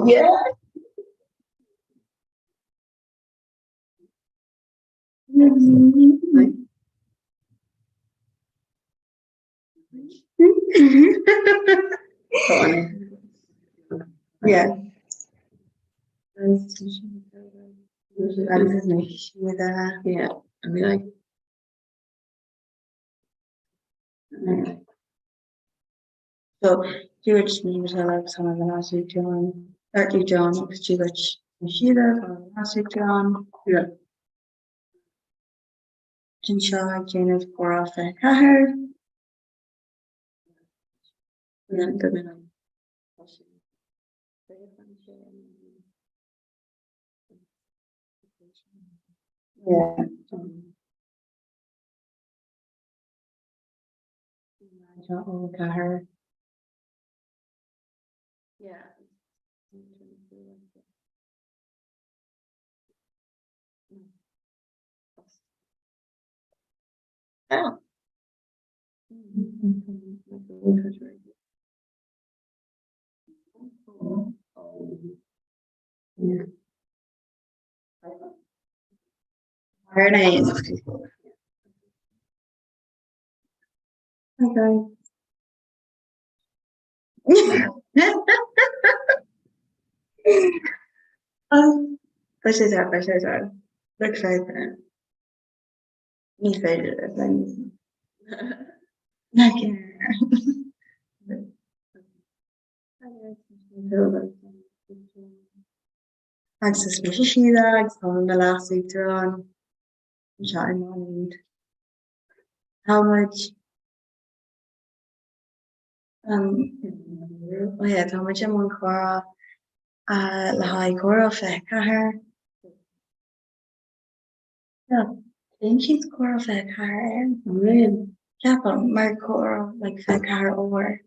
Yeah. Yeah. Yeah, I mean, like, So George means I like some of the last week John. 30 John was George Machida, last week John. yeah, Jinshaw, Janet, Cora, Kahar. and then the minute. Yeah. John Kahar. Yeah. Oh. Very nice. Okay. This is our Looks like that. Me favorite things. Access Mishida, on the last week on. How much? Oh yeah, how much I'm on Cora? La high Cora feck her. Yeah, I think she's Cora feck her. Really? Yeah, but my Cora like feck her over.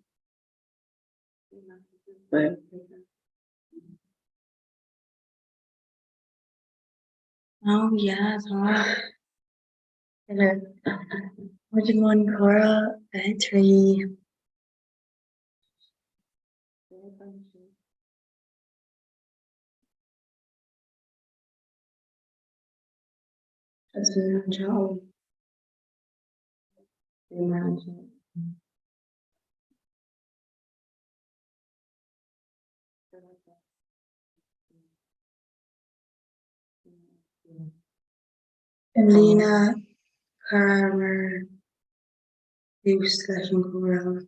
Oh yeah, hello. What you want, Cora? Battery. That's a job. Imagine. Elena, Carver, slash and Cora.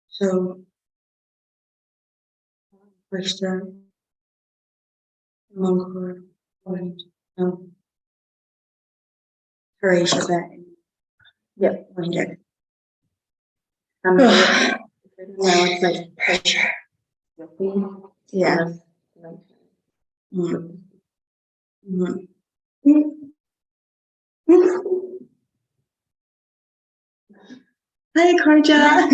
So, question. Moncor, point, no. Horatio back. Yep, winter. Now it's like pressure. Yeah. Mm. Mm. Hi, Karja.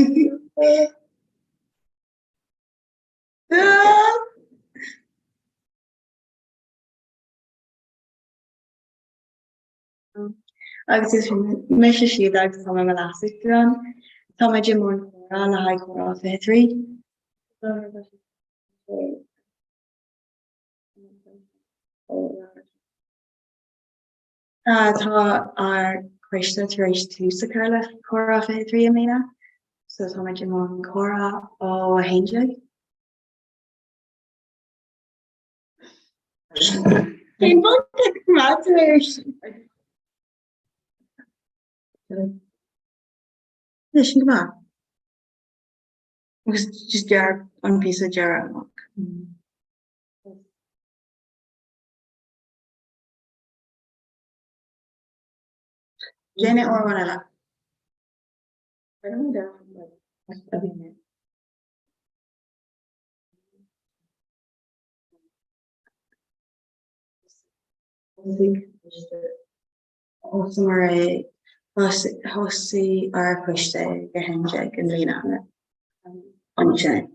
Agus is me sé siad agus tá me lasig an Tá me Jim mór chora le haid chora fétrí tá ar cuiiste éis tú sa chu le chora fétrí a mína so tá me Jim mór chora ó a héide Geen fucking congratulations. Dus je maar. Was just jar one piece of jar. Janet or Manila. I don't know. I think Somewhere hosi ar pushte gehenjek and Lena on Janet.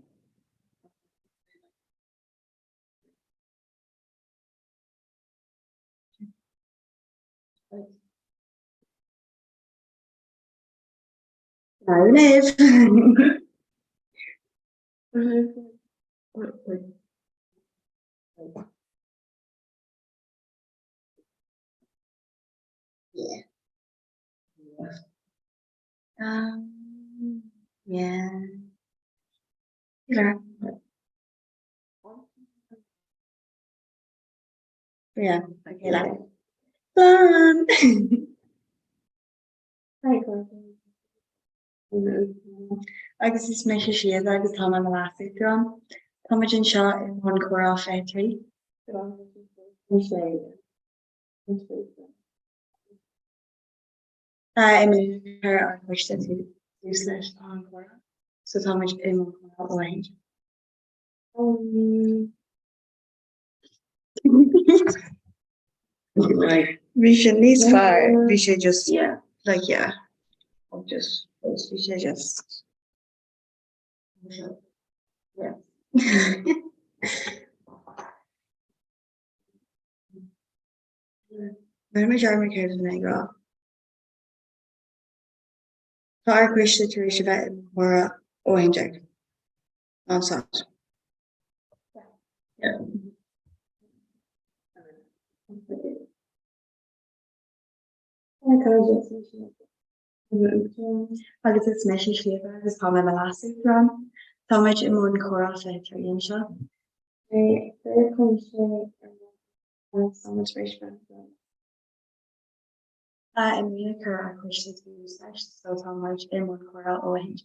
I live. Yeah. Yeah. Yeah. Yeah. Okay, like fun. Agus is me sé agus tá an lasúm. Táidir seo in bhn chorá fé trí. I mean her ar chuiste tú leis an chorá. So táid in chorá óhain. We should least far. We should just like just we should just yeah. When my jar care is negra. Far Christian Teresa vet or inject. Nonsense. Yeah. Agus is me slé agus tá me lasú ran. Táid in mór chorá fé tríon seo. In mí chu a chuiste tú so táid in mór chorá óhain.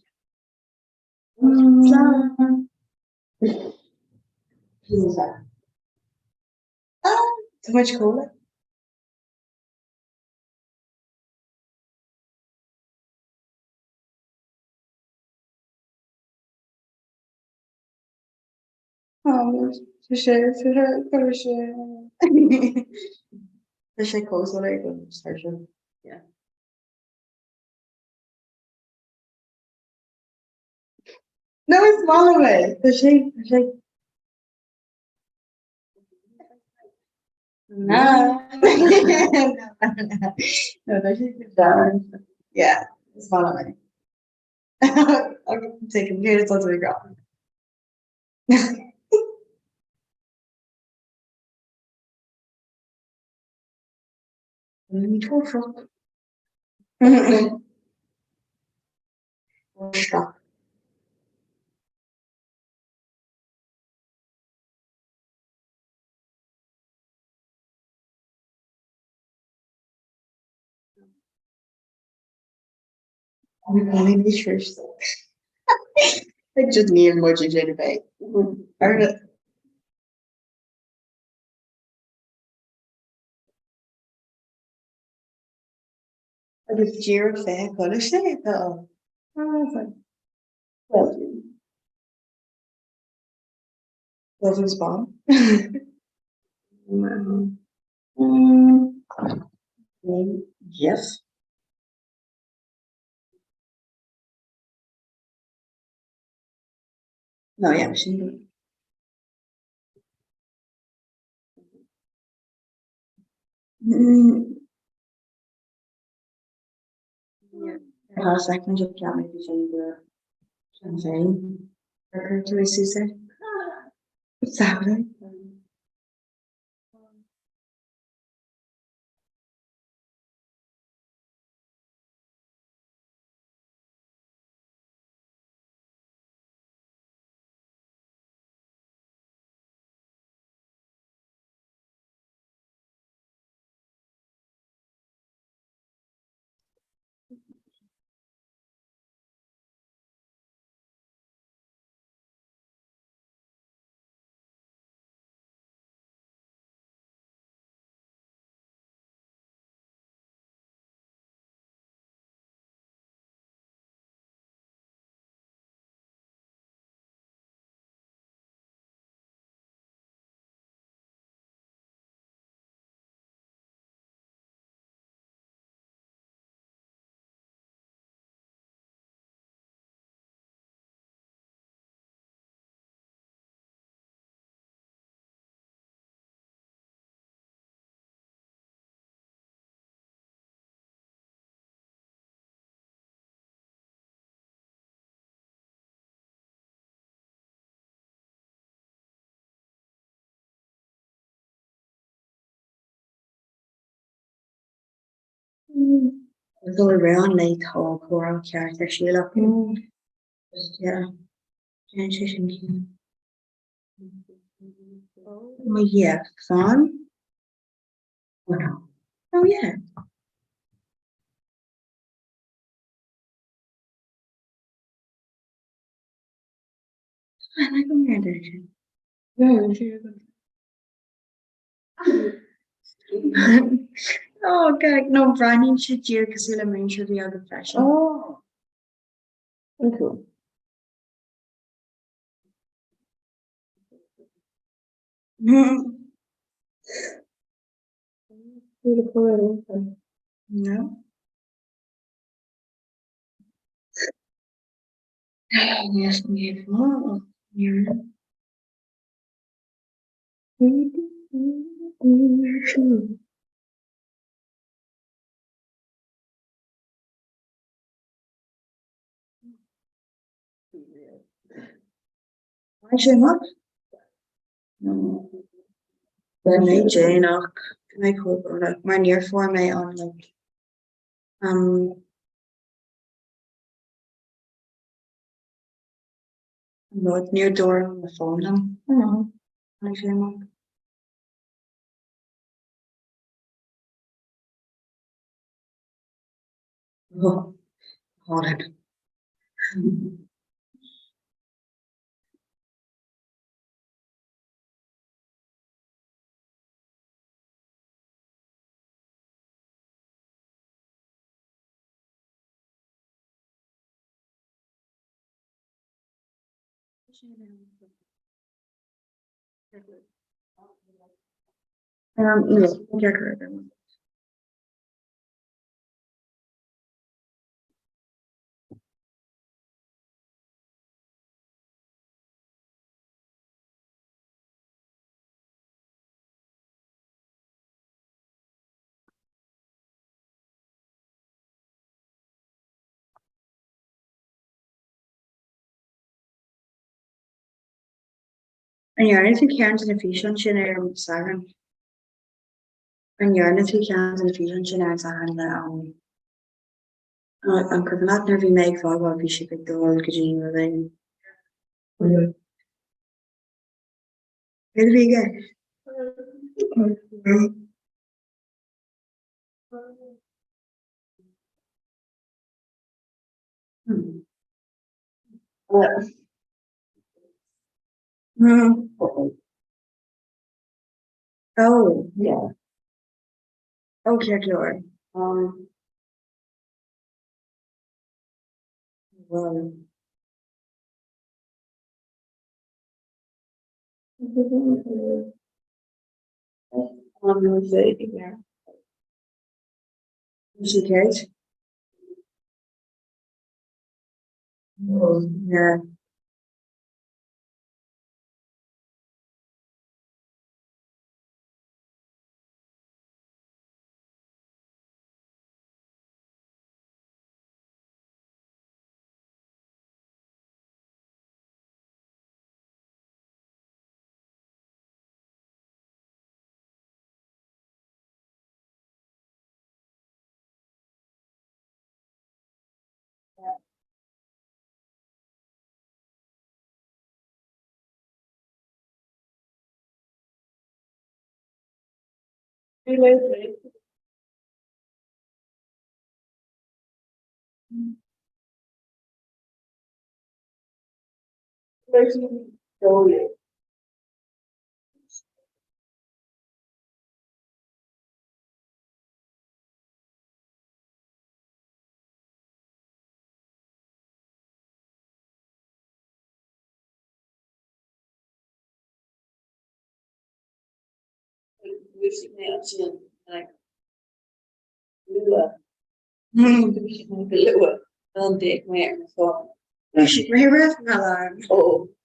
Too much cola. Sé cósa le go startion. Yeah. No, it's smaller way. The shape. No. No, the shape is down. Yeah, it's smaller way. I'll take him here. It's on the ground. Stop. I just need much in debate. Agus tíir fé chola sé well. Love's bomb. Yes. No, yeah, she. Yeah, second job maybe champagne. Occurred to me, Susan. What's happening? Go around like how choral character she look. Yeah. Transition. Oh yeah, fun. Oh no. Oh yeah. I like them here, direction. Oh god, no, Brian should year because he'll make sure the other fashion. Oh. Cool. No. Yes, we have more. Yeah. Actually, not. No. Nee, Jane ook. Kan ik ook maar neer voor mij on like nooit near door on the phone dan. Actually, maar. Oh, hold it. No, kijk. En ja, net ik gaan in de visie naar zeggen. En ja, net ik gaan in de visie naar zeggen. Aan privaat naar wie mij van wat wie ik door gezien hebben. Heel wie Oh, yeah. Okay, door. Well. Yeah. She cares. Yeah. Dan deed ik meer van. Als je weer weg naar oh.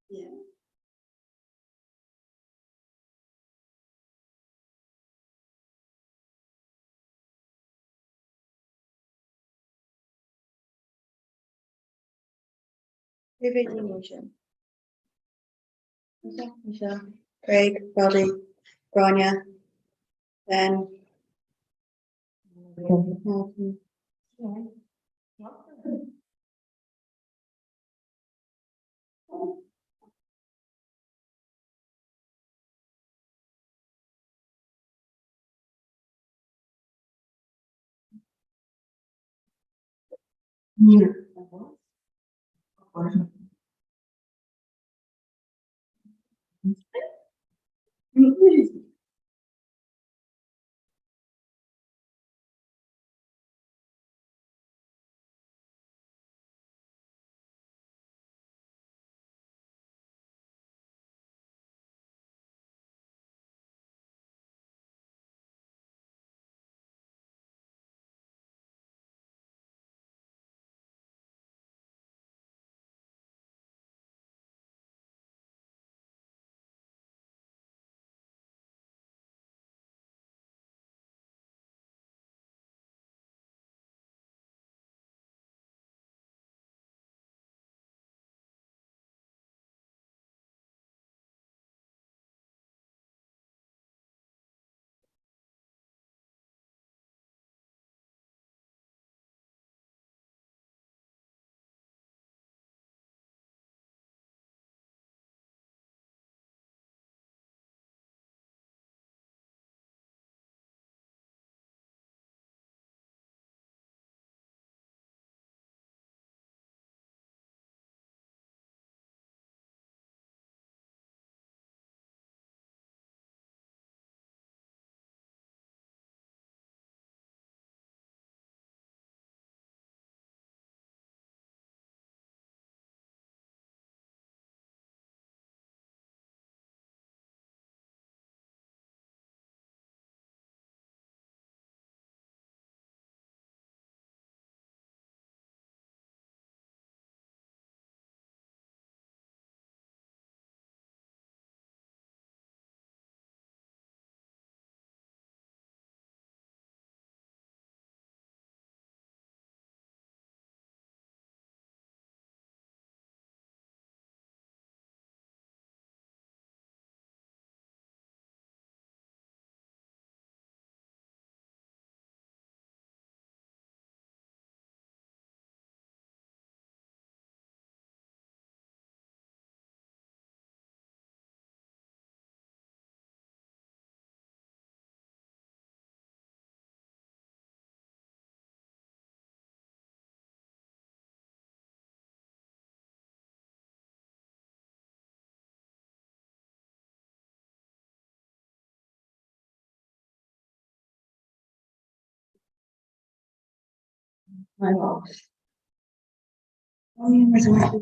Yeah. Favorite emotion. Okay, Michelle, Craig, Roddy, Grania, Ben. Malcolm. Yeah. My boss. Oh, yeah,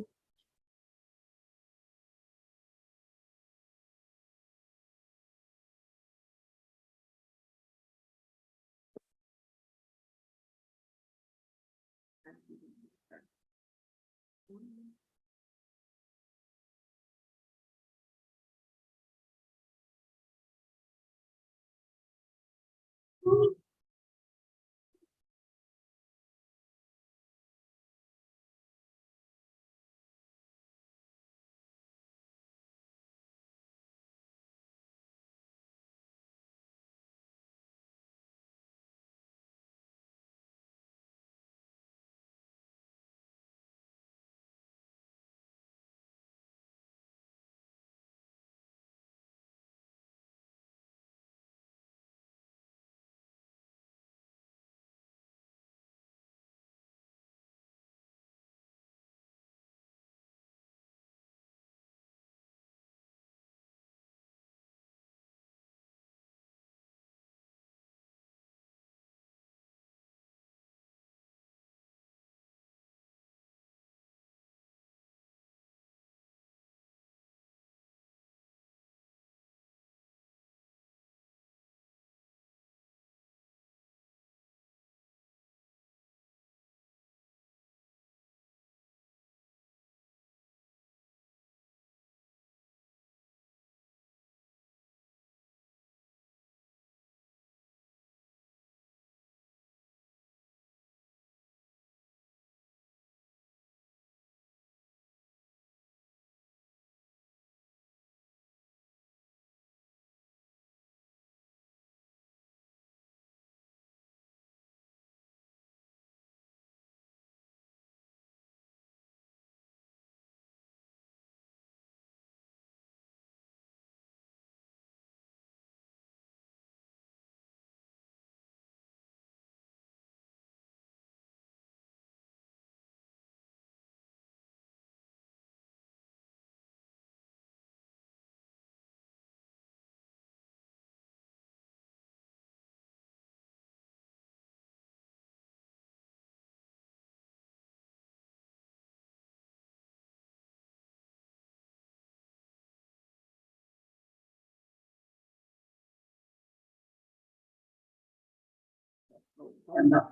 Or not.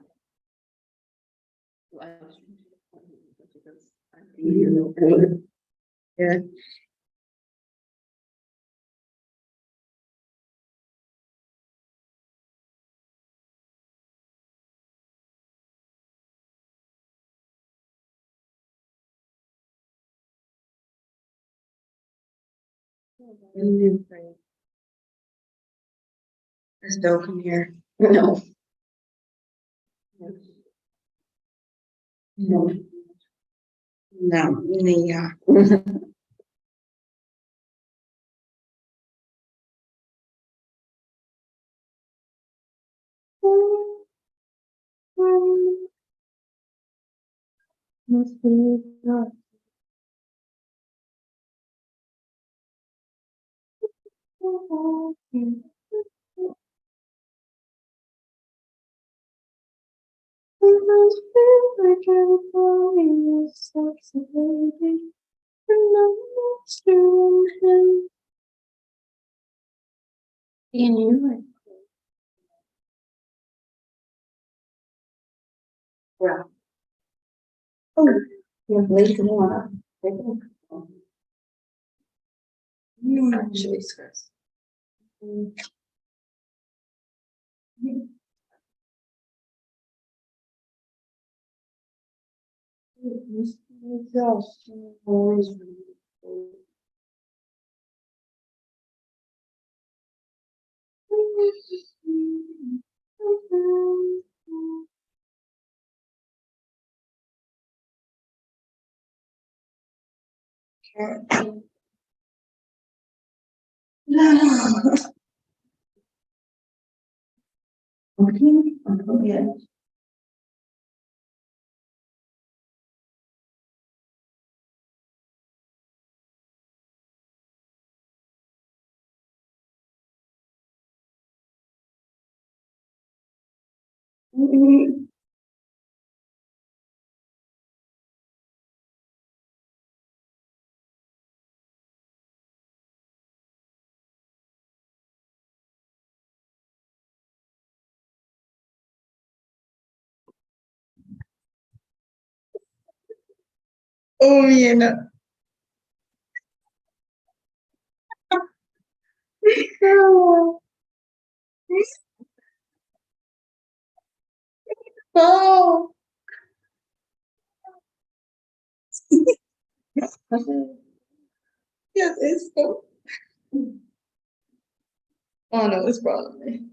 Yeah. There's no come here. No. No. No, yeah. Must be not. I must feel like I'm falling as sexy baby. And I'm not doing him. You knew it. Well. Oh, you're late in one. Actually, stress. Exhaustion always really. Okay, yeah. Oh, yeah. Oh. Yes, it's so. Oh no, it's probably.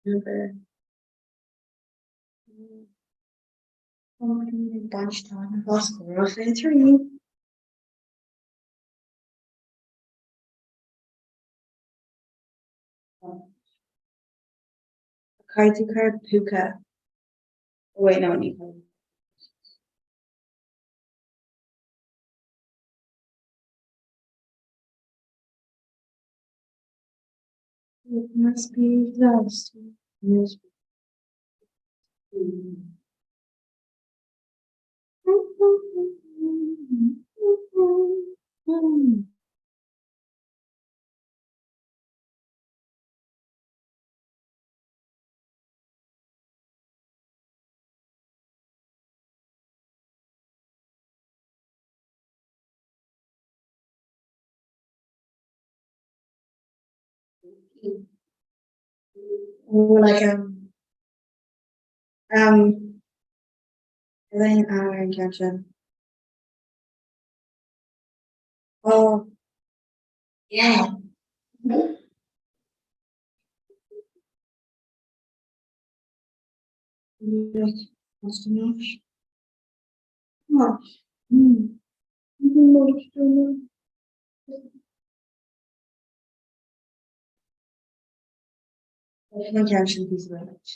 Never. Bunch time. Lost score 3. Kaituka Puka. Oh, wait, no, Nico. It must be lost. Must be. Like Elaine and Genshin. Oh, yeah. What's too much? Too much. Too much. I think Genshin is right.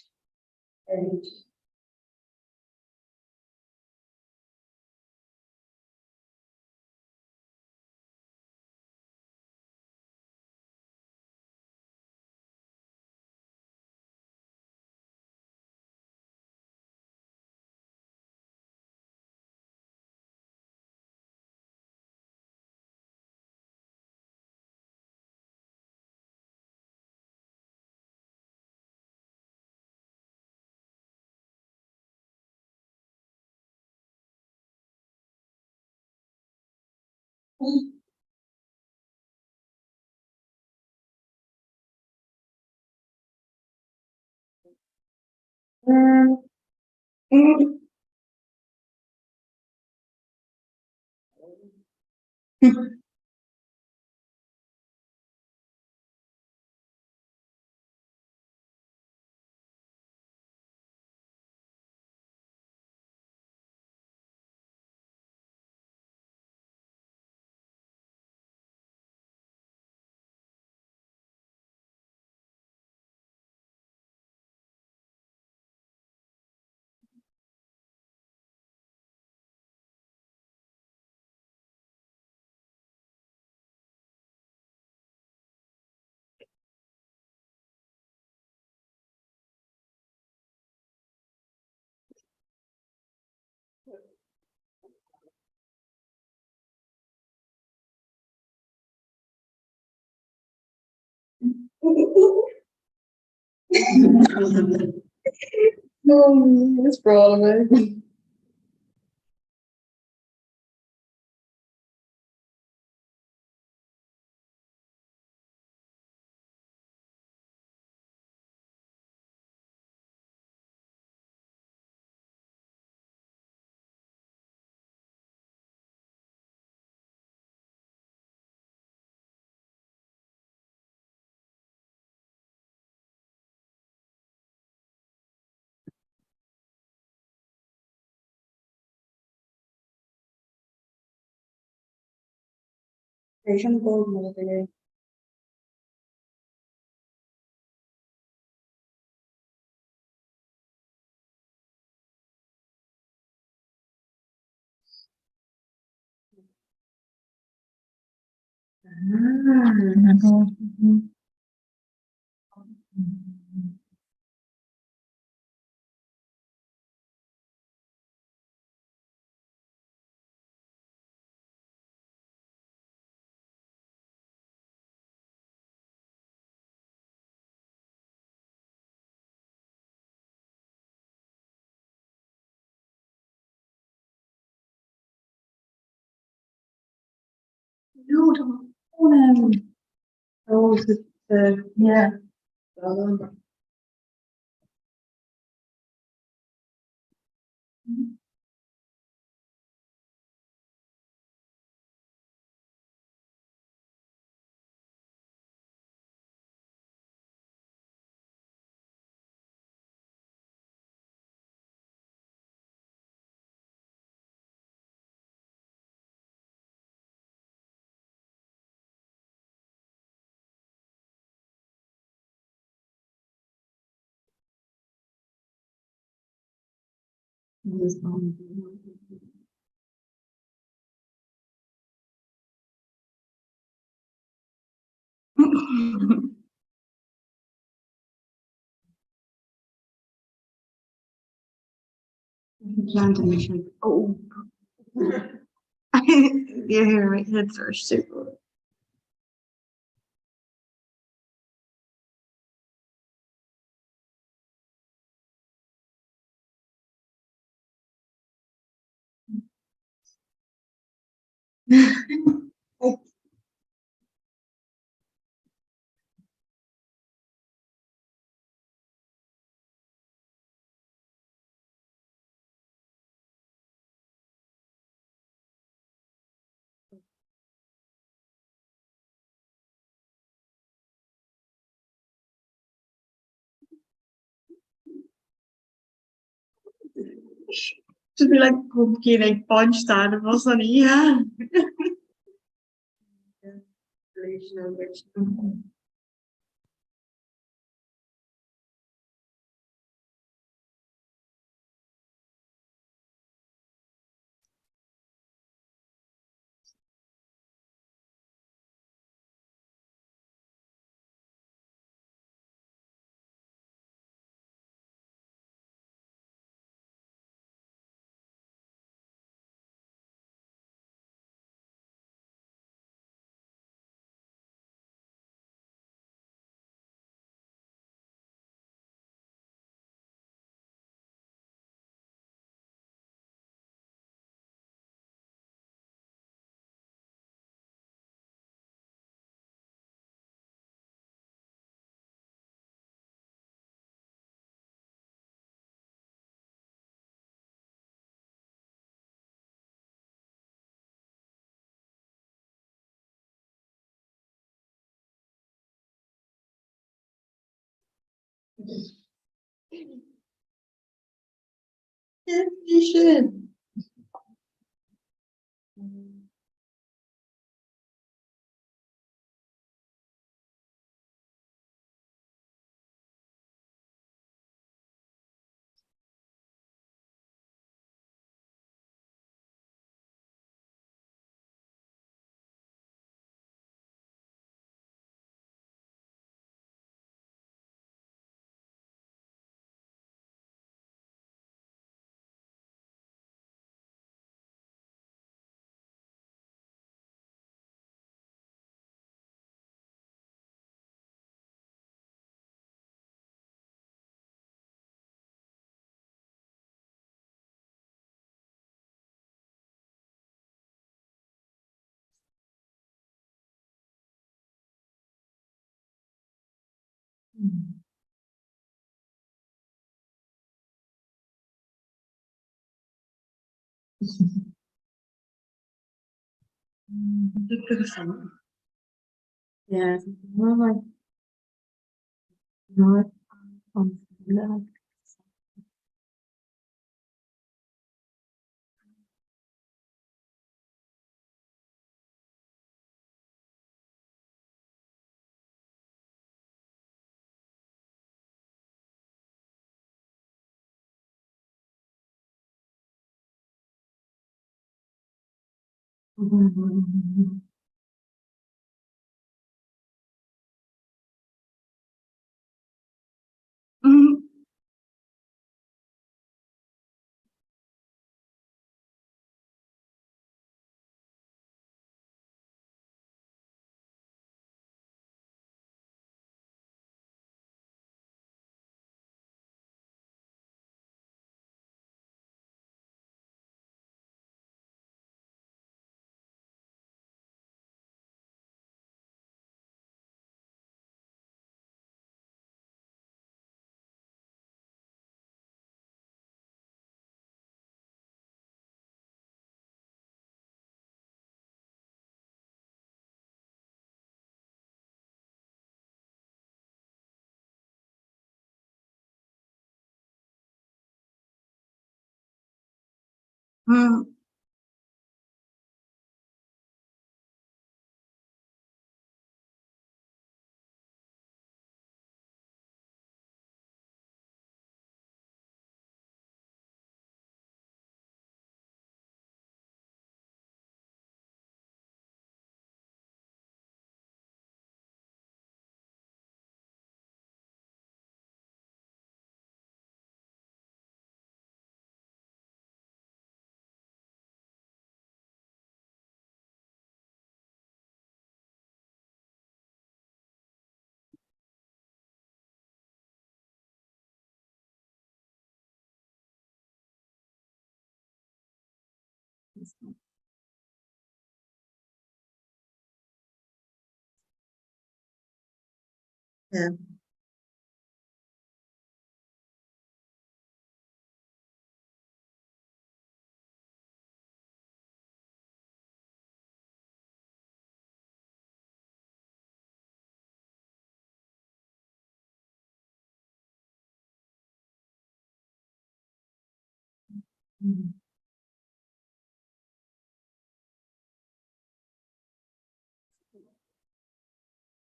No, it's for all of it. Asian gold military. No, don't. Oh, yeah. Plant a mission. Oh. Yeah, my heads are super. Should be like pumpkin, like bunch that of us on yeah. Definition. Yeah, more like not like yeah.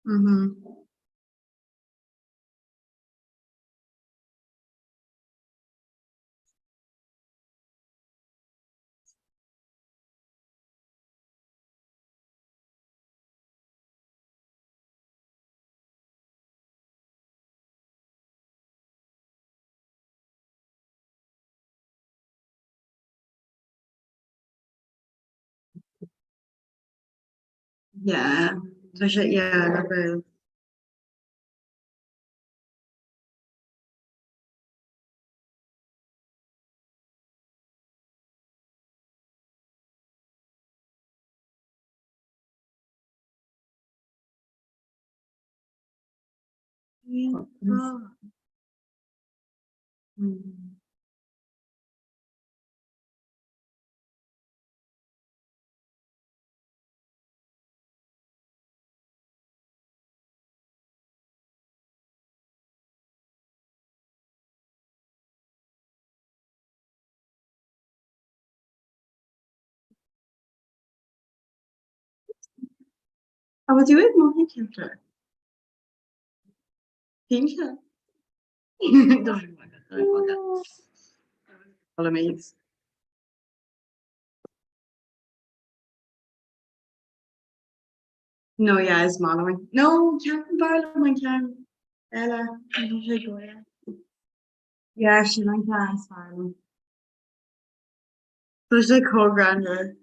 Mm-hmm. Yeah. So yeah, like, Aber du weet nog niet kjempe. Tientje. Dat is mooi. Alle meets. No, ja, is mannen. No, Captain Parliament can. Ella, I don't think go yeah. Yeah, she went to is fine. So she's like co-grander.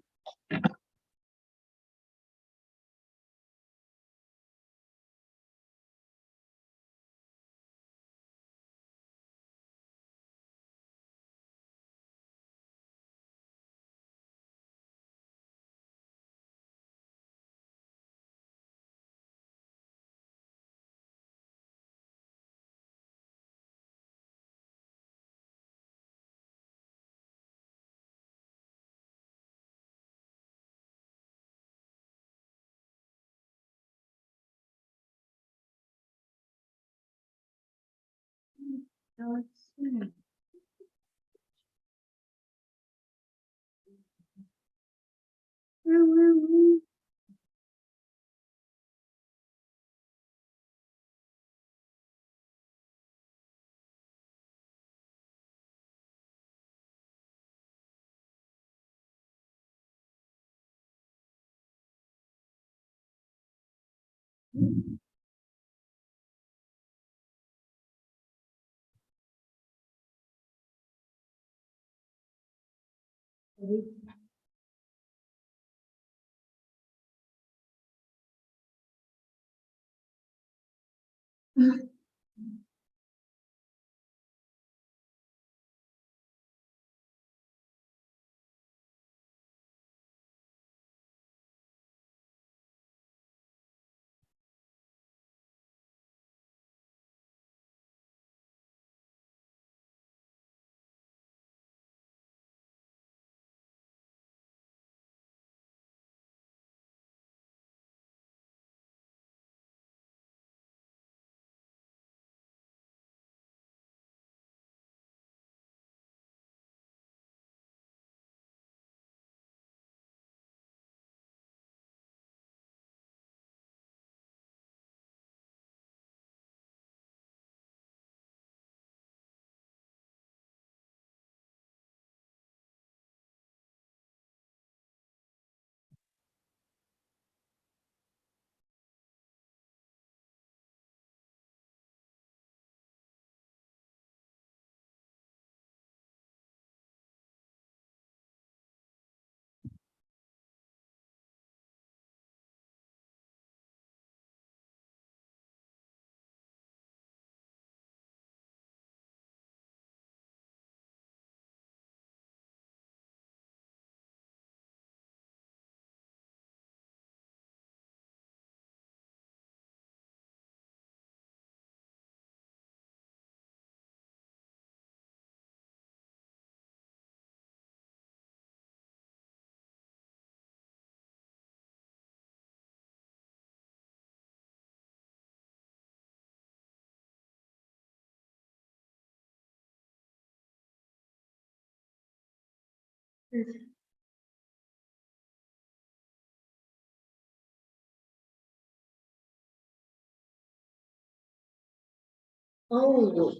Oh,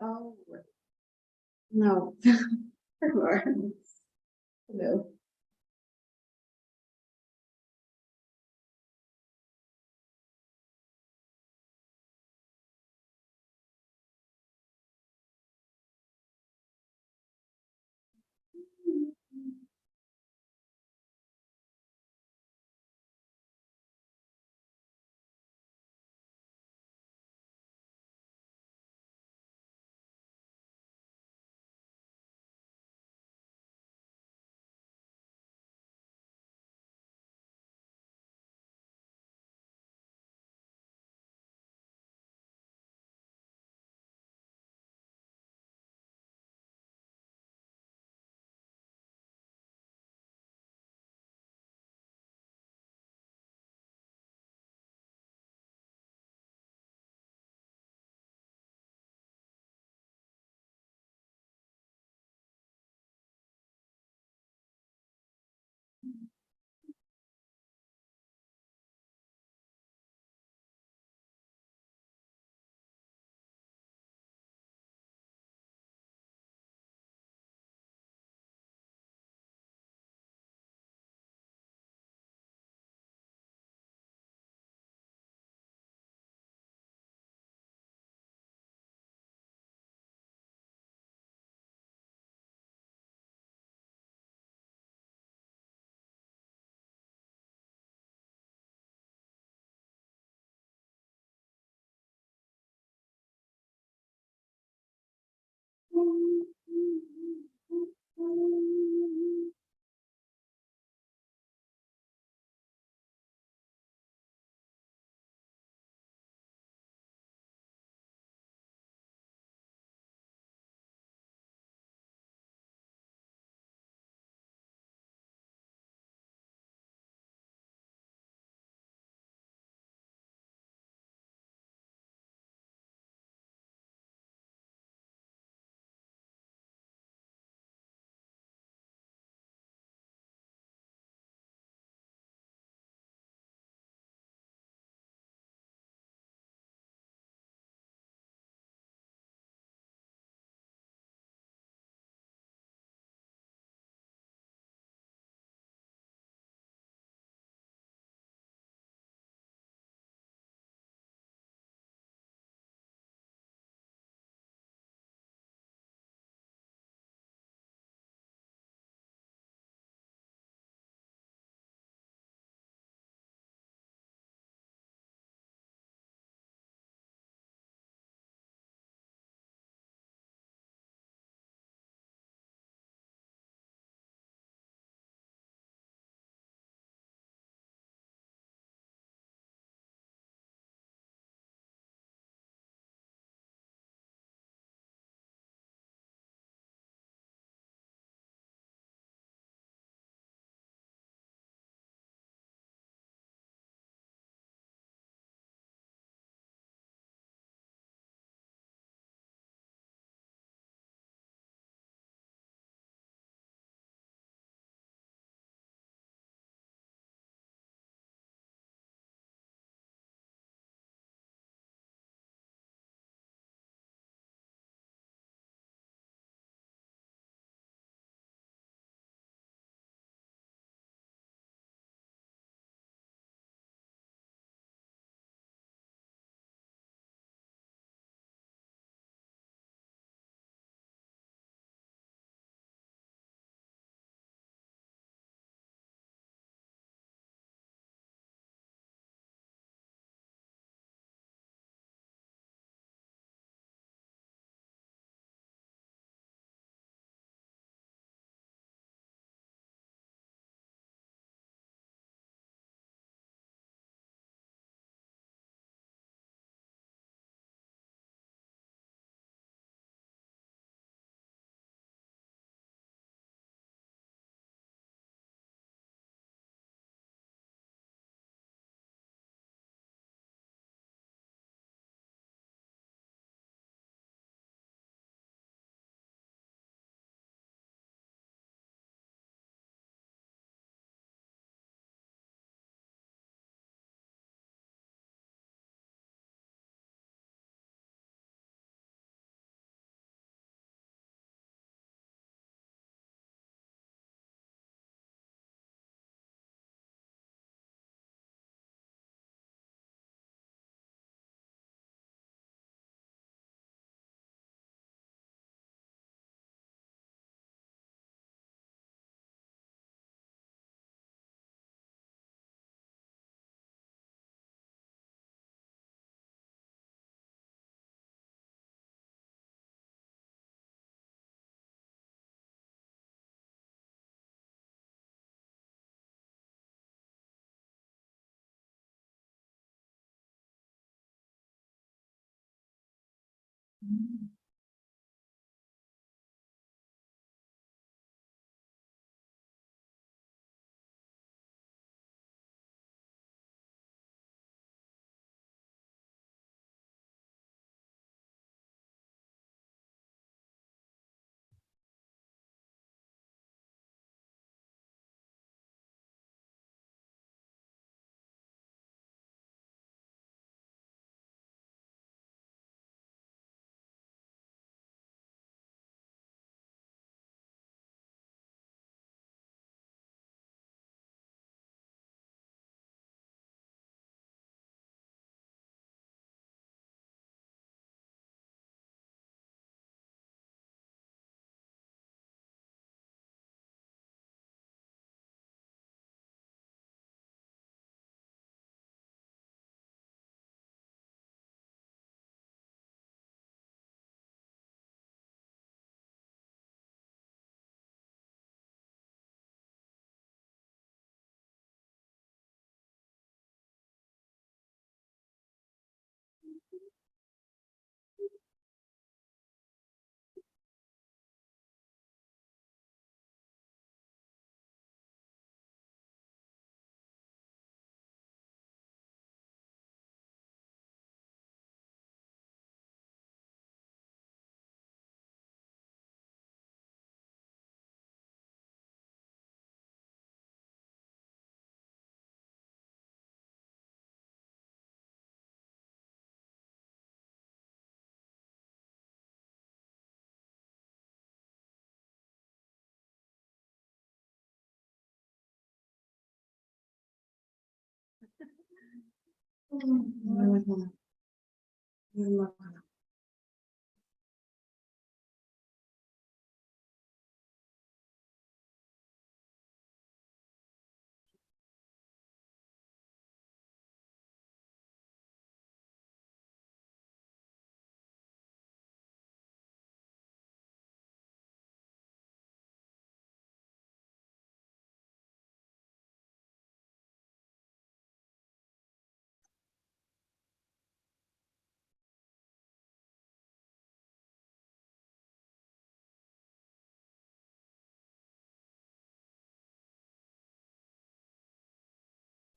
oh, no. No.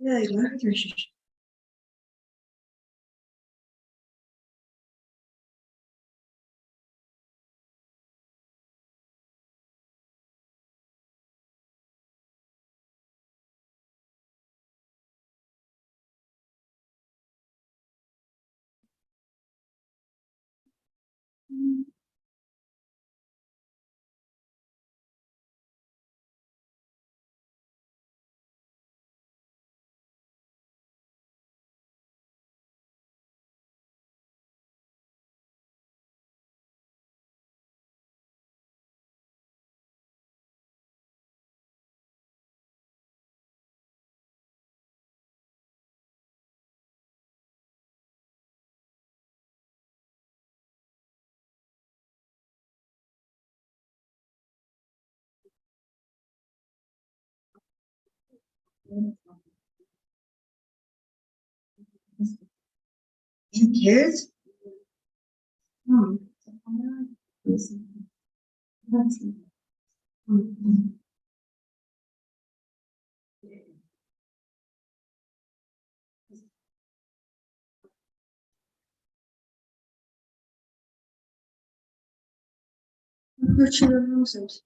Yeah, I love your shit. You cares? What you roses?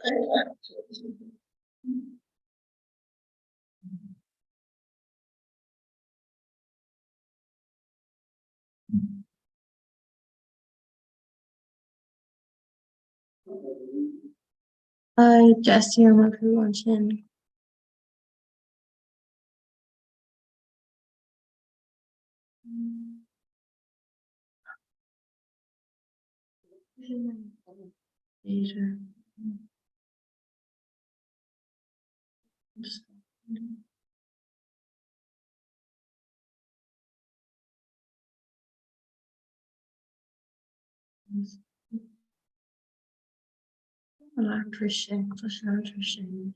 I just hear my food luncheon. Later. Electrician, electrician.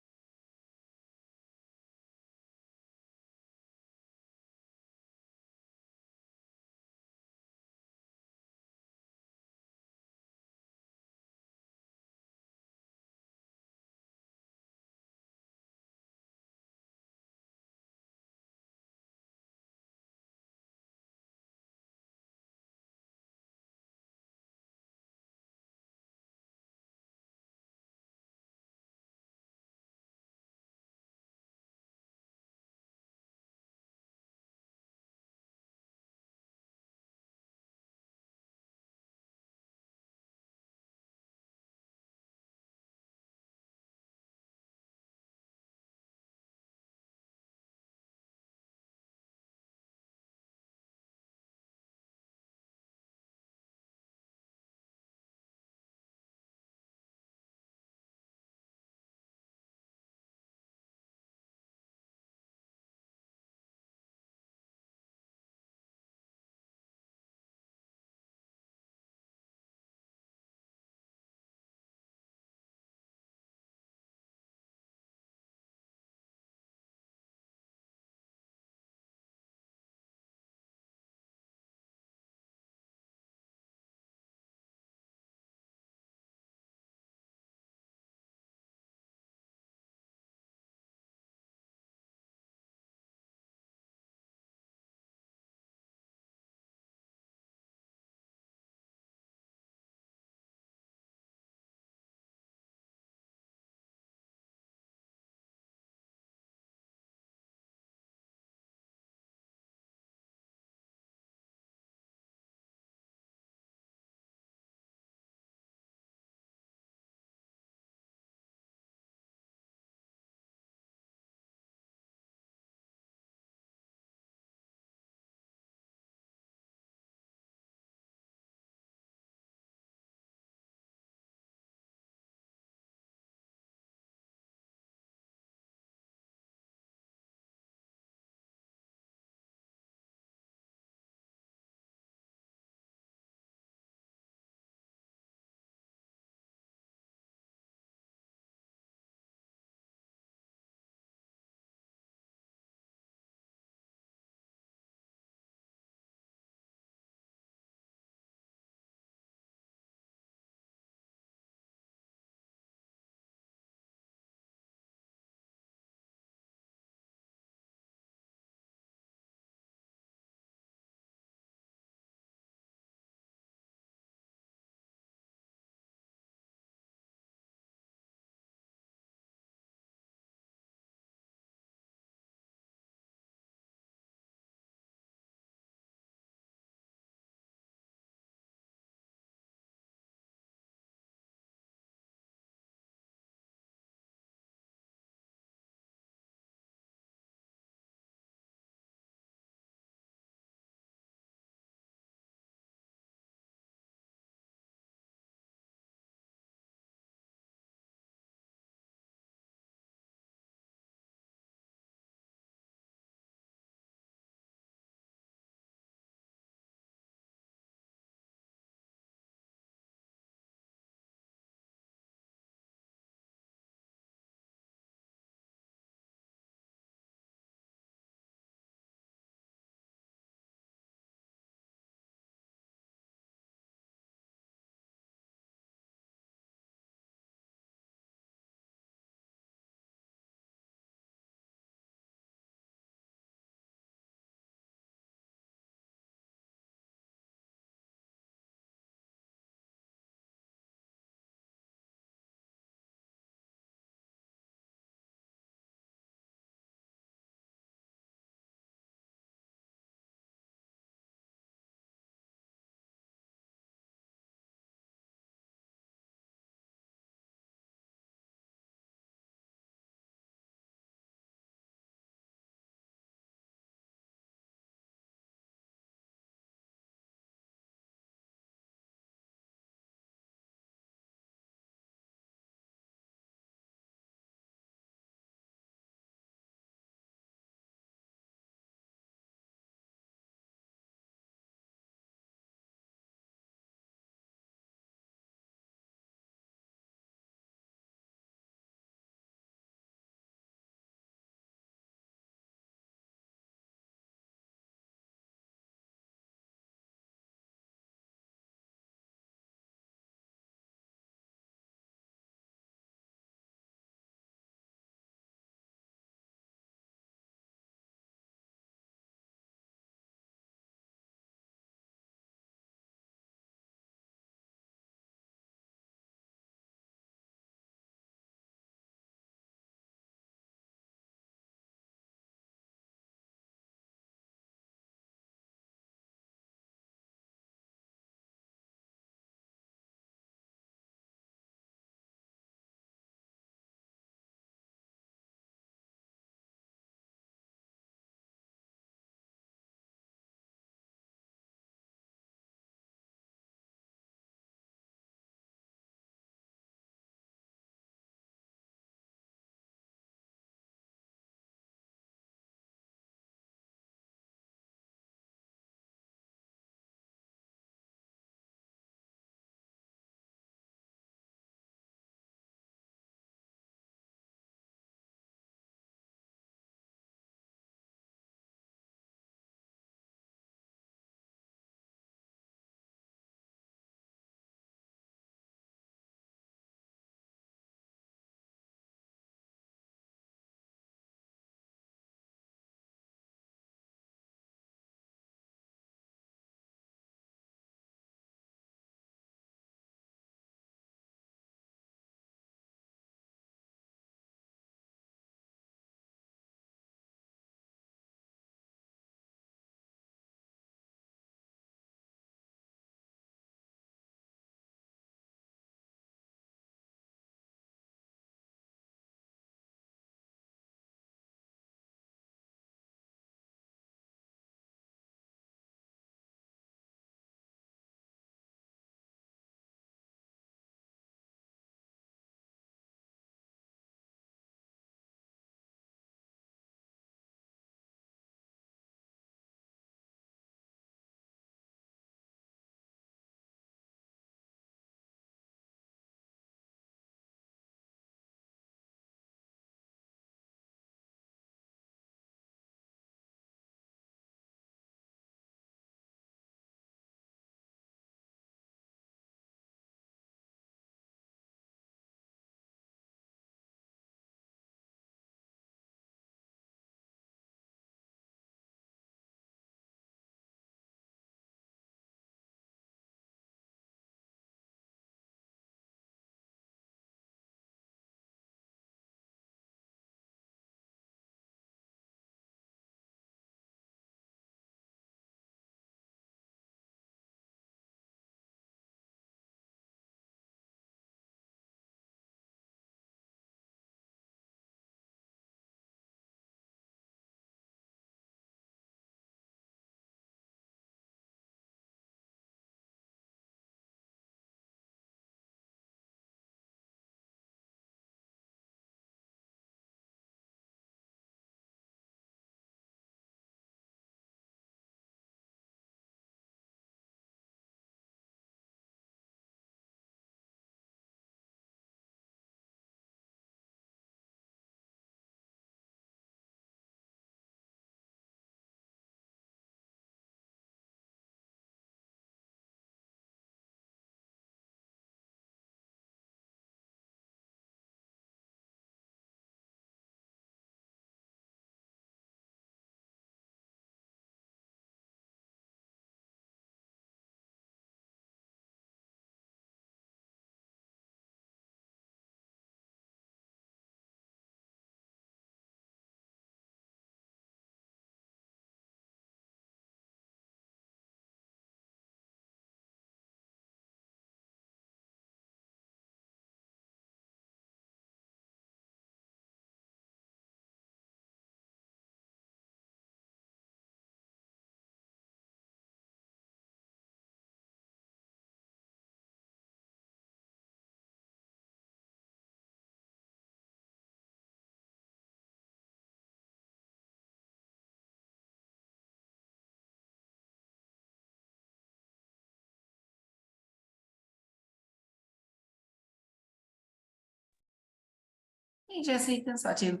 Hey Jessie, can start you.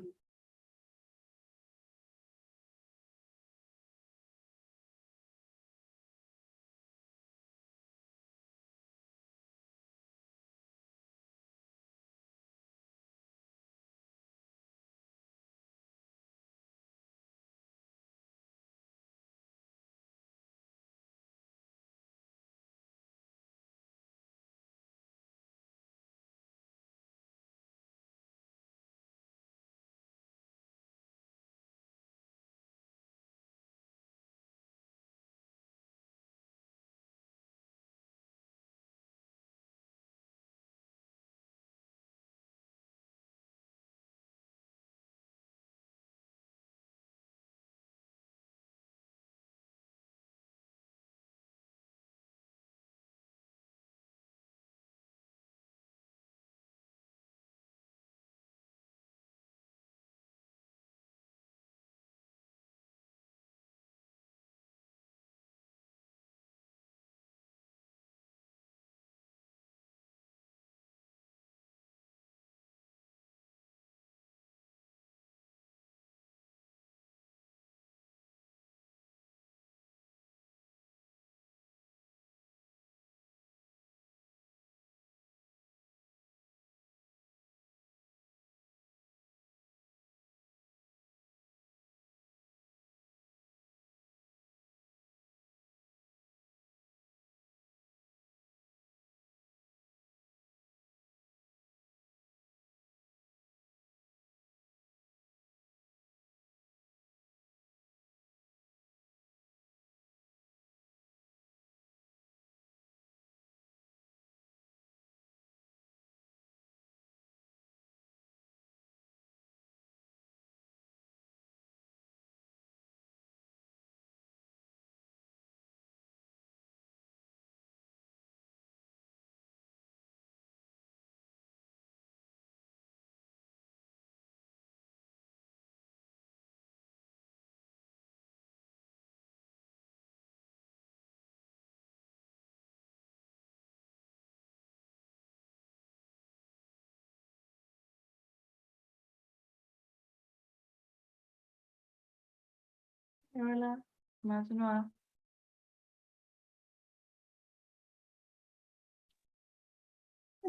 Orla, Martin.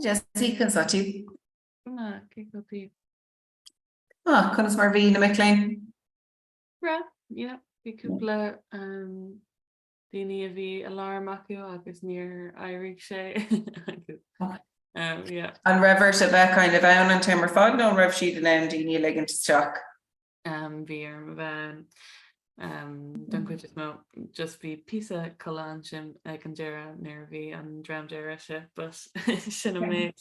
Jessie, can start you. Na, kick up you. Ah, Conas Marvina McLean. Ra, yeah, bhí cúpla daoine a bhí alarm acu agus níor éirigh sé. Yeah. And Rever to bheith kind of down and timber fog no Rev sheet and MD legging to stock. Bhí ar bhein don go just bhí písa choláin sin ag an deire níor bhí an dram deire se, but sin a méid.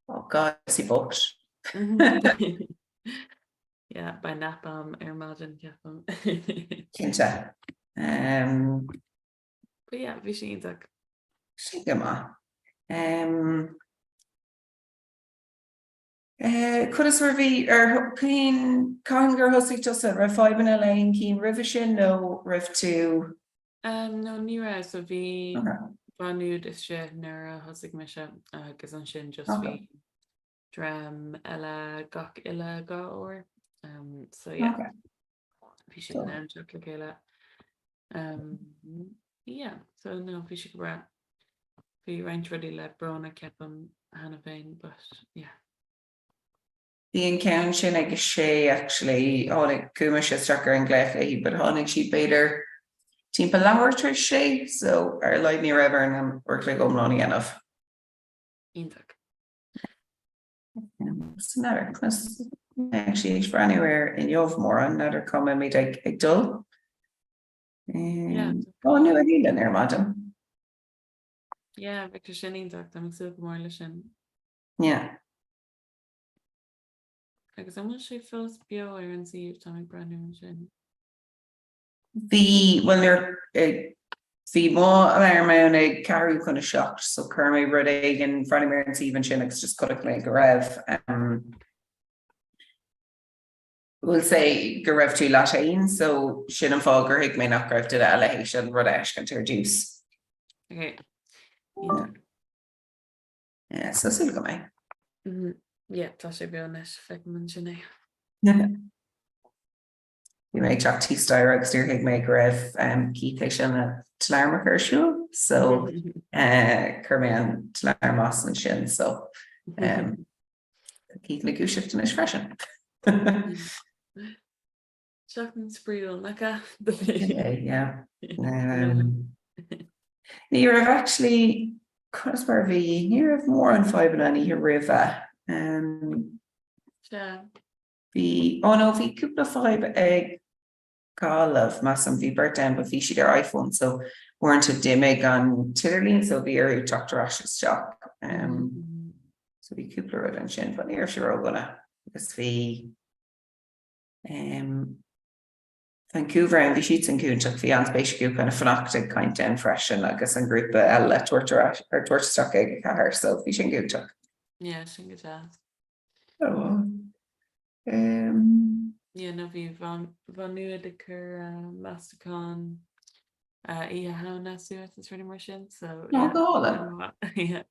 Oh God, see folks. Yeah, by napam ar maidin ceapam. Kinta. But yeah, bhí sé ionach. Sigma. Could Survey or Queen Conger Husik just a Rev 5 in a lane Keen Rivishin, no Rev 2. No, ní ra, so bhí banúd is sé nuair a thosaigh me se agus an sin just bhí dram eile gach ile gá óir. So yeah, bhí sé an amteach le chéile. Yeah, so no, bhí sé go bra. Bhí roint rudí le brona ceapam hana féin, but yeah. The encounter I guess she actually Honig Kumish strucker and Glecky, but Honig she better team Palawer she, so our light near ever and work like only enough. Ionach. It's another actually for anywhere in Yovmore, another comment me like dull. Yeah. Oh, new idea there, madam. Yeah, Victor sin ionach, I'm so more sin. Yeah. Agus am sé fils bio ar an siomh tá ag breú sin. The when they're the more Iron carry kind of shocked, so Kermit Rudig and Freddie Mer and Stephen Chinnock's just got to make a rev. We'll say Garev 2 Latin, so Shin and Fogger Hig may not grave to the elevation Rudesh can reduce. Okay. Yeah, so still go me. Yeah, tá sé beag leis feic man sinné. You may chat tí stair agus tír hiag mé go raibh cíte sin a tlearmach ar siú, so chur mé an tlearm as an sin, so cíte na gúisiftain is freisin. Seach an spríúil nacha. Yeah. Ní raibh actually crossbar bhí ní raibh mór an fáiban ní rive. Bhí nó bhí cúpla fáib ag gáalah mas an bhí birthday ba bhí siad ar iPhone, so weren't a dimig an Tillerlín, so bhí ar Dr. Ash's shop. So bhí cúpla rud an sin, but níor siar ógana agus bhí Vancouver and bhí siad an cúnteach bhí an spéisiú chuna fanachtach caint an freisin agus an grúpa eile tuairteach ag cethir, so bhí sin cúnteach. Yeah, sin go jazz. Oh. Yeah, no bhí van nuad a chur Mastercon ihe hána suas is really mar sin, so gála. yeah.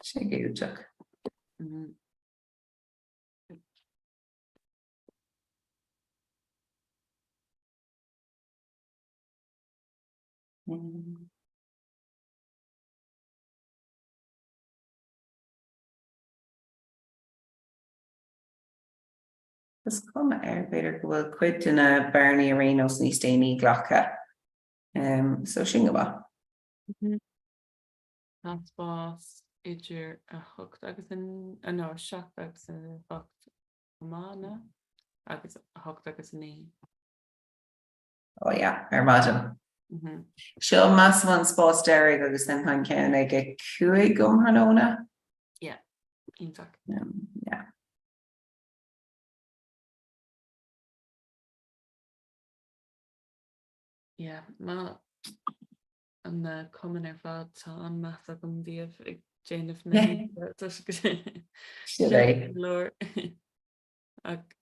Sin cúnteach. Gus cum beidir go bhfuil cuid in a Bernie arénos níos déanaí ghlacha. So sin go bha. Táspás idir a thucht agus nó seach agus an thucht mána agus a thucht agus ní. Oh yeah, ar maidin. Seo más van spás deirg agus den han cean ag cuaig hanóna? Yeah, ítach. Yeah. Yeah, má an cuman ar fád tá an meas a gom díobh ag déanamh na leir ag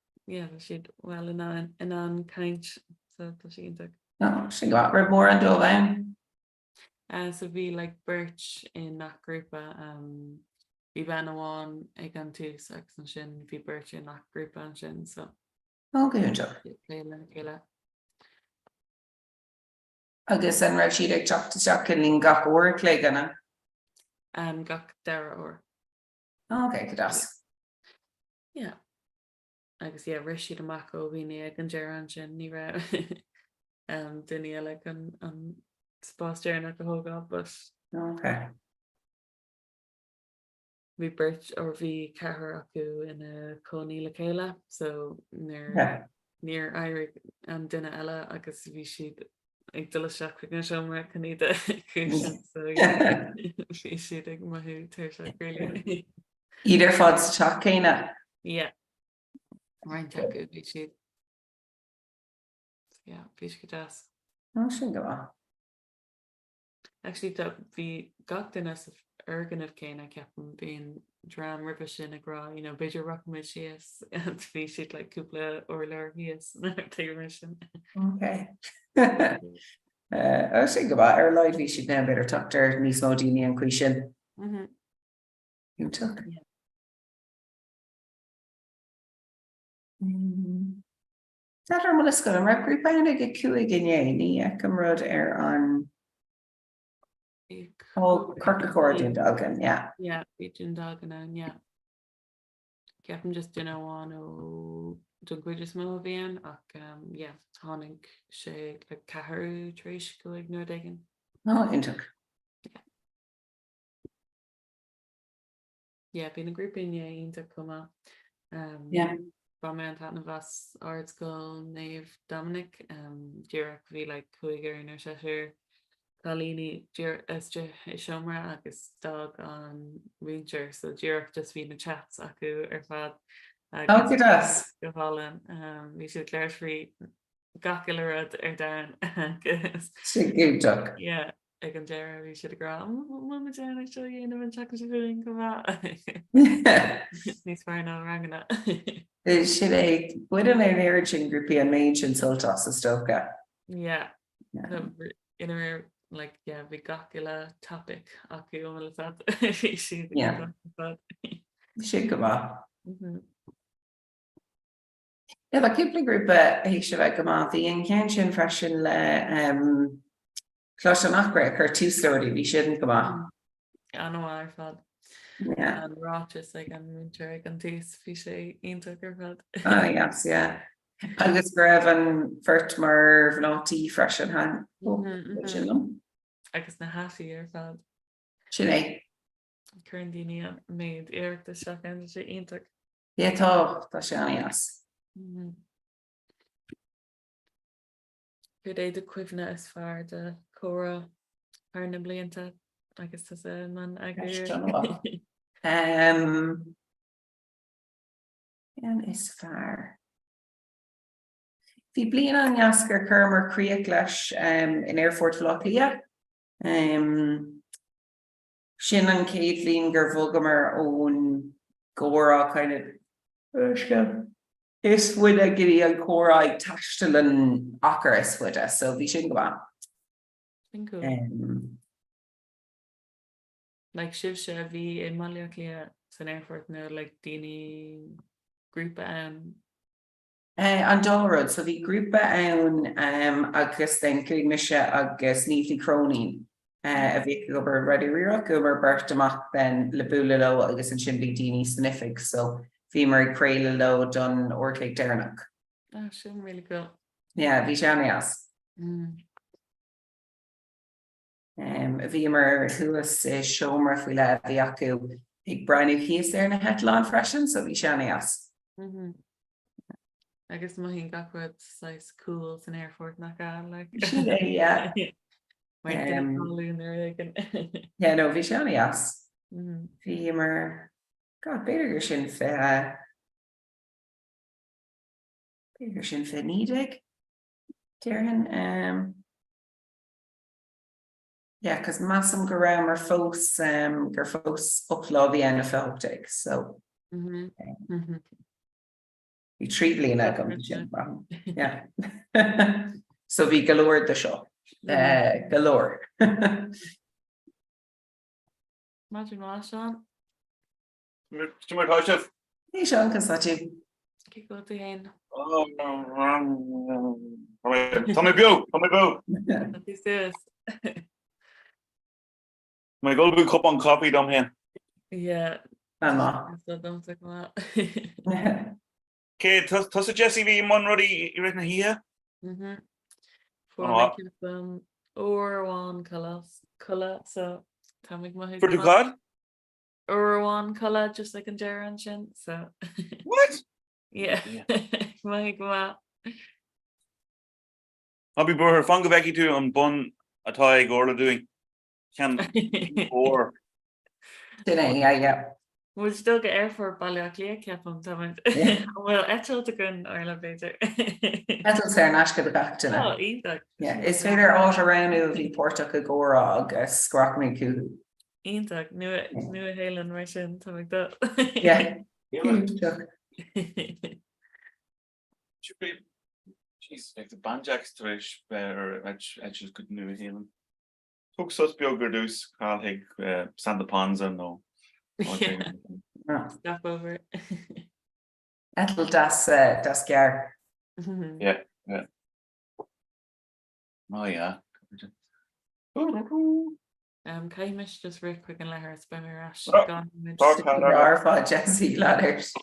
siad well in an caint sa tá sí ítach. No, sin go rud mór an dóibh. So bhí like birch in nach grúpa bhí ben amháin ag an tús agus an sin bhí birch in nach grúpa an sin, so chéile. Agus an raibh siad ag teach in líon gach uair lé ganna? Gach deire uair. Okay, go das. Yeah. Agus ri siad amach ó bhíine ag an deire an sin ní ra duine eile an spás dearnach go thógá, but Okay. bhí birch or bhí cethir acu ina coní le chéile, so níor éirigh an duine eile agus bhí siad ag dul seach na seomra chuníide cúsin, so bhí siad ag maithú tuair seach réile. Idir fád sa teach céine? Yeah. Right, good. Bhí siad. Yeah, bhí go das. No, sin go bha. Actually, bhí gach duine sa organ of céine ceapan bhíon dram ribe sin agrá, beidir rockmuid síos and bhí siad le cúpla ó leir híos taobh sin. Okay. Sin go bha ar leid bhí siad na beidir tuachtar níos mó daoine an cuí sin. Cúnteach. That ar mulas go an raibh grúpa ag cuaig inné ní ag rud ar an corcacóir dagan, yeah. Yeah, bhí dagan, yeah. Ceapan just duine amháin ó don cuidir mó bhíon ach tháinig sé le cethú tríos go ag nuair dagan. No, intach. Yeah, bhí na grúpa inné ionta cuma. Ba mé an tána bhas ard scoil naomh Dominic, dúireach bhí le chuigear inar séir chalíníiste i seomra agus dag an winter, so dúireach just bhí na chats acu ar fad. Go das. Go hálan, bhí siad léir faoi gach ile rud ar dain agus. Sin cúnteach. Yeah. Ag an deire bhí siad gra mu déanana seo dhéanamh an teach sin go bhá. Níos fear ná rangana. Sin é buid an éir sin grúpi an méid sin soltá sa stocha. Yeah. Inar bhí gach ile topic acu le fad. Sin go bhá. Yeah, the Kipling group he should like come off the intention fashion Clash an Acra or two story we shouldn't come off. I know I felt. Yeah. And Rochas like an winter I can taste fish into felt. Oh yes, yeah. Agus grab an Fertmer Vloti fresh and hand. Agus na happy felt. Sinead. Currently made Eric the shock and she into. Yeah, that's yes. Good day the cuivna as far the Comhrá Arna Blianta. I guess that's a man I agree. And is far. Bhí blian an Jasker Kermer Creek leis in Airfort Flocklia. Sin an Caitlín gur bhógamar ón Comhrá kind of is with a giddy an Comhrá ag taistil an achar is with us, so bhí sin go bhá. Like Shivsha V in Maliaklia san Airfort now like Dini group an Dolrod, so the group agus then Cignisha agus Neathy Cronin a bhí gobar ready rira gobar Bertamach then Lebulalo agus an Shimbi Dini Sniffic, so Femur Creilalo done Orcake Dernach. Oh, shit, really cool. Yeah, Vishanias. Vimer who was Shomer Fila Viaku Big Brownie Keys there in a headline freshen, so Vishanias. I guess my got what size cool an Airfort Naka like yeah. Yeah, no Vishanias. Vimer God better shin fe Nedig Darren yeah, because Massam Garam or folks gur folks upload the NFL take, so we treat Lena yeah. So we galore the show. Galore. Imagine what Sean. Hey Sean, can that you? Keep go to hen. Oh Tommy Bew. What is this? My gold cup on copy down here. Yeah. Mama. So don't take that. Okay, toss a Jesse V Mon Ruddy written here. For making or one color, so Tommy my For the God? Or one color, just like in Jaron Shin. So what? Yeah. My God. I'll be her Fungaveki too on Bun Atai Gorla doing. Can or yeah. We'll still get air for Baliaklia kept on time. Well, Ethel to go in Ireland later. Ethel Sarah Nashka the back to Oh, either. yeah, it's either all around the Porta Agora, Scrockney Kuhu. Either knew it Helen mission, something like that. Yeah. Jeez, like the Banjacks Trish or actually couldn't do it Helen. Took sus Biogardus, Carl Hig, Santa Ponza, no. Stop over. Ethel das Gar. Yeah. Oh yeah. Kaimish just real quick and let her spin me rash. Jesse ladders.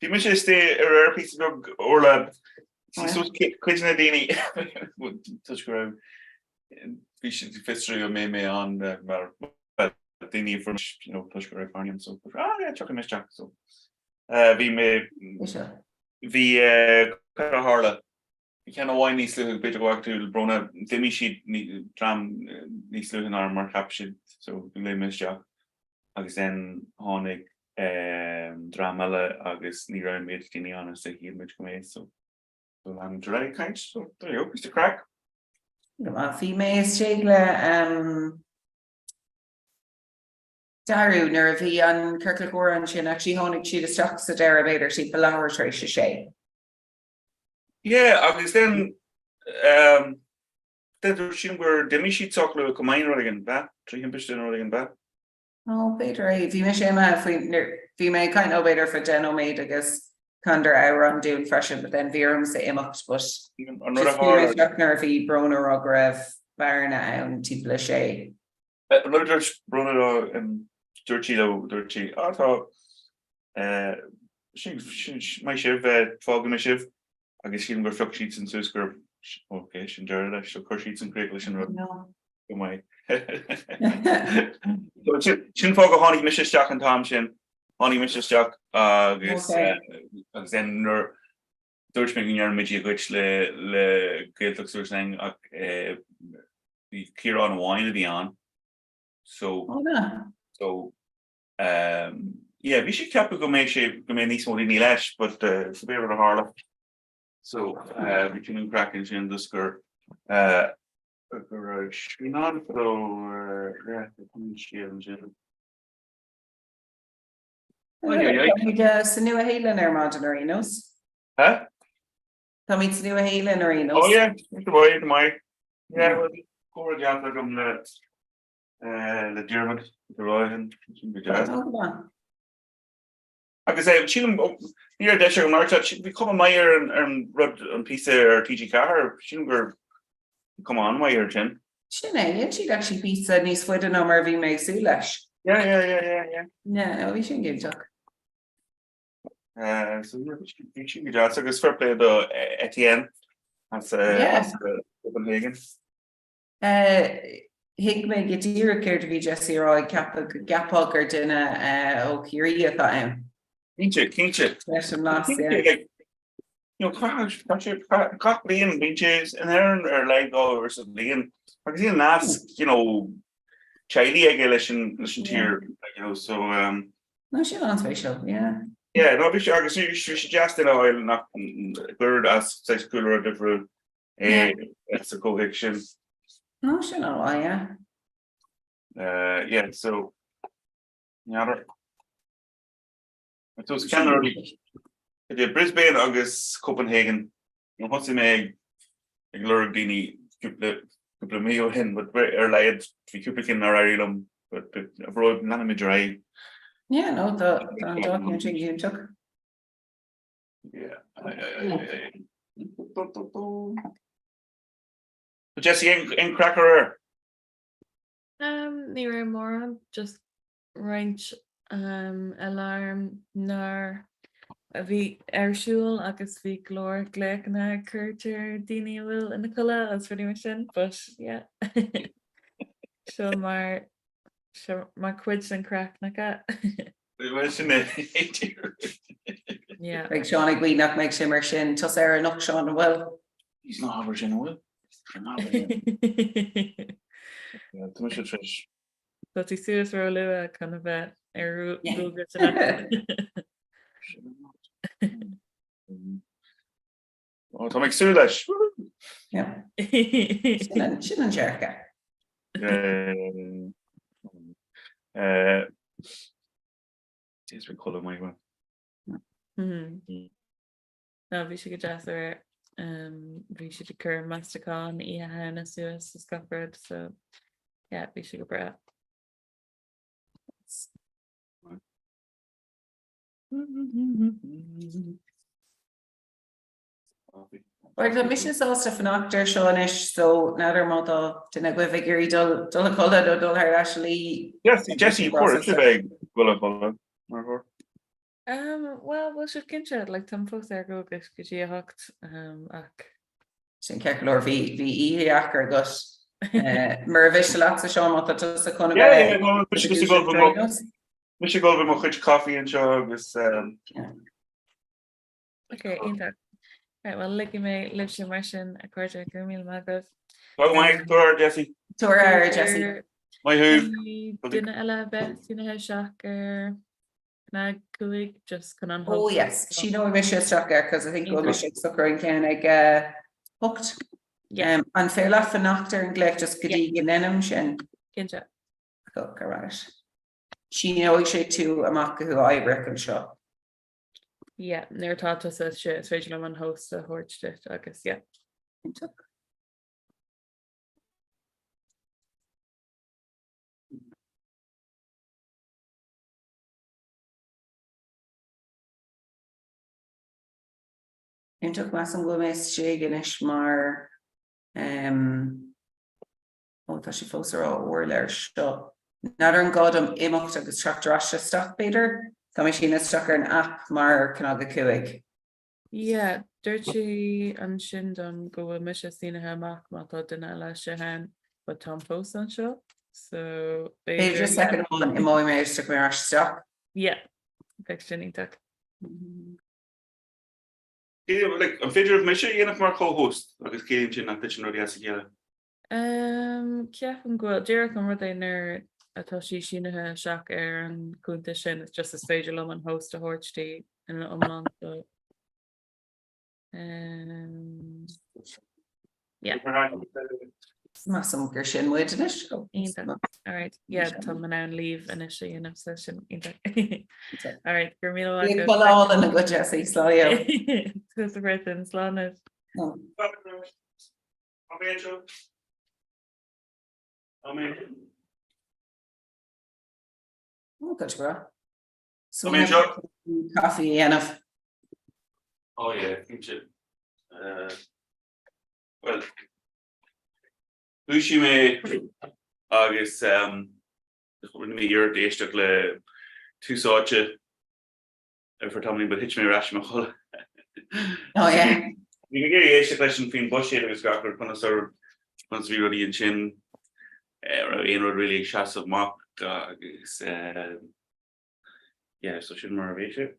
Die mis stay a rare piece of orla. So question Dini. Touch grab. We should festival of me on Dini from touch grab and so. Yeah, chuck a miss jack so. We may Harla. We can't wine these little bit of work to Brona Demi sheet tram these little armor captured so we miss jack. Agus then Honig Dramella Agus Nira made Dini on us he much come so I'm ready kind so there you go Mr. Crack. Female Stigler Daru nervy on Kirklegore and she actually honig she the stocks the derivator she below Tracy Shay. Yeah, Agus then she were demi sheet talk lo combine again back 3 him pushed in again back. Oh, Peter, bhí me sé bhí mé kind of beidir for den méid agus chunder á an dún freisin, but then bhírum sa imimecht, but Another hard. nar bhí broner a raibh barna an tí le sé. Another brother dirty I thought my shiv fog my shiv I guess you can go fuck sheets and susker okay sin jar so cur sheets and great rod No. my sin fog a honey Mrs. Jack and Tom sin honey Mrs. Jack agus then Dutch making your midget which le gaeltacht so saying the Kieran wine the on so yeah we should cap go me nice one in the lash but it's a bit of a harlot so we can crack in the skirt not so Sa nua héilean ar Maidir Arenos. huh Tá míid sa nua héilean ar Arenos. oh yeah my yeah well go down the German the Ryan I can say near Desher Máirt become Máirt and rud on piece or TG car come on Máirt Jim Sinné, she'd actually be said níos fuide ná mar bhí méid sú leis. yeah No, bhí sin géideach. so you should be just like fair play the Etienne that's Copenhagen Hiig mé go dtíra céir de bhí Jesse rá gapag ar duine ó Ciarí atá am. Kinche Leis an lás, like cock being beaches and there like all or something because in last Chiley I listen to your so No, sin an spéisial, yeah. yeah no be sure I you should just oil not good as sex cooler different it's a conviction No, sin an bhá, yeah. yeah so yeah it was kind of Brisbane agus Copenhagen what's me ignore dini couple meo hin but laid fi cupikin ar Ireland but abroad none of dry Yeah, no, the documentary you took. yeah but Jesse in cracker ní ra mór just range alarm nar a bhí arsúil agus bhí glór gléicna chuirtear daoine bhfuil ina coile as ruí mar sin but yeah so mar cuid an crack na ca yeah Like Sean ag nach meid sé mar sin tos ar nach Sean well. he's not over sin will but tí suas ro lua kind of bheith ar oh to make sure that Yeah. Sin an seirce. It's been calling my one. No, bhí si go deas ar bhí si de chur meastrán í hena suas sa scafrad so yeah bhí si go bre. Or the mission sásta fan actor Seanis so nadir má duna go figurí dul a cola ó dul ar actually. Yes, Jesse, for big well Well si cinse le tam fós ar go gus go dtí hocht ach Sin ceir bhí ihe achar gus mar bhís le a seán má a chuna we should go with chuid coffee and show agus okay ionach right well ligi mé lib sin mar sin a chuirte gur míl mágah Jesse Tóir Jesse my who duine eile bheith duine seach ar na goig just can Oh yes, she know me strucker because I think we'll be sucker can like hooked. Yeah, and fair laugh an actor and glad just could you then shin. Kinja. Cook right. She know she too a mock who I reckon shot. Yeah, near taught us as shit, especially on host a horch it, I guess, yeah. Intuch mas an go mes sé ganis mar tá si fós ar oor leir seo. Nar an godam imimecht agus trachtrasha stock beidir, Tá mé sin stock ar an app mar canaga cuaig. Yeah, dirty an sin don go bhfuil mis tíine amach má tá duine lei se hen ba tá post an seo. So Beidir second one I mó mé stock mé ar stock. Yeah, fe sinítach. Like an féidir me sé dhéanamh mar co-host agus céim sin an pitchin rodí as chéile. Ceaf an ghfuil dearach an rud éar atá sí sinathe seach ar an cúnta sin, it's just is féidir lom an host a thuirtí in an omlan. Yeah. Mas an gur sin muid inis. Alright, yeah, tá man an leave initially in obsession. Alright, gur mí Bhí bhil in a go Jessie sláo. Tus a great in slána. Go bra. Amen, Joe. Coffee enough. Oh yeah, well, Lucy me agus mé dúir éisteach le túsáte for tamlí bud hit me ras me cholle. Oh yeah. Ní gé éiste lei an fin boché agus gachar chun ons vi rodí an sin ein rod really chas of mock agus yeah, so sin mar avéise.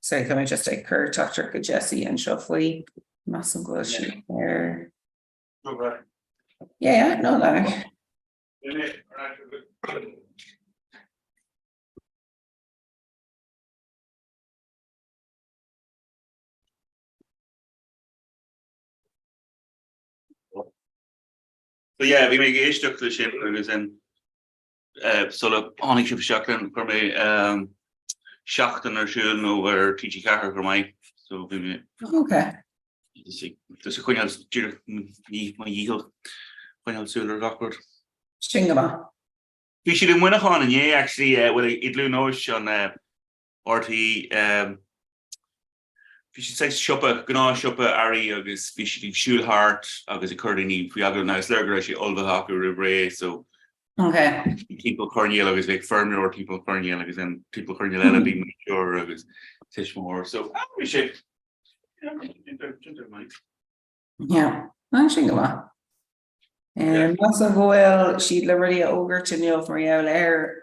So can I just take her Dr. Go Jessie and Shuffley Mass go there. Yeah, no that. So yeah, we make a stuck to the ship and sort of honey ship shotgun for me Shachten er siúil nó ar TG Cahar go mai, so vi Okay. dus a chuineal dúr ní mai díhil chuineal súlar gachard. Singama. Bhí siad an muineáin in actually well idlú nóis an RT bhí si seis siopa gná siopa airí agus bhí siad siúlthart agus I chuirdaí bhí agad ná legar sé olbhaach go ré, so Okay. people corneal agus big firm or people corneal agus and people corneal be mature agus tish more, so we should Yeah. Singama. And also goil she'd liberty ogre to Neil for you air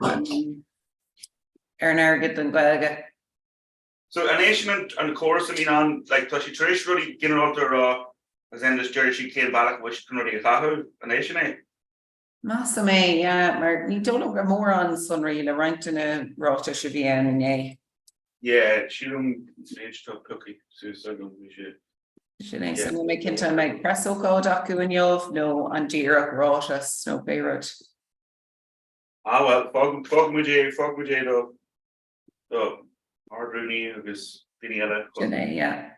get them gaga. so an nation and the chorus I mean on like Tashi Trish really getting out there as in this Jerry she came back which can really a nation Massa me, yeah, maar niet don't go more on sunray le ranked in a rota should be in yeah she don't age to cookie so we should make into like presso code docu and you've no and dear rota no favorite. Well fog mujay though so our Rooney agus Daniela Yeah.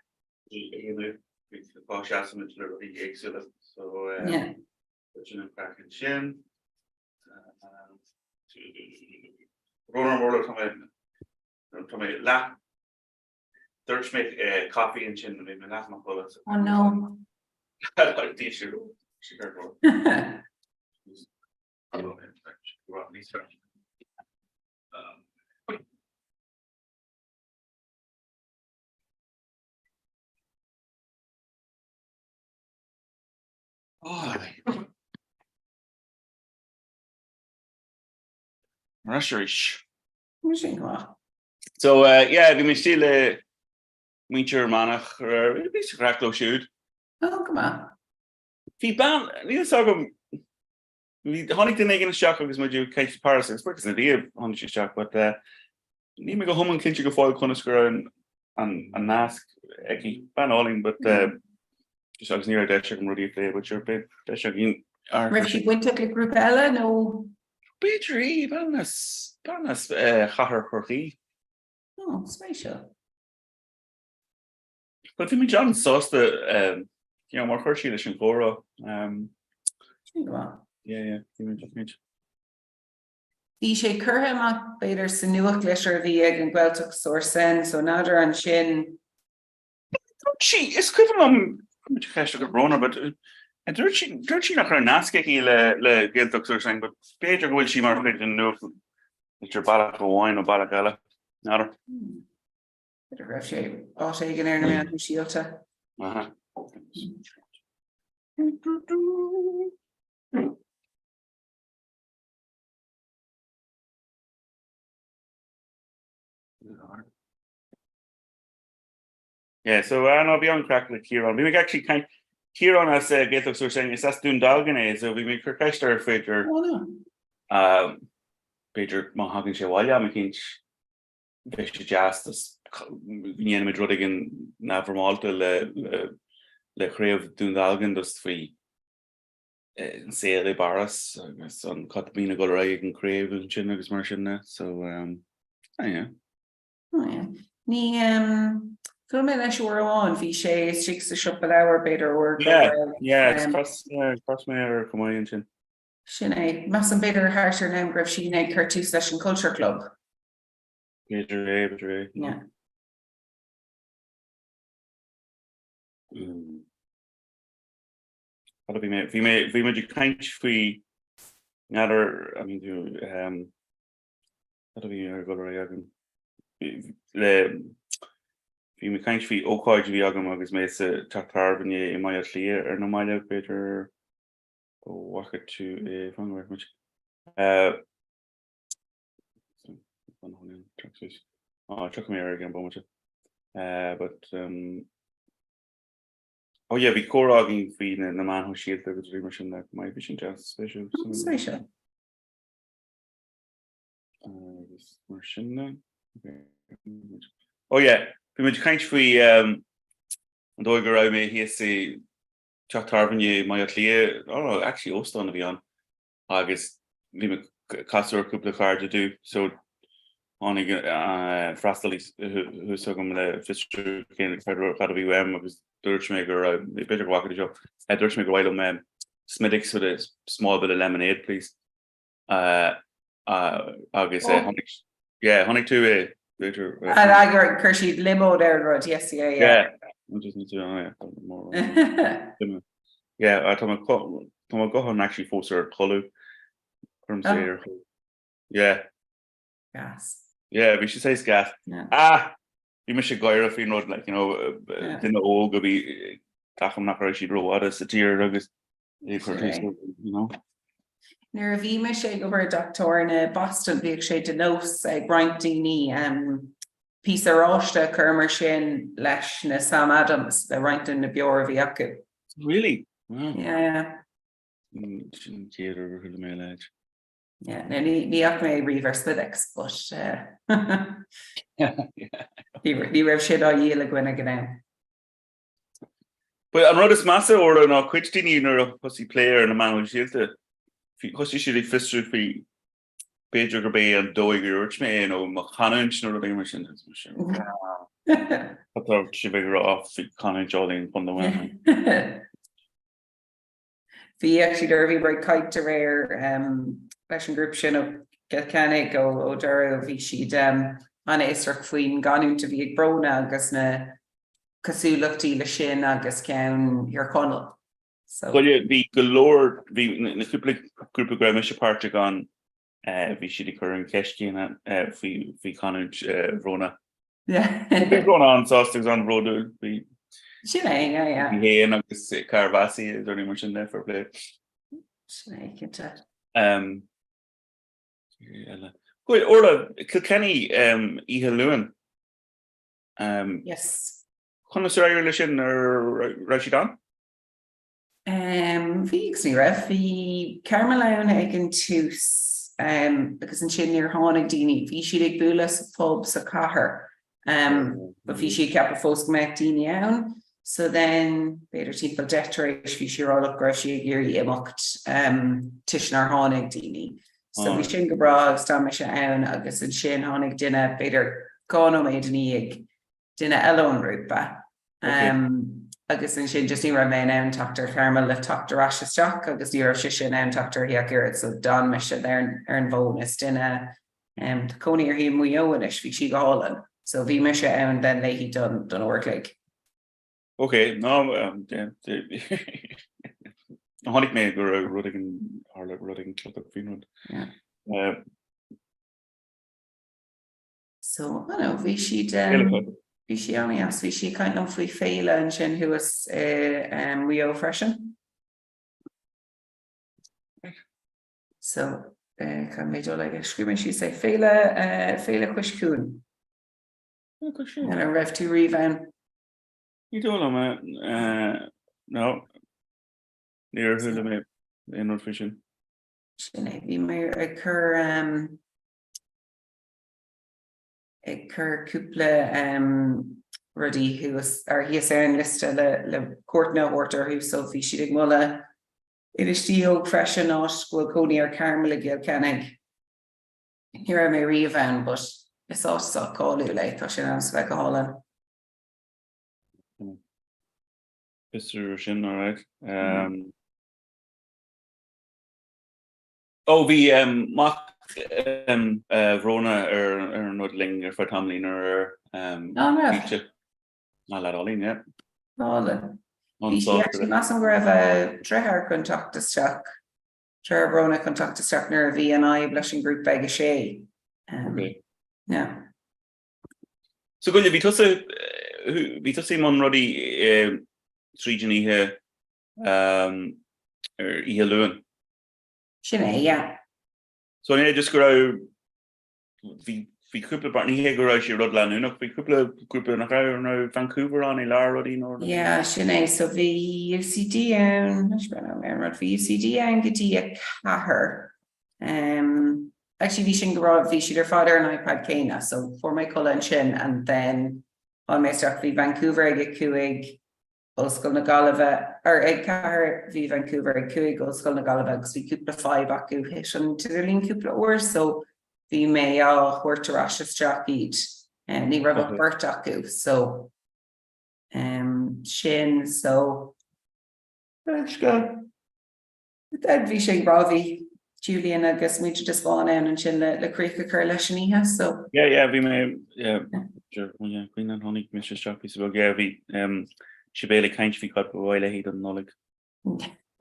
So Yeah. Cracking chin. Roller from a lap. Third make coffee and chin maybe laugh my bullets. Oh no. Rusherish. So yeah, we may still meet your manach or maybe crack low shoot. oh come on. Fi ban need to we honey to make a shock because my do catch Paris because the idea on shock, but need me go home and kinch go foil corner and mask eki ban alling, but just I was near a dead chicken ready play with your bit that chicken If she went to group Ella, no. Beatree, balnas chahar chorchi. Oh, special. But to me, John sauce the more Hershey than Shinkora. Yeah, Bhí sé curtha amach beidir sa nuach leisir bhí ag an ghilteach sourcen, so nádar an sin. She is equivalent much cash to Brona, but and Dirty nach her naskeki le Giltox or saying, but Peter will she market in no Mr. Balak wine or Balakala. Nada. Beidir raibh sé áit ag an air na meán síalta. Yeah, so I'll be on crack with Kieran. We actually kind Kieran as Giltox or saying is that's doing Dalgan, so we make her Kester Peter. Oh no. Peter Mahogany Shawaya McKinch Fish Justice Yen Madrudigan na from Malta le Crave Dundalgan dus free Sale Barras on Cotbina go right and Crave and Chinnagus Martian so yeah. Oh yeah. Ní Full me leis on bhí sé six the shop hour better work. Yeah, it's cross me or come on chin. Sinné mas an beidir háir nem gribh sin ag chuirtú leis an Culture Club. Betre. Yeah. That'll be me. If we made you kind free, another. I mean, that'll be a good reaction. The if you kind free, okay, you be agam agus me se tartar when you in my clear or no my out better. Walk it to a fun work much. Chuck me again, but oh yeah, we co-logging feeding and the man who shield there was remission that my vision just special. Special. This version. Oh yeah, we much kind free do go out me he say Chuck Tarvin my clear. Oh no, actually also on to be on August we cost a couple of cards to do so only Frastally who took him the Fitzgerald Federal Academy was Durchmaker a better walk the job Durchmaker while Smithix with a small bit of lemonade please August honey to later And I got Kershey limo there road yes yeah I just need to more yeah I told my go on actually force her color from say yeah gas we should say gas you miss a guy if you know like you know didn't all go be tacham nach she draw what is it here agus you know Nuair a bhí me sé go bhfuir doctor in Boston bhíodh sé de nós ag braint daoine pí aráiste chumar sin leis na Sam Adams le rointain na beor bhí acu. Really? Wow. Yeah. Shouldn't care the mail edge. Yeah, no, ní ach mé reverse Lydics, but ní raibh siad á dhéal a gine go down. But I'm not as massive or no quit dini nor pussy player and a man who shield because you should fist fi Pedro Gabay and Doig urge me no mechanich nor the machine I thought she bigger off Connie Jolly on the way. Bhí actually derby break kite to rare fashion group sin of Kilkenny go Dara bhí siad an éisteach faoin ganú to bhí ag brona agus na cosúlachtaí le sin agus ceann ar chonal. So well, yeah, the galore the group of Gramish party on we should occur in Keshki and we college Rona. Yeah. We're going on sausage on road we yeah. Hey and this Carvasi is only much in there for play. Good Orla Kilkenny Iha Lewin. Yes. Connoisseur Irlishin or Rashidan? Bhí ní raibh bhí Carmelaun ag an tús because an sin níor tháinig daoine bhí siad ag bualadh sa pub sa cathair but bhí siad ceapar fós go mbeadh daoine ann so then beidir timpeall deitréis bhí siad rád go raibh siad ag iarraí imeacht tuisnar tháinig daoine so bhí sin go bra agus tá me se ann agus an sin tháinig duine beidir gán ó méid ag duine eile an rúpa agus in sin just ní ra mé an tutar Carmel le tutar asisteach agus ní si sin an tutar hiagir so don me se ar an bónus duine coní ar hí muois bhí si goálan. So bhí me se an den lei hí don orclaig. Okay, no, hánig mé gur ruding club fin. So I know bhí si only as bhí si kind of faoi féile an sin who was Rio freisin. So can méid le scríbann si sé féile cuisciún. And a raibh tú riomh You don't know, no. Near who me in fishing. sinné bhí mé ag cur cúpla rudí who was ar hí an liste le cuairtna ortar who so bhí siad ag mulla idirtí óg freisin ás bhfuil coní ar Carmel ag ceannig. Here mé riomh but is ása cáú le tá sin an bheith go hálan. Mr. Shin, all right. Oh, we Rona or Nudling or Fatamlin or not at all in yet. Hálan. Bhí si actually mas an raibh trethar contactasteach. Tre Rona contactasteach nar a bhí an blushing group bag sé. Okay. Yeah. So good, we toss him on Roddy region here or Ihalun. Sinné, yeah. So I just go vi couple partner here go out Rudland enough we couple no Vancouver on Ilar Roddy no. Yeah, sinné so bhí UCD an bhí UCD an gotí a cahar. Actually bhí sin gorá bhí siad ar fáidir an iPad céine so for my colin sin and then on my stuff bhí Vancouver ag cuaig Oscail na Gaillimhe or ag cahar bhí Vancouver ag cuaig Oscail na Gaillimhe agus bhí cúpla 5 acu his an tuidirlín cúpla uair so bhí mé á chuirtarás isteach iad ní raibh burt acu so sin so bhí sé rábhí Julian agus muid just bháin an sin lerícha chur leis an ihe so. Yeah, we may Queen and Honey Mr. Shoppy so we she barely kind fi cut while he doesn't know like.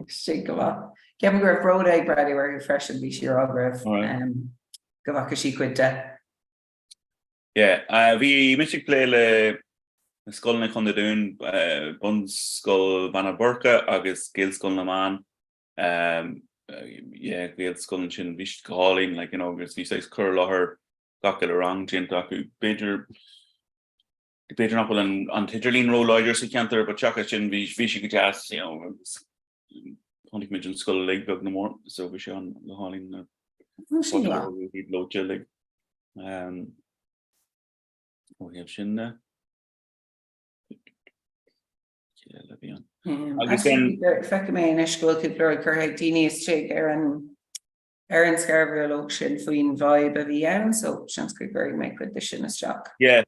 Sé go bhá. Ceapan gur raibh ród ag breidí war freisin bhí si rá raibh go bhhacha sí cuite. Yeah, we missing play le Scoil na chun dún Buns Scoil Banna Burka agus Gael Scoil na Man. Yeah, Gael Scoil sin bhí calling like you know gus bhí says cur láthair gacail arang tin acu beidir not an Tiderlín Rolliders sa cantar but chacha sin bhí si go jazz you know honnig mid an Scoil leg bug no more so bhí sé an le hálín load leg we have sin Fe mé in iscoil cúpla chuthaigh daoine is té ar an scarabhil ó sin faoin vibe a bhí ann so seans go gur mé chuid de sin isteach. Yeah.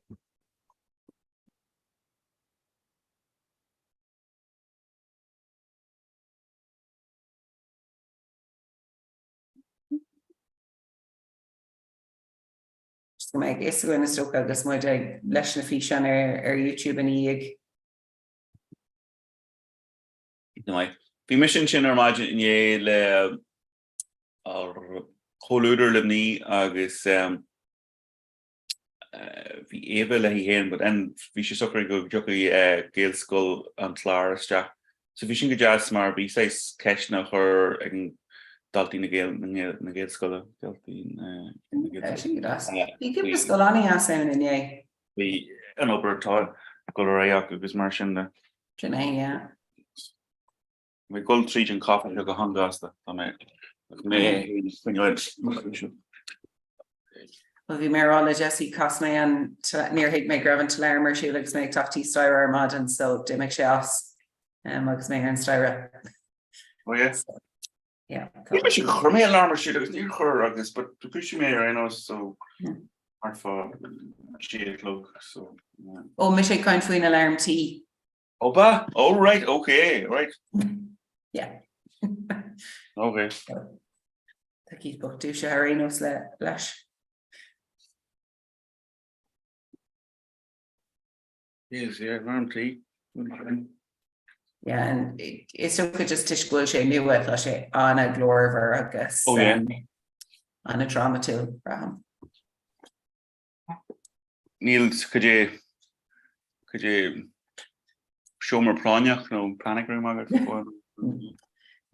Go méid is goin na stocha agus muid ag leis na fhí sin ar YouTube an íag. Bhí mission sin ar maidin in le choúidir le ní agus bhí ébh le héan, but en bhí sé sochar go jochaí Gael Scoil an chláir isteach. So bhí sin go jazz mar bhí sé ceisna chur ag an daltaí na Gael Scoile Bhí cúpla scolánaí as ann inné. Bhí an obairtá go raach agus mar sin de. Sinné, yeah. We gold treat and coffee look a hangasta. Well, bhí mé rála Jessie cos mé an níor hiag mé greibh an taléir mar siú agus mé tachtí staire ar maidin so de mé sé as agus mé an staire. Oh yes. Yeah. She chur mé alarm siú agus níor chur agus but tu push mé I know so hard for she look so. Oh, mé sé coin faoin alarm tí. Opa, oh right, okay, right. Yeah. Okay. Tá í bochtú se harénos leis. Yes, yeah, round tea. Yeah, and it's so could just tishgul sé nu with sé anna glorver agus Oh, yeah. anna drama too. Niels, could you show me Pranyach, no panic room agad?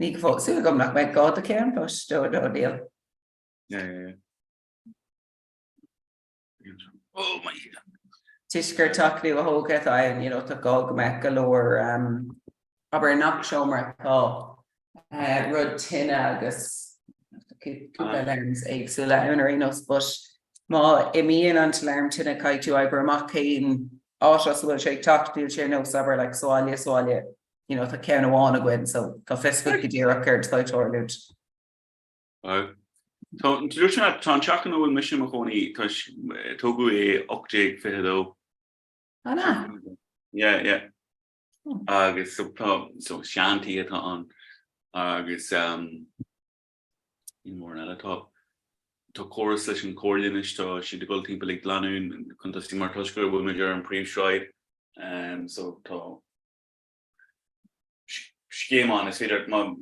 Ní go fót sú gom nach me god a cean post do deal. Yeah. Oh my. Tishgur takú a hógad ein, you know, tá gog me galore aber nach shomer tá rud tin agus cúpa learns agsúla unarínos but má imíon an learn tinna caiitú aber amach céin átras bhfuil sé tachtú sé nó sabar like sáile, you know, tá cean amháin a gcuin so tá fescú go dtíar a chuirt táirtúirút. So, introduction at Tanchakan will mission Mahoney, Tush Togu a Okjig Fihado. Oh, no. Yeah. I guess so Shanti at on. I guess in more than a top to chorus session coordination to she the gold team like Lanun and contesting more Tushker with major and pre stride. So to she came on, I say that my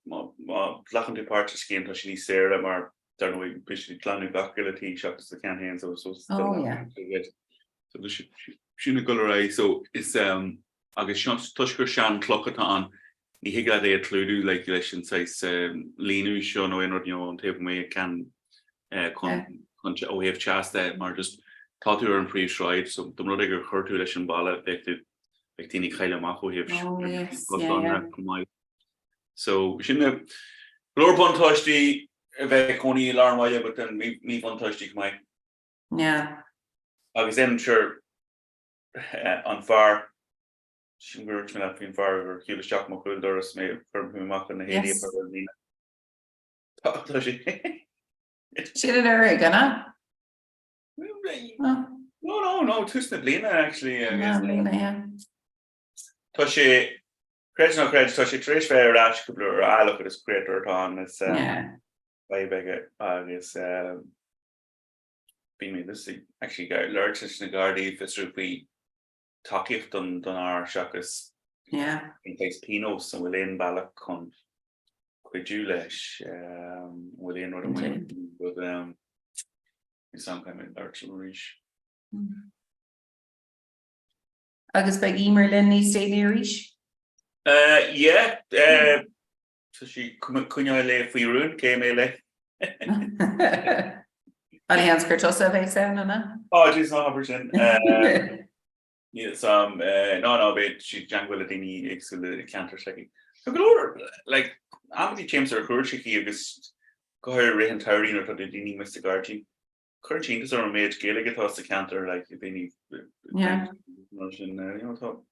lachen to part of scheme to she Sarah mar don't know we planning back ability shot as the can hands so oh yeah so she go so it's I guess Tushker Shan clock on ni higa de tludu like election says Linu show no in you know on table me can we have chast that mar just thought you were in pre stride so the not ever hurt to election ball effective Victini Kyle Mako have so we shouldn't have lower one touch the Coney alarm wire but then me one touch the my yeah I was then sure on far she works me that in far or kill shock my cool doors may from him up in the head she did her gonna no twist Lena actually I guess yeah Touchy credit no credit touchy Trish fair rash couple I look at this creator on it's yeah way bigger I guess be me this actually got large in the guardy if it's really talky done our shakas yeah in case Pinos so we'll in Balak con Quijulish we'll in what with some kind of large reach agus be Emerlin ní stay near each yeah so she couldn't lay if we ruined came lay and hands Curtosa they say no oh she's not 100% yeah some no but she jangle dini excellent counter checking so good like how many James are cool she agus go her rehan tiring or the dini Mr. Garchi Curchin is our mage Gaelic it was the counter like they need yeah you know talk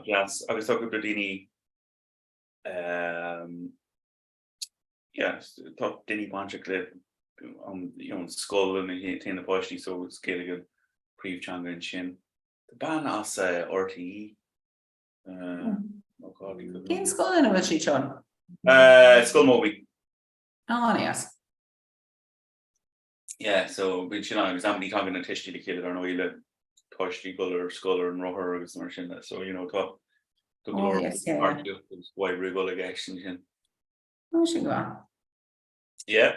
yes I was talking to dini yes talk dini magic you know skull and he the posh so it's Gaelic pre changa and shin the ban as RTE in school in a she chon skull movie oh yes yeah so but you know example talking to Tish the kid or no you Tosh or scholar and roher or something that so you know talk the glory why wriggle action oh she go yeah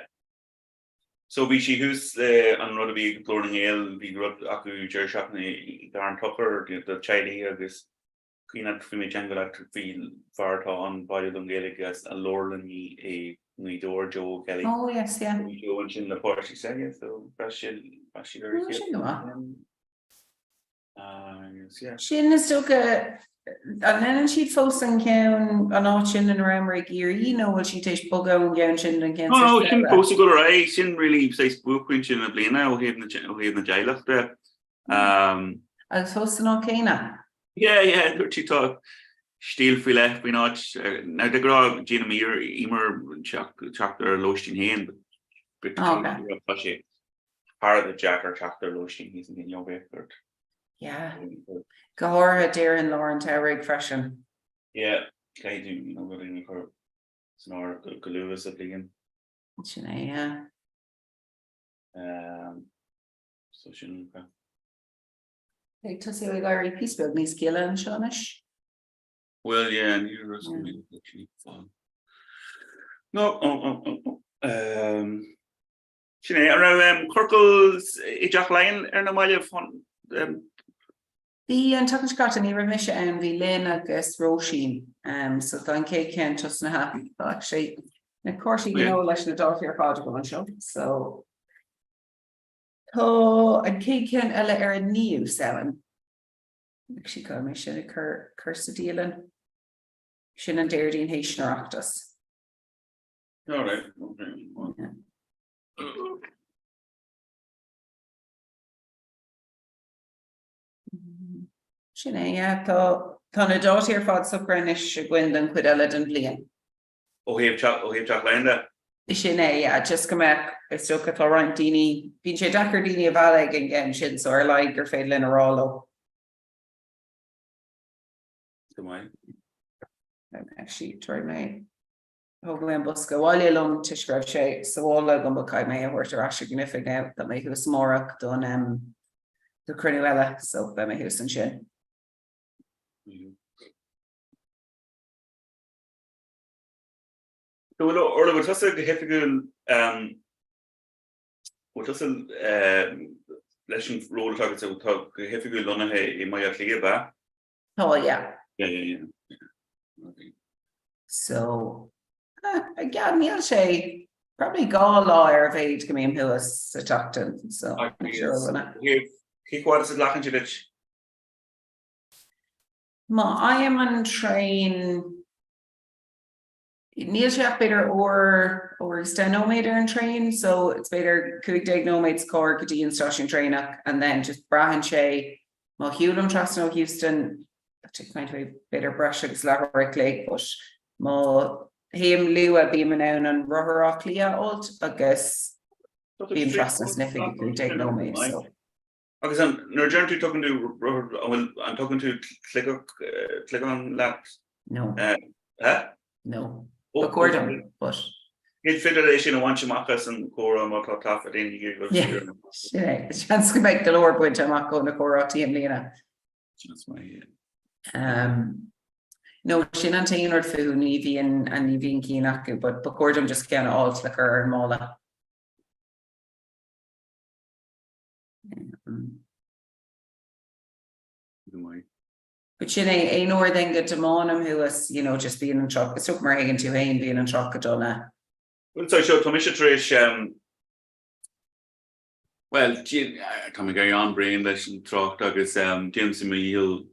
so be she who's on not be exploring ale be aku chair shop darn tucker the chili I guess queen at me jungle at feel far on body Gaelic as a Lorlan a we door Joe Kelly oh yes yeah Joe and in the party second so yeah sin is still good and then she'd focus on count an option and around gear you know what she takes bug out and chin and cancer no she post to go right she didn't really say book when she in a blina or having the jail up there I was hosting okay now yeah she talk still feel left we not now the girl Gina Meir Emer chapter lotion hand but part of the jacker chapter lotion he's in your record Yeah. Gahora dear and Lauren Towrig freshen. Yeah, Katie, you know, going in for snore Galuvas at again. Yeah. So shouldn't. Hey, to say we got a piece of me skill and Shonish. Well, yeah, and you're actually fun. No, Sinead, around Kirkle's Jack Lyon, no matter fun. The talking Scott and Remisha and the Lynn agus Roisin. So thank you, Ken, just na happy. Actually, of course, you know, let's the dog here, father go on show. So, and Ken Ella er new selling. She called me Shin Curse dealing. Shin and Dairdine Haitian Oractus. All right. Okay. Well. Sinead, yeah, tá na dátíar fád soprannis Gwendon chud eile den blian. Oh, he have Jack Lyon there. Sinead, yeah, just come back. It's still got around Dini. Been she Dakar Dini a valeg again, shin so I like her fatal in a rollo. Come on. I'm actually trying my Hoglan Buska while you long to scrub shape. So all of them book I may have worked a rash significant that may who's more done the Crunuella, so that may who's and shin. So or what was a difficult what was a lesson roll targets out talk difficult on a in my clear back. Oh yeah. Yeah. Okay. So again, Neil Shay probably gall lawyer of age come in who was a doctor. So I'm sure we're not. He quarters lacking to bitch. Ma, I am on train. Neil Shay better or stenometer and train. So it's better could dignomates core could and station train and then just Brahan Shay, Ma Hewlem trust no Houston. That's kind of a better brush it's like but Ma him Lua beam now and Rohar Clea old I guess being trust and sniffing could dignomates so. Because I'm talking to Robert. I'm talking to click on that. No. Huh? No. Oh, According, but his federation of Wanchamakas and Cora Mototaf at any yeah, chance to make the lower point Jamako and the Cora team Lena. That's my No, she not taking her food Nevian and Nevian Keenaku, but Bacordum just can't all flicker and Mola. But you know, a northern good demonum who was, you know, just being in truck, it's up Marhagan to Hain being in truck at Donna. Well, so Tomisha Trish, well, coming going on brain lesson truck is James Meal,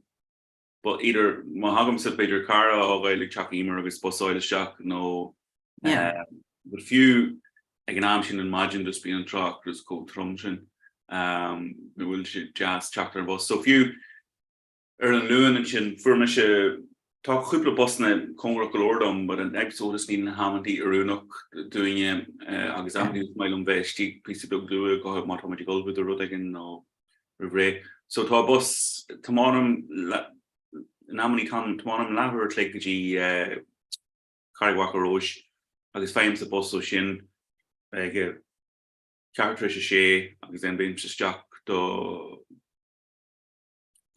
but either Mahagam said Peter Cara or like Chuck Emer or Bus Oil Shock, no, Yeah. But few economic imagine just being in truck, just called Trumshin, we will jazz chapter bus. So few Erlen Lewin and Shin furnish talk couple of busne Comhrá Lordum, but an episode is needing Hammondy Arunuk doing examining my vesti piece of glue go have mathematical with the Rudigan no Rivre. So to a bus tomorrow Namini come tomorrow laver like the Carriwaka Roche. I guess finds the bus so Shin character Shay, I guess then being just Jack the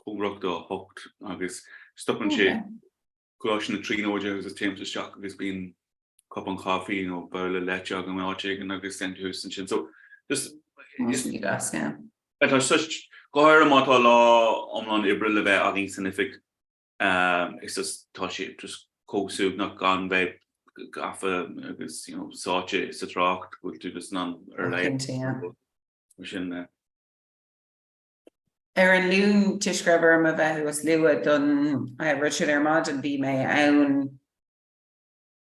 Comhrá the hooked, I guess stop and Shay. Colossian the tree no was a James Shock has been cup on coffee, you know, bowl of let jog and watching and I guess sent to Houston. So just it's such go ahead and law on April of adding significant it's just touch it just cold soup not gone by gaffa because you know such it's a rock will do this non early machine Erin Loon Tishgraver Mava was Lua done Richard Ermad and be my own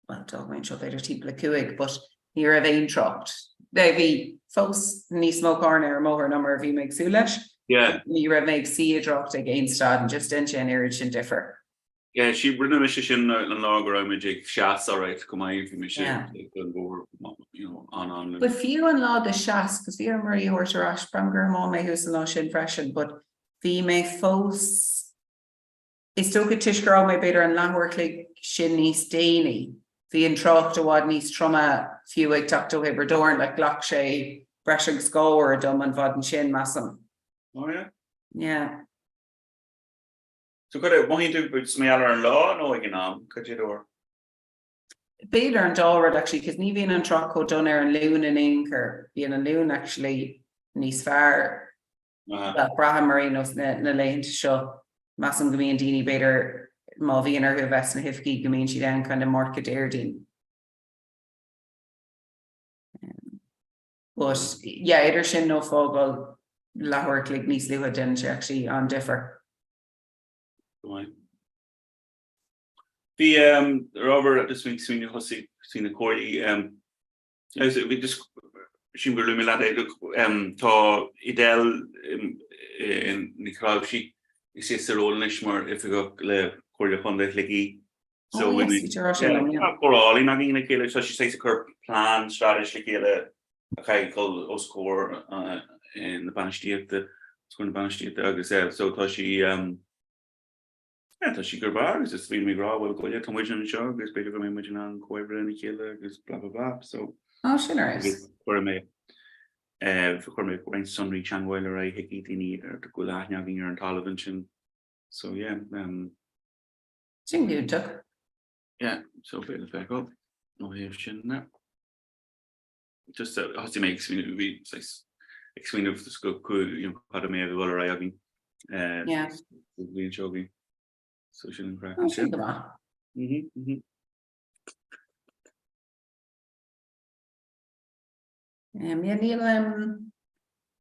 well dog main shop later people Kuig but you're a vein trucked. They be folks ni smoke corner more number of you make Sulish. Yeah. You make see a dropped against that and just in generation differ. Yeah, she bring mission and log around magic shots all right come on if you mission over you know on but few and law the shots because few Marie horse or Ash Branger mom may who's no impression but Bhí mé fós is tógad tuisgur mé beidir an láthhair sin níos déine. Bhí an trocht bhád níos troma fiú ag tuchtó Iberdorn le ghlach sé breising scóir dom an bhd an sin massam. Oh yeah. Yeah. So could it mohín tú sméallar an lá nó ag an am could you do? Beidir an dárad actually, because ní bhíon an troch done ar an lún in Inker. Bhíon an lún actually níos fearr well, Braham Marinos na leint seo massam go míon daoine beidir má bhíon ar go bheits na hifcí go míon si den kind of market airdín. But yeah, idir sin nó fógáil láthhair níos luha den sé actually an differ. The Robert this week swing Hussey seen the Corey we just Shimber Lumilade tá idel in Nicaragua she is the role Nishmar if we go le Corey Honda Ligi. So when we Corali Nagina Killer, so she says a plan strategy Killer okay called Oscar in the Banishti the school Banishti the so tá she yeah, tá si gur bar is just me gra well go come vision show is bigger from imagine on coever any killer is blah blah blah so she nice for me for me going sunry changweiler I hickey dini or to go lahna being an television so yeah Sin good tuck. Yeah so bit the back up no shin no just has to make we explain of the school you know how to make well arriving Yeah. we jogging social and Oh, sin go bra.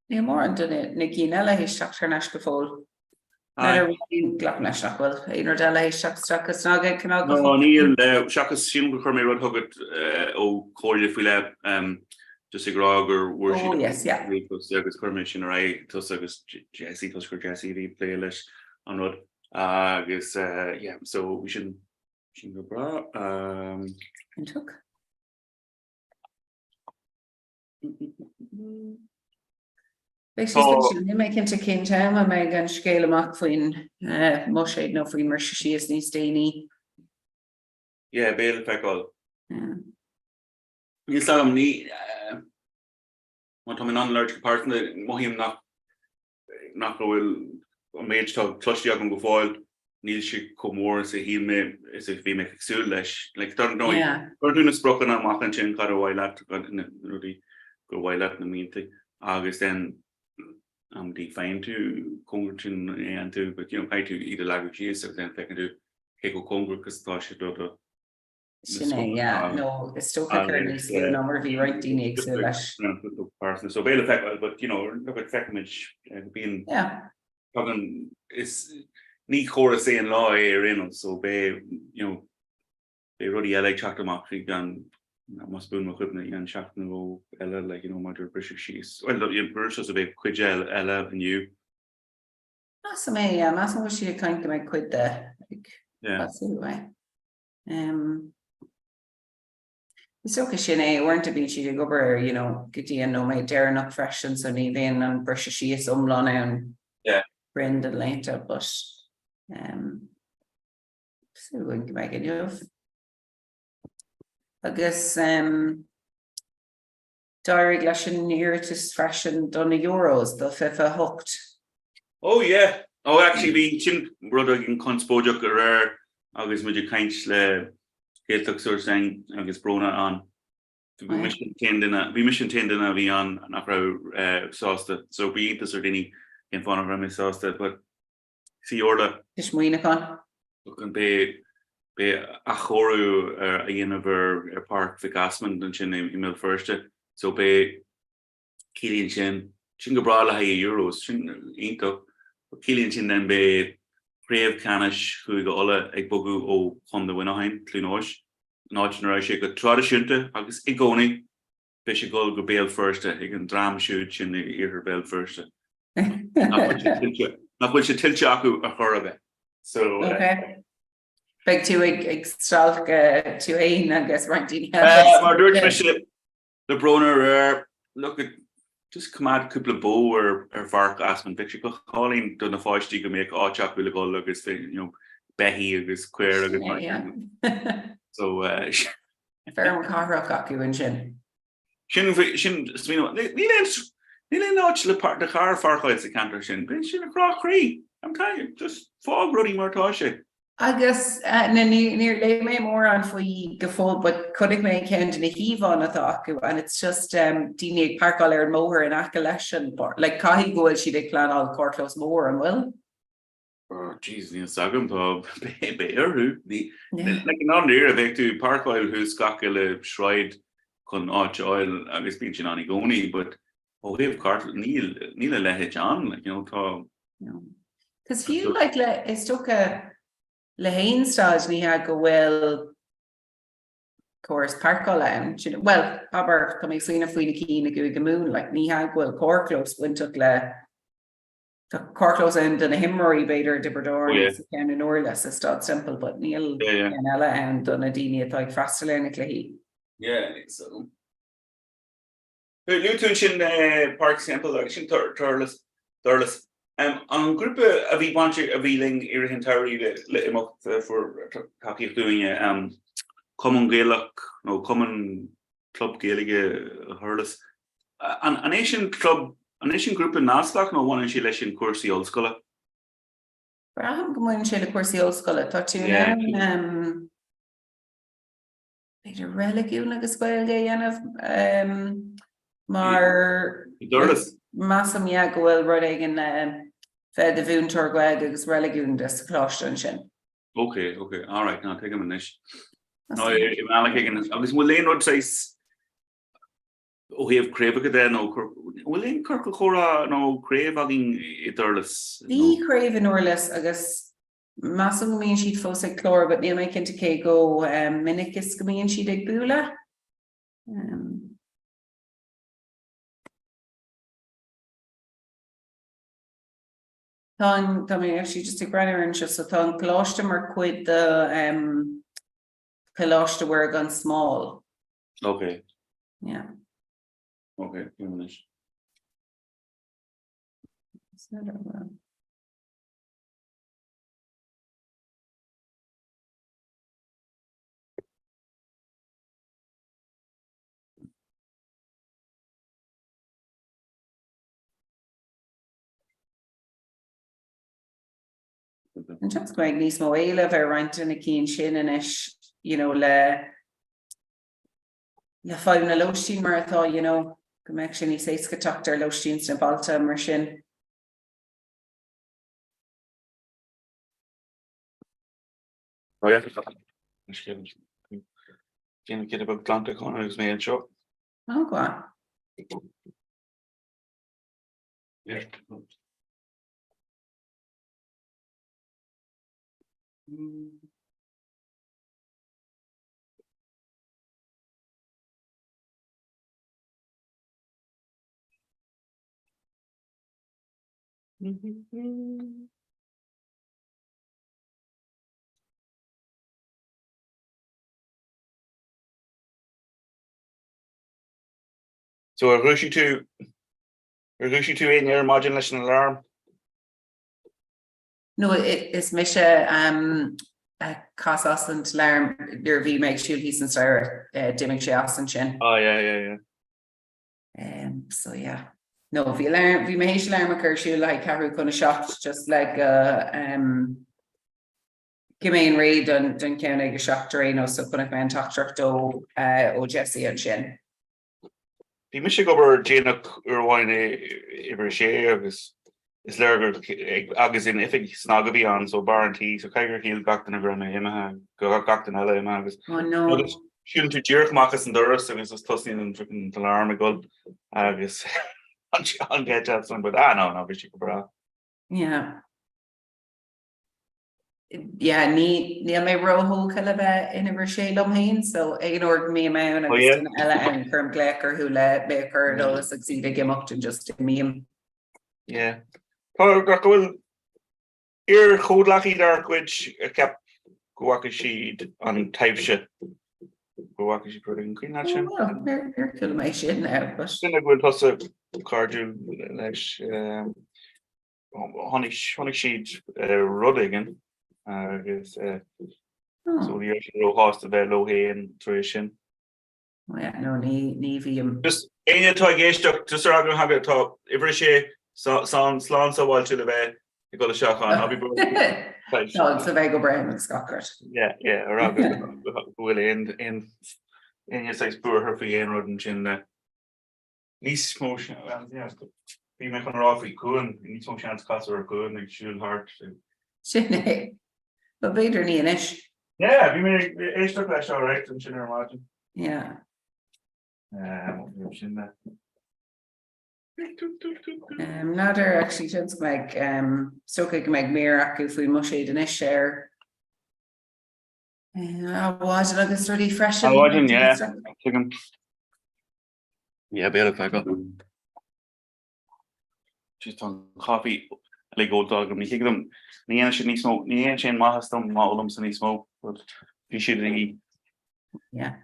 Níl mór an duna na cíile isteach ar neis go fóil. Neidir bhíon gglach leis nach bhfuil éonar deile isteach stragus nága canál go No, níl seachas sin go chur mé rud thugad ó cóirle fuiile just ag rag or Oh, yes, yeah. agus chuirméis sin ra tus agus Jesse tus gur Jesse bhí play leis an rud agus yeah so we sin go bra An tuck. Basically, ni mé cinnte cin time a mé gan scéile amach faoin mo séad nó faoin mar si is níos déine. Yeah, béle feáil. Níl sam ní want an allergic part mohíim nach bhfuil méid tá cluisteach an go fáil níl si commór sa hí mé is bhí me fiú leis le dúna sprochan amach an sin chu bhhaile rudí go bhhaile na mínta agus den die fine to congregation and to but you know I to eat a language so then they can do keko congreg because she do yeah no it's still currently number of right dnig so bail effect but you know look at image being talking is ní chora saying law in so be you know they really like chat them up gan must be more equipment and shaft no ella like you know motor pressure she's well you versus a bit quidgel ella and you that's me yeah that's what she kind of make quid there like yeah that's the way it's okay she weren't to be she go over you know get you know my dare not fresh and so need in and brush she is umlon and yeah Brenda later but so we can make it of agus diary glasin near is fashion done euros the FIFA hooked. Oh yeah. Oh actually we chin brother in conspojak rare agus muidir kaint le héach so saying agus brona an mission tendina vi an nach ra sauce so we eat the sardini in fun of me sauce but see order is muoine kan can be a choru a dhéanamh park the gasman an sin email first so be Cillian sin go bra le ha euros sin ínta Cillian sin den be réamh canis chu go ola ag bogu ó chun de winnahain clúnáis náidir sé go tradiisiúnta agus i gcónaí be sé go béal first ag an drama siúd sin ar béal first nach bhfuil sé tiltte acu a chur so okay. Big two extra to I guess right the Broner look at just come out couple of bow or fark aspen picture go calling done a feisty go make chap will go agus Behi agus queer agus Yeah. so Fair Comhrá gacu in sin. sin ní le part de car farchaid sa cantar sin sin a crá I'm telling you just fog ruddy martá sé. Agus na near lay me more on for you gefol, but could ik me count in a heave on a thought, and it's just Dini Park all air mower in Accolation, but like Cahi go she did plan all Cortlos more and will. Oh jeez, ní sagam tá bearú ní like an near a to Park oil who's got le shred con oil agus beach in Anigoni, but we have cart Neil le John like tá because feel like it's took a Lehain stage ni ha go well course Parkol well aber coming soon if we keen go moon like ni ha well Corklos went took le the Corklos end and a himmery bader diberdor kind of norless is not simple but Neil and Ella and on a dini like faster learning so Luton sin park sample like sin turles an group a bhí banse a bhíling ar an tairí le imeacht for takeíocht doing common gaelic no common club gaelige hurlas an Asian club an Asian group in Nasdaq no one in she leis in cuasaí old school. Braham go in she le cuasaí old school tá tú beidir religún agus scoil dhéanamh mar Massam ya gohfuil rud igen fed the bhún turgwag agus religún des cláiste sin. Okay, all right, now take him in this. No, agus bhfuil léon rud says we have crave again no bhfuil léon curca chora no crave agin idirlas. Bhí crave in orlas agus Massam go míonn siad fós ag clór, but níl mé cinnte cé go minic is go míonn siad ag búla. Tá mé actually just ag brenner in so tá cláiste mar cuid the cláiste were gan small. Okay. Yeah. Okay, finish. And just going níos mó éile bheith reintin na cín sin inis, le fáil na loistín mar atá, go mbeadh sin ní séasca tuachtar loistín na balta mar sin. Oh yeah. Can get about Atlantic on his main show. Oh, go on. Yeah. So a Rushi to in your modulation alarm. No, it is Misha Casasant alarm your V make sure he's in Sarah dimming she and chin. Oh yeah. So yeah. No, if you learn we may alarm occur you like Haru kind of shot just like Gimain Reid and Duncan a shock terrain so kind of man talk truck do Jesse and chin. Bhí mis go bar déanaach arháin ibre sé agus is legar agus in ifig snága bhí an so barantí so caigur híal gachtain a grana imethe go gachtain eile imime agus. Oh no. Siúil tú ddíorchmachchas an doras agus is tosín an frickin alarm a goil agus an get san but no bhí si go bra. Yeah. Yeah, ní mé roho callabeh in a sé lomhain, so ignore me my own ela and firm glecker who let baker no succeed again up to just me. Yeah. Well, ear code lucky dark which kept go sheet on type shit. go walk she put in Queen Oh, Hatchin. well, you're cool make shit now, but Then I go plus a cardio leis honnig sheet rudding is oh, so the ro host of low hay and tradition. yeah, no, ní Just ein to geist just ra ha it top every sé sound slán so wall to the bed you got a shock on I'll be No, it's a bheith go brain with Scockart. yeah will end in your size poor her for ein rodden chin least motion yeah be me an rafi coon ní some chance cost or coon like should hard Sinné, but beidir ní inis. yeah be me extra flash all right and chin imagine Yeah. chin that Nadir actually just meg stocha meg mé acu faoi mu sé den is share. Was agus rudí freisin. Watching, yeah. Chicken. Yeah, better if I got just on coffee. Like old dog, and we take them. Nian should need smoke. Nian chain mahastam maulum so need smoke, but you should eat. Yeah.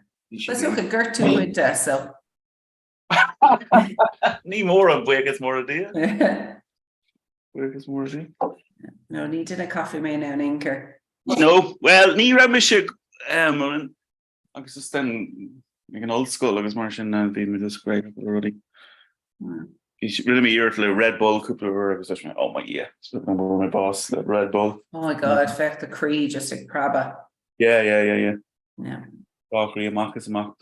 Let's look at Gertrude with so. Need more of where gets more idea. Where gets more idea. No, needed a coffee man now, Inker. No, well, ni ramish I guess it's then like an old school, I guess Martian being with this great already. You should really be here for a Red Bull couple of hours. Oh my yeah, it's number my boss, that Red Bull. Oh my god, feck the Cree just a crabba. Yeah. Yeah. Cree mock is mock.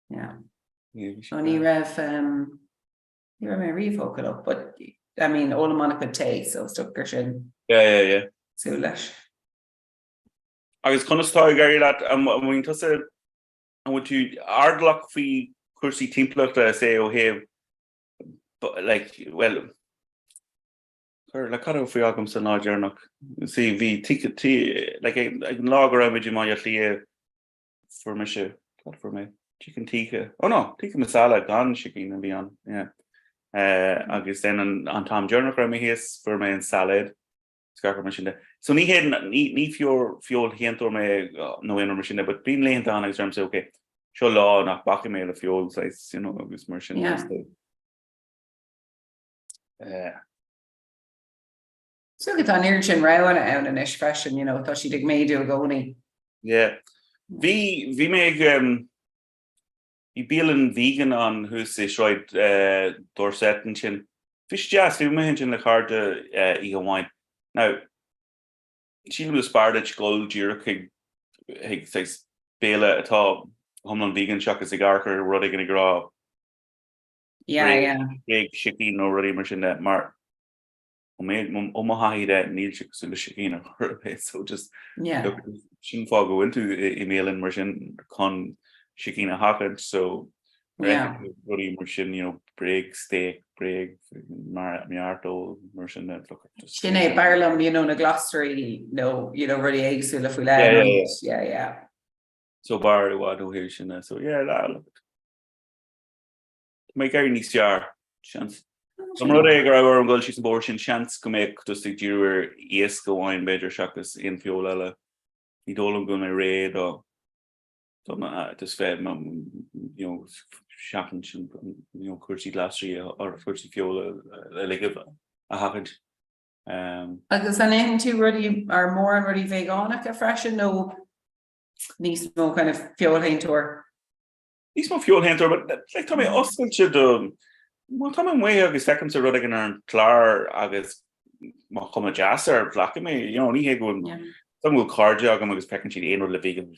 Yeah. Yeah, Only rev you remember revoke it up, but I mean all the money could take so stuck Gershin. Yeah. Soolish. I was kind of started Gary that when you said and what you Ardlock fi Kursi Teamplot say oh hey but like well like how do we all come to now journal see the ticket like I can log around with you my for me for me chicken tikka oh no tikka masala gone chicken and beyond yeah I guess then on Tom journal for me his for me and salad Scarper machine so ni had ni fuel hientor me no in machine but being laying down in terms okay show law not back mail of fuel size you know this machine Yeah. So get on urgent round out in ish fashion, you know, thought she did made you go ni. yeah we make you being vegan on who's say right Dorset and chin fish jazz we mentioned the card wine now she was spardage gold Jericho he says Bela at all Humlan vegan shock a cigar or running gonna grow Yeah. big chicken already machine that Máirt Omaha that needs to chicken so just Yeah. shouldn't fall go into email and machine con chicken a hocket so Yeah. Ruddy machine you know break steak break Máirt machine that look just Sinead Barlam, you know, the glossary, no, you know, really eggs full of yeah. so bar what do here so yeah that make every nice jar chance some ruddy go and go she's abortion chance come make just the Jewer yes go wine better shakas in fuel he don't go my raid or just fed you know shopping you know Kursi last year or Kursi fuel like a haven't Agus an anything too ruddy or more and ruddy veganic a fresh and no needs no kind of fuel into her. he's my fuel hunter but like tell me Austin should well tell me way of second to running in our clar August come a jazz or black me you know he going some will car jog and was pecking sheet or the vegans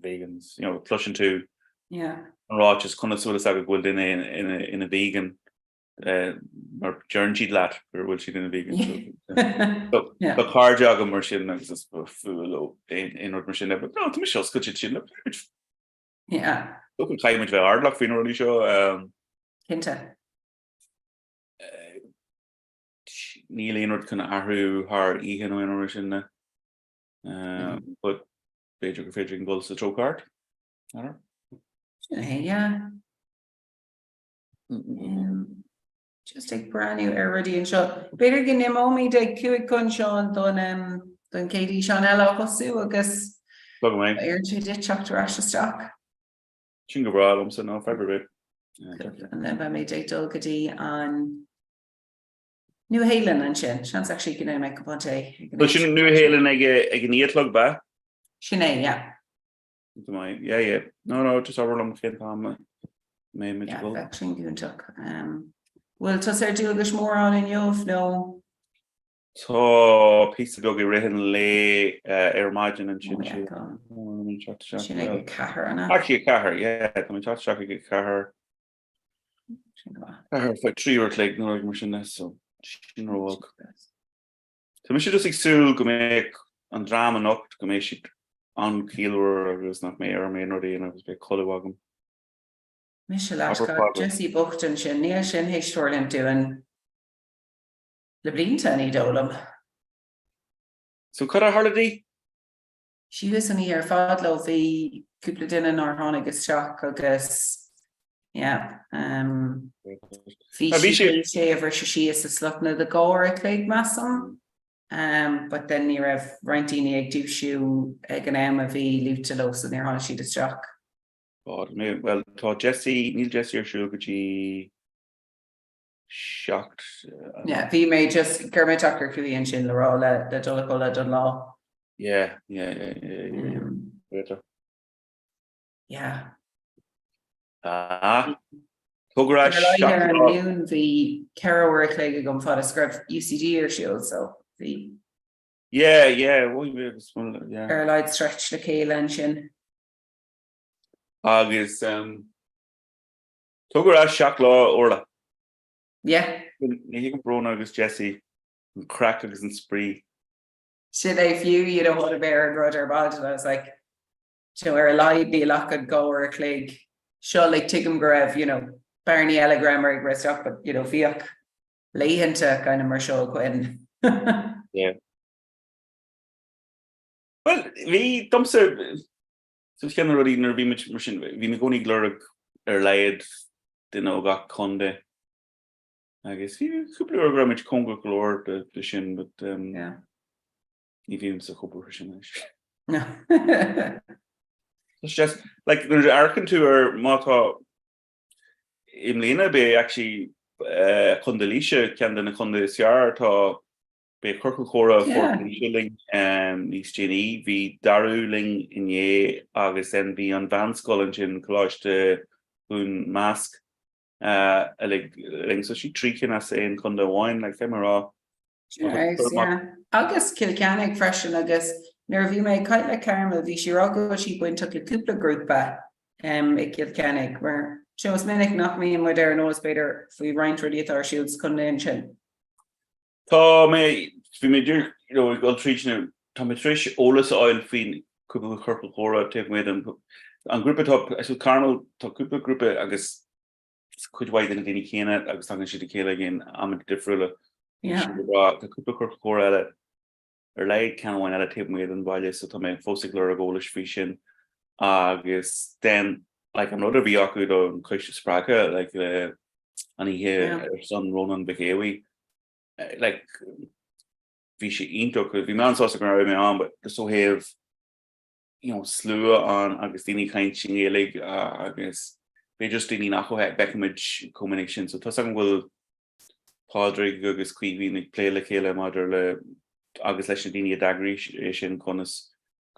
vegans you know flushing to Yeah. raw just kind of sort of like in a vegan or journey lad or will she in a vegan so the car jog and machine is just full in machine but no to me shows good shit Yeah. look at climate very hard like really show Hinta. Neil Leonard can aru har ihan o innovation but Frederick goes to throw card Yeah. Just take brand new already and show. Better get him on me to Cuic con Sean done Katie Chanel Hosu, I guess Plug away. Iron she did chuck to Rasha stock. Chinga bra, so no February. And then by me date Dolgady on New Halen and Shan's actually gonna make up on day. But she knew Helen ag ní plug ba. Sinead, yeah. Yeah. No, just over long fin palm. May Yeah, mitchell. actually you took. Well, to say do this more on in Yof, no. So piece of dog written lay air margin and chin. Sinead Cahar on Actually, Cahar, yeah. I mean, chat shock get Cahar. Cahar for 3 or like no machine so she no walk. So we should just exul go make an drama not go make shit on kilo or was not me or me no day and I was big colorwagum. Michelle Ashcott, Jessie Buchton, Shin, Neil Shin, H. doing the Blinton Dolum. So cut a holiday? She was in here, Fadlo, the couple din in our Honigus shock, I guess. Yeah. Fishy versus she is the slutna the gore Craig Massam. But then near a Rantini egg do shoe egg and Emma V Lutelos and near Honashi the shock. God, well, thought Neil Jesse or Shugachi shocked. Yeah, V may just Kermit Tucker Cooey and Shin Larola, the Dolacola Dunlaw. Yeah. Yeah. Comhrá There noon the Cara work like a gun for a scrub UCD or shield, so the Caroline stretch the Kayla and Shin. August Comhrá shock law orla. Yeah. You can bro August Jesse and crack August and spree. Should I few you don't want to bear and Roger Bald and I was like, you know, where a lie be a lock and go or a clig. Show like Tiggum Grev, you know, Barney Elegram or rest up, but you know, Fiach lay into kind of Marshall Quinn. Yeah. Well, we dumps so can already nervy much machine. We go ni glurg laid know got conde. I guess we couple of grammage Congo glor the shin, but yeah. Even so couple version. No. It's just like there's Arkin to her motto Imlena be actually Condelisha can then Condesiar to be Kirklecora for shilling East Jenny v Daruling in ye August and be on Van Scollingin collage to Boon Mask like so she treating us in Chéadaoin like Comhrá. Yeah. August Kilcannig fresh and I guess Nervy may kind like caramel Vishirogo she went took a couple of group back Kilcannig where she was minic knock me and where there knows better if we rank ready at our shields convention. Tá me fi me dir you know we got treating Tá me trish olas oil fin couple of purple Cora take with them on group top I should carnal to couple group I guess could wide than any can I was talking shit kill again I'm a different yeah the couple of purple Cora at it or like can one at a table with and while so to me fosicular goalish fishing guess then like another Viaku on Kush Spraka like and he here son Ronan Begawi like Vishi into because the man saw me on but so have you know slew on Augustini kind of like I guess they just didn't know how Beckhamage combination so Tossang will Padre Gugus Queevy play like Kayla Mother August Leshendini Dagrish Conus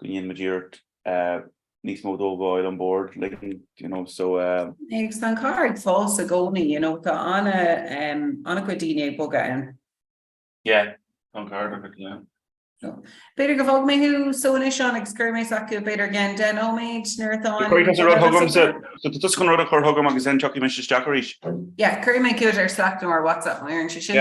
Gunyan Majirt Nice Moldova oil on board like you know so next on card false agoni you know the Anna Quadini Bogan. Yeah, on card yeah. So better go fog me who so nish on excurmis aku better again den omage Nerthon. So just gonna run a car hugum again Chucky Mrs. Jackerish. Yeah, Curry my computer slack or WhatsApp my iron she should